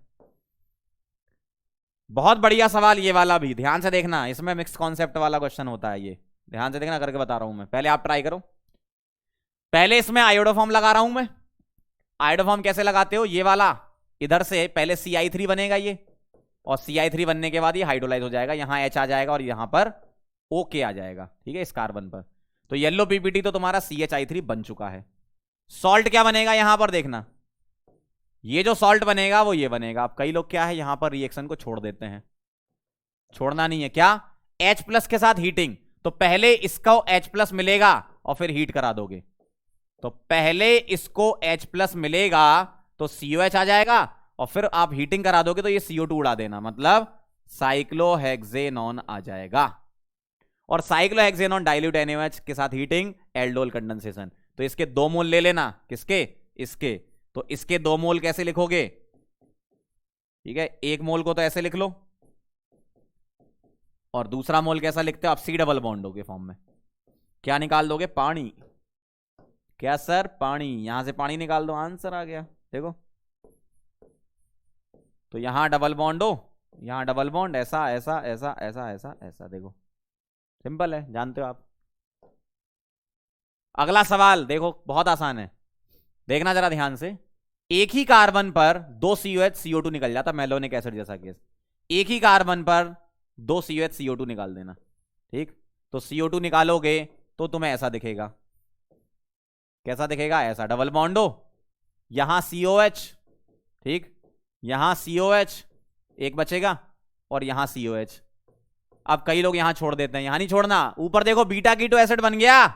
बहुत बढ़िया सवाल ये वाला भी, ध्यान से देखना। इसमें मिक्स कॉन्सेप्ट वाला क्वेश्चन होता है ये, ध्यान से देखना, करके बता रहा हूं मैं। पहले आप ट्राई करो। पहले इसमें आयोडोफॉर्म लगा रहा हूं मैं। आयोडोफॉर्म कैसे लगाते हो? ये वाला इधर से पहले CI3 बनेगा ये, और CI3 बनने के बाद ये हाइड्रोलाइज हो जाएगा। यहां H आ जाएगा और यहां पर OK आ जाएगा, ठीक है, इस कार्बन पर। तो येलो PPT तो तुम्हारा CHI3 बन चुका है। सॉल्ट क्या बनेगा यहां पर? देखना, ये जो सॉल्ट बनेगा वो ये बनेगा। अब कई लोग क्या है, यहां पर रिएक्शन को छोड़ देते हैं। छोड़ना नहीं है क्या? H+ के साथ हीटिंग, तो पहले इसको H+ मिलेगा और फिर हीट करा दोगे। तो पहले इसको H+ मिलेगा तो COH आ जाएगा, और फिर आप हीटिंग करा दोगे तो ये CO2 उड़ा देना, मतलब साइक्लोहेक्सेनॉन आ जाएगा। और साइक्लोहेक्सेनॉन डाइल्यूट NaOH के साथ हीटिंग, एल्डोल कंडेंसेशन। तो इसके 2 मोल ले लेना। किसके? इसके। तो इसके 2 मोल कैसे लिखोगे? ठीक है, 1 मोल को तो ऐसे लिख लो, और दूसरा मोल कैसा लिखते हो आप? C डबल बॉन्ड के फॉर्म में। क्या निकाल दोगे? पानी। क्या सर? पानी। यहां से पानी निकाल दो, आंसर आ गया। देखो, तो यहां डबल बॉन्ड हो, यहां डबल बॉन्ड, ऐसा ऐसा ऐसा ऐसा ऐसा ऐसा। देखो सिंपल है, जानते हो आप। अगला सवाल देखो, बहुत आसान है, देखना जरा ध्यान से। एक ही कार्बन पर दो COH CO2 निकल जाता, मेलोनिक एसिड जैसा केस। एक ही कार्बन पर दो COH CO2 निकाल देना, ठीक। तो CO2 निकालोगे तो तुम्हें ऐसा दिखेगा। कैसा दिखेगा? ऐसा, डबल बॉन्ड हो, यहां COH, ठीक, यहां COH एक बचेगा और यहां COH। अब कई लोग यहां छोड़ देते हैं, यहां नहीं छोड़ना, ऊपर देखो बीटा कीटो एसिड बन गया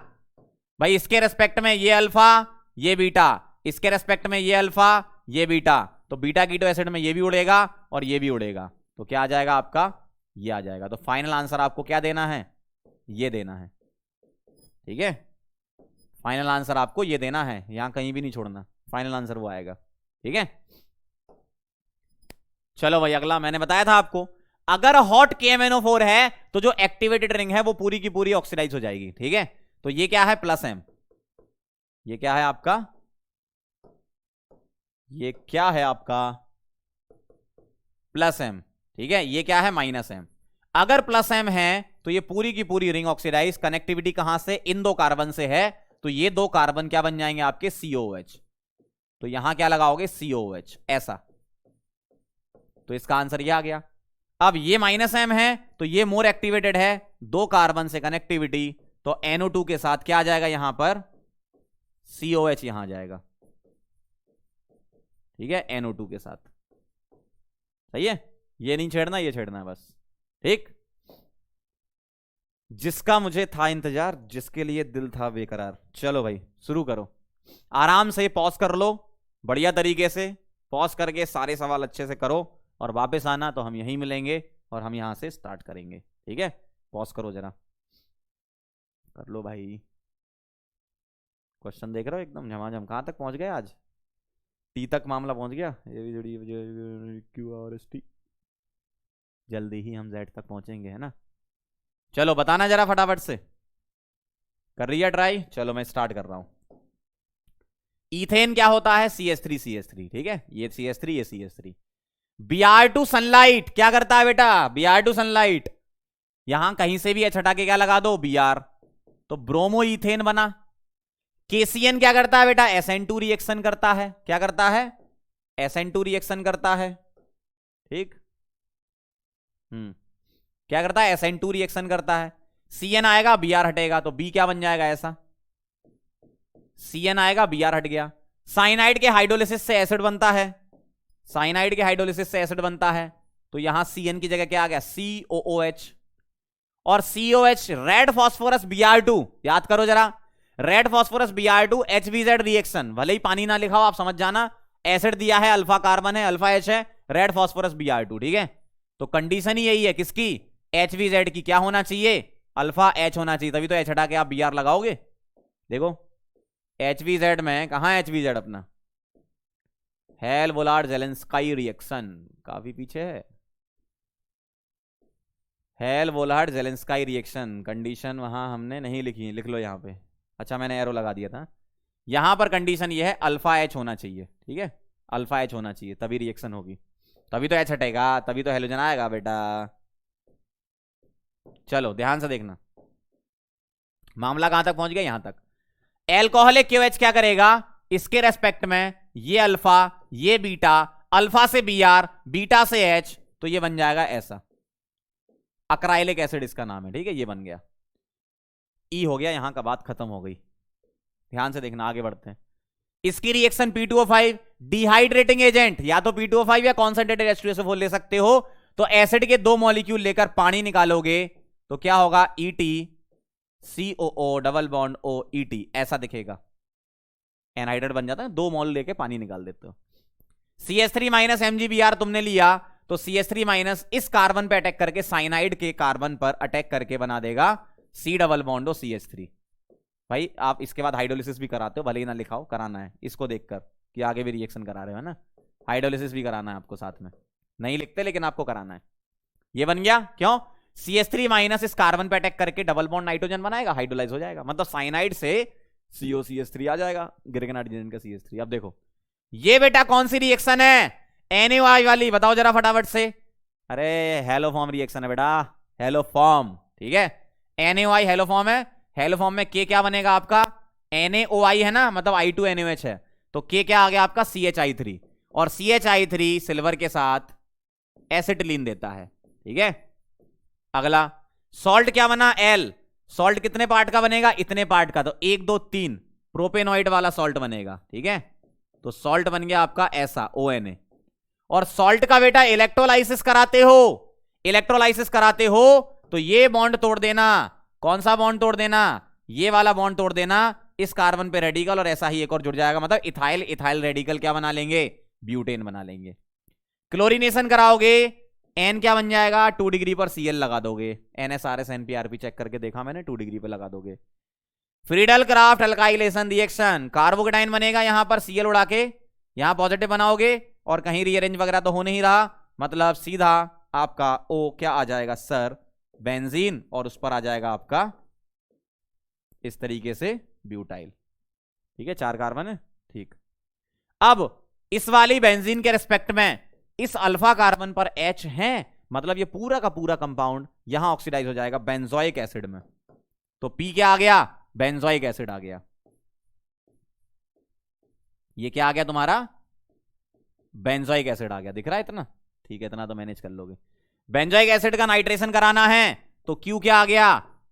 भाई। इसके रेस्पेक्ट में ये अल्फा, ये बीटा, इसके रेस्पेक्ट में ये अल्फा, ये बीटा, तो बीटा कीटो एसिड में ये भी उड़ेगा और ये भी उड़ेगा। तो क्या आ जाएगा आपका? ये आ जाएगा। तो फाइनल आंसर आपको क्या देना है? ये देना है, ठीक है। फाइनल आंसर आपको ये देना है, यहां कहीं भी नहीं छोड़ना, फाइनल आंसर वो आएगा, ठीक है। चलो भाई अगला, मैंने बताया था आपको, अगर हॉट KMnO4 है तो जो एक्टिवेटेड रिंग है वो पूरी की पूरी ऑक्सीडाइज हो जाएगी, ठीक है। तो ये क्या है? +M। ये क्या है आपका? ये क्या है आपका? +M, ठीक है। ये क्या है? -M। अगर +M है तो ये पूरी की पूरी रिंग ऑक्सीडाइज, कनेक्टिविटी कहां से? इन दो कार्बन से है, तो ये दो कार्बन क्या बन जाएंगे आपके? COH। तो यहां क्या लगाओगे? COH, ऐसा। तो इसका आंसर ये आ गया। अब ये -M है तो ये मोर एक्टिवेटेड है, दो कार्बन से कनेक्टिविटी, तो NO2 के साथ क्या आ जाएगा यहां पर? COH यहां आ जाएगा, ठीक है, NO2 के साथ। सही है, ये नहीं छेड़ना, ये छेड़ना है बस, ठीक। जिसका मुझे था इंतजार, जिसके लिए दिल था बेकरार। चलो भाई शुरू करो, आराम से पॉज कर लो, बढ़िया तरीके से पॉज करके सारे सवाल अच्छे से करो और वापस आना, तो हम यहीं मिलेंगे और हम यहां से स्टार्ट करेंगे, ठीक है। पॉज करो जरा, कर लो भाई। क्वेश्चन देख रहे हो एकदम झमाझम। कहां तक पहुंच गए आज? टी तक मामला पहुंच गया। QRST, जल्दी ही हम Z तक पहुंचेंगे, है ना। चलो बताना जरा फटाफट से, कर रही है ट्राई? चलो मैं स्टार्ट कर रहा हूं। इथेन क्या होता है? CH3, ठीक है, ये CH3, ये CH3। Br2 सनलाइट क्या करता है बेटा? Br2 सनलाइट, यहां कहीं से भी H हटा के क्या लगा दो? Br, तो ब्रोमो इथेन बना। KCN क्या करता है बेटा? SN2 रिएक्शन करता है। क्या करता है? SN2 रिएक्शन करता है, ठीक। क्या करता है? SN2 रिएक्शन करता है। CN आएगा, Br हटेगा, तो B क्या बन जाएगा? ऐसा, CN आएगा, Br हट गया। साइनाइड के हाइड्रोलिसिस से एसिड बनता है, साइनाइड के हाइड्रोलिसिस से एसिड बनता है, तो यहां CN की जगह क्या आ गया? COOH। और COH रेड फास्फोरस Br2, याद करो जरा, red phosphorus Br2 HBZ reaction, भले ही पानी ना लिखा हो आप समझ जाना, एसिड दिया है, अल्फा कार्बन है, अल्फा H है, रेड फास्फोरस Br2, ठीक है। तो कंडीशन ही यही है, किसकी? HBZ की। क्या होना चाहिए? अल्फा H होना चाहिए, तभी तो H हटा के आप Br लगाओगे। देखो HBZ में, कहां है HBZ अपना? हेल वोलार्ड जेलेंस्काई रिएक्शन, काफी पीछे है। हेल वोलार्ड जेलेंस्काई रिएक्शन, कंडीशन वहां हमने नहीं लिखी, लिख लो यहां पे। अच्छा मैंने एरो लगा दिया था। यहां पर कंडीशन ये है, अल्फा H होना चाहिए, ठीक है, अल्फा H होना चाहिए, तभी रिएक्शन होगी, तभी तो H हटेगा, तभी तो हेलोजन आएगा बेटा। चलो ध्यान से देखना, मामला कहां तक पहुंच गया? यहां तक। एल्कोहलिक QH क्या करेगा? इसके रेस्पेक्ट में ये अल्फा, ये बीटा, अल्फा से Br, बीटा से H, तो ये बन जाएगा ऐसा, अक्राइलिक एसिड इसका नाम है, ठीक है, ये बन गया। E हो गया, यहां का बात खत्म हो गई। ध्यान से देखना, आगे बढ़ते हैं। इसकी रिएक्शन P2O5, डिहाइड्रेटिंग एजेंट, या तो P2O5 या कॉन्सेंट्रेटेड H2SO4 ले सकते हो। तो एसिड के दो मॉलिक्यूल लेकर पानी निकालोगे तो क्या होगा? ET COO double bond O ET, ऐसा दिखेगा, एनहाइड्रेट बन जाता है, दो मॉल लेके पानी निकाल देते हो। CH3 माइनस MgBr तुमने लिया, तो CH3 माइनस इस कार्बन पे अटैक करके, साइनाइड के कार्बन पर अटैक करके बना देगा C double bond O CH3। भाई आप इसके बाद हाइड्रोलिसिस भी कराते हो, भले ही ना लिखाओ, कराना है इसको देखकर कि आगे भी रिएक्शन करा रहे हो, है ना। हाइड्रोलिसिस भी कराना है आपको साथ में, नहीं लिखते लेकिन आपको कराना है। ये बन गया, क्यों? CH3 माइनस इस कार्बन पे अटैक करके डबल बॉन्ड नाइट्रोजन बनाएगा, हाइड्रोलाइज हो जाएगा, मतलब साइनाइड से COCH3 आ जाएगा, गिरगनाइट का CH3। अब देखो ये बेटा कौन सी रिएक्शन है, NaOH वाली, बताओ जरा फटाफट से। अरे हेलो फॉर्म रिएक्शन है बेटा, हेलो फॉर्म, ठीक है। NaOH हेलो फॉर्म है, हेलो फॉर्म में K क्या बनेगा आपका, NaOI है ना, मतलब I2NaOH है, तो K क्या आ गया आपका CHI3, और CHI3 सिल्वर के साथ एसिटिलीन देता है, ठीक है। अगला सॉल्ट क्या बना L, सॉल्ट कितने पार्ट का बनेगा, इतने पार्ट का, तो 1 2 3 प्रोपेनॉइड वाला सॉल्ट बनेगा, ठीक है। तो सॉल्ट बन गया आपका ऐसा ONA। और सॉल्ट का बेटा इलेक्ट्रोलाइसिस कराते हो, इलेक्ट्रोलाइसिस कराते हो तो ये बॉन्ड तोड़ देना, कौन सा बॉन्ड तोड़ देना, ये वाला बॉन्ड तोड़ देना, इस कार्बन पे रेडिकल और ऐसा ही एक और जुड़ जाएगा, मतलब इथाइल इथाइल रेडिकल क्या बना लेंगे, ब्यूटेन बना लेंगे। क्लोरीनेशन कराओगे, N क्या बन जाएगा, 2 डिग्री पर Cl लगा दोगे, NSRS NPRP चेक करके देखा मैंने, 2 डिग्री पर लगा दोगे। Friedel Crafts alkylation reaction, carbocation बनेगा यहां पर Cl उड़ा के, यहां पॉजिटिव बनाओगे और कहीं रीअरेंज वगैरह तो हो नहीं रहा, मतलब सीधा आपका O क्या आ जाएगा सर, बेंजीन, और उस पर आ जाएगा आपका इस तरीके से ब्यूटाइल, ठीक है, 4 कार्बन है, ठीक। अब इस वाली बेंजीन के रिस्पेक्ट में इस अल्फा कार्बन पर H है, मतलब ये पूरा का पूरा कंपाउंड यहां ऑक्सीडाइज हो जाएगा बेंजोइक एसिड में, तो P क्या आ गया, बेंजोइक एसिड आ गया। ये क्या आ गया तुम्हारा, बेंजोइक एसिड आ गया, दिख रहा है इतना, ठीक है, इतना तो मैनेज कर लोगे। बेंजोइक एसिड का नाइट्रेशन कराना है तो Q क्या आ गया,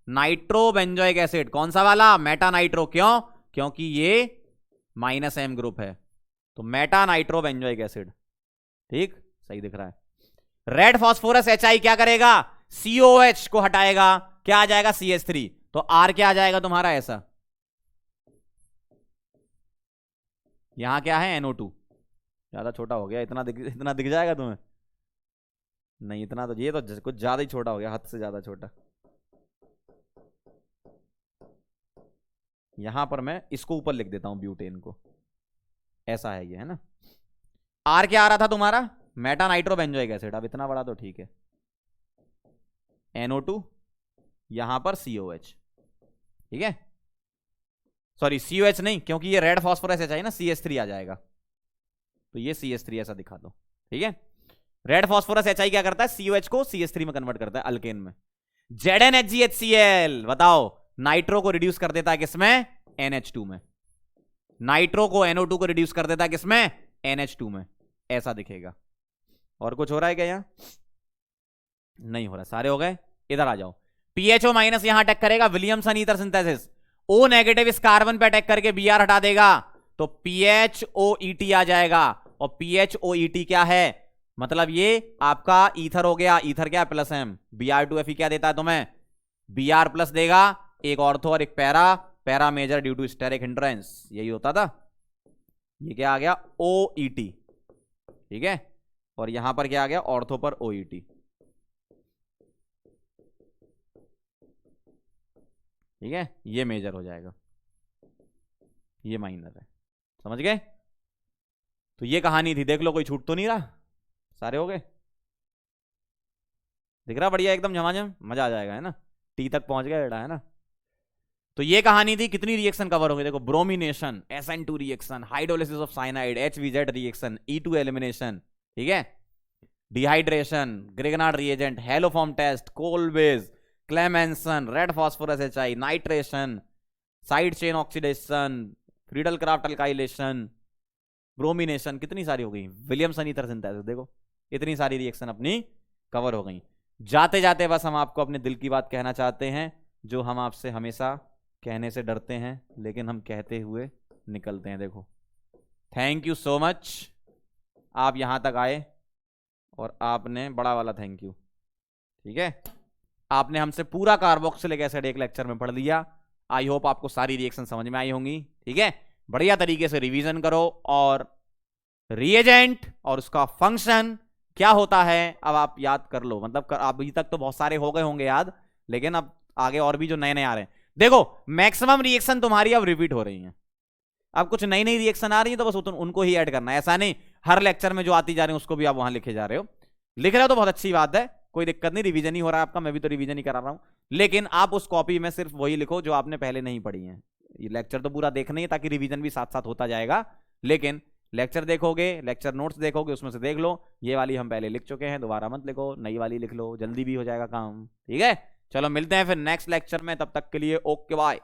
नाइट्रो बेंजोइक एसिड, कौन सा वाला, मेटा नाइट्रो, क्यों, क्योंकि ये -M ग्रुप है, तो मेटा नाइट्रो बेंजोइक एसिड, ठीक, सही दिख रहा है। रेड फास्फोरस HI क्या करेगा, COH को हटाएगा, क्या आ जाएगा CH3, तो R क्या आ जाएगा तुम्हारा ऐसा, यहां क्या है NO2, ज्यादा छोटा हो गया, इतना दिख जाएगा तुम्हें, नहीं इतना तो, ये तो कुछ ज्यादा ही छोटा हो गया, हद से ज्यादा छोटा। यहां पर मैं इसको ऊपर लिख देता हूं ब्यूटेन को, ऐसा है ये, है ना। R क्या आ रहा था तुम्हारा, मेटा नाइट्रो बेंजोइक एसिड, अब इतना बड़ा तो ठीक है, NO2 यहां पर COH, ठीक है, सॉरी COH नहीं, क्योंकि ये रेड फास्फोरस HI ना, CH3 आ जाएगा, तो ये CH3 ऐसा दिखा दो, ठीक है। रेड फास्फोरस HI क्या करता है, COH को CH3 में कन्वर्ट करता है अल्केन में। ZnHgHCl बताओ, नाइट्रो को रिड्यूस कर देता है किसमें, NH2 में, नाइट्रो को NO2 को रिड्यूस कर देता है किसमें, NH2 में, ऐसा दिखेगा। और कुछ हो रहा है क्या यहां, नहीं हो रहा, सारे हो गए। इधर आ जाओ, PHO माइनस यहां अटैक करेगा, Williamson ether synthesis, O negative इस कार्बन पे अटैक करके Br हटा देगा, तो PHOET आ जाएगा, और PHOET क्या है, मतलब ये आपका ईथर हो गया, ईथर क्या प्लस M, Br2Fe क्या देता है तुम्हें, Br प्लस देगा, एक ऑर्थो और एक para, para major due to steric hindrance, यही होता था। ये क्या आ गया OET, ठीक है, और यहां पर क्या आ गया, ऑर्थो पर OET, ठीक है, ये मेजर हो जाएगा, ये माइनर है, समझ गए। तो ये कहानी थी, देख लो कोई छूट तो नहीं रहा, सारे हो गए, दिख रहा बढ़िया एकदम झमाझम, मजा आ जाएगा, है ना, T तक पहुंच गया बेटा, है ना। तो ये कहानी थी, कितनी रिएक्शन कवर होंगे देखो, bromination, SN2 reaction, hydrolysis of cyanide, HVZ reaction, E2 elimination, ठीक है, dehydration, Grignard reagent, haloform test, Kolbe's, Clemmensen, red phosphorus HI, nitration, side chain oxidation, Friedel Crafts alkylation, bromination, कितनी सारी हो गई, विलियमसन ईथर सिंथेसिस, देखो इतनी सारी रिएक्शन अपनी कवर हो गई। जाते जाते बस हम आपको अपने दिल की बात कहना चाहते हैं, जो हम आपसे हमेशा कहने से डरते हैं लेकिन हम कहते हुए निकलते हैं। देखो, थैंक यू सो मच, आप यहां तक आए और आपने बड़ा वाला थैंक यू, ठीक है, आपने हमसे पूरा कार्बोक्सिलिक एसिड एक लेक्चर में पढ़ लिया। आई होप आपको सारी रिएक्शन समझ में आई होंगी, ठीक है, बढ़िया तरीके से रिवीजन करो, और रिएजेंट और उसका फंक्शन क्या होता है अब आप याद कर लो, मतलब अभी तक तो बहुत सारे हो गए होंगे याद, लेकिन अब आगे और भी जो नए नए आ रहे हैं, देखो मैक्सिमम रिएक्शन तुम्हारी अब रिपीट हो रही हैं, अब कुछ नई नई रिएक्शन आ रही है तो बस उनको ही ऐड करना है, ऐसा नहीं हर लेक्चर में जो आती जा रही है उसको भी आप वहां लिखे जा रहे हो, लिख रहे हो तो बहुत अच्छी बात है, कोई दिक्कत नहीं, रिवीजन ही हो रहा है आपका, मैं भी तो रिवीजन ही करा रहा हूं। लेकिन आप उस कॉपी में सिर्फ वही लिखो जो आपने पहले नहीं पढ़ी है। ये लेक्चर तो पूरा देखना ही है ताकि रिवीजन भी साथ साथ होता जाएगा। लेकिन लेक्चर देखोगे, लेक्चर नोट्स देखोगे, उसमें से देख लो ये वाली हम पहले लिख चुके हैं, दोबारा मत लिखो, नई वाली लिख लो, जल्दी भी हो जाएगा काम। ठीक है, चलो मिलते हैं फिर नेक्स्ट लेक्चर में, तब तक के लिए ओके बाय।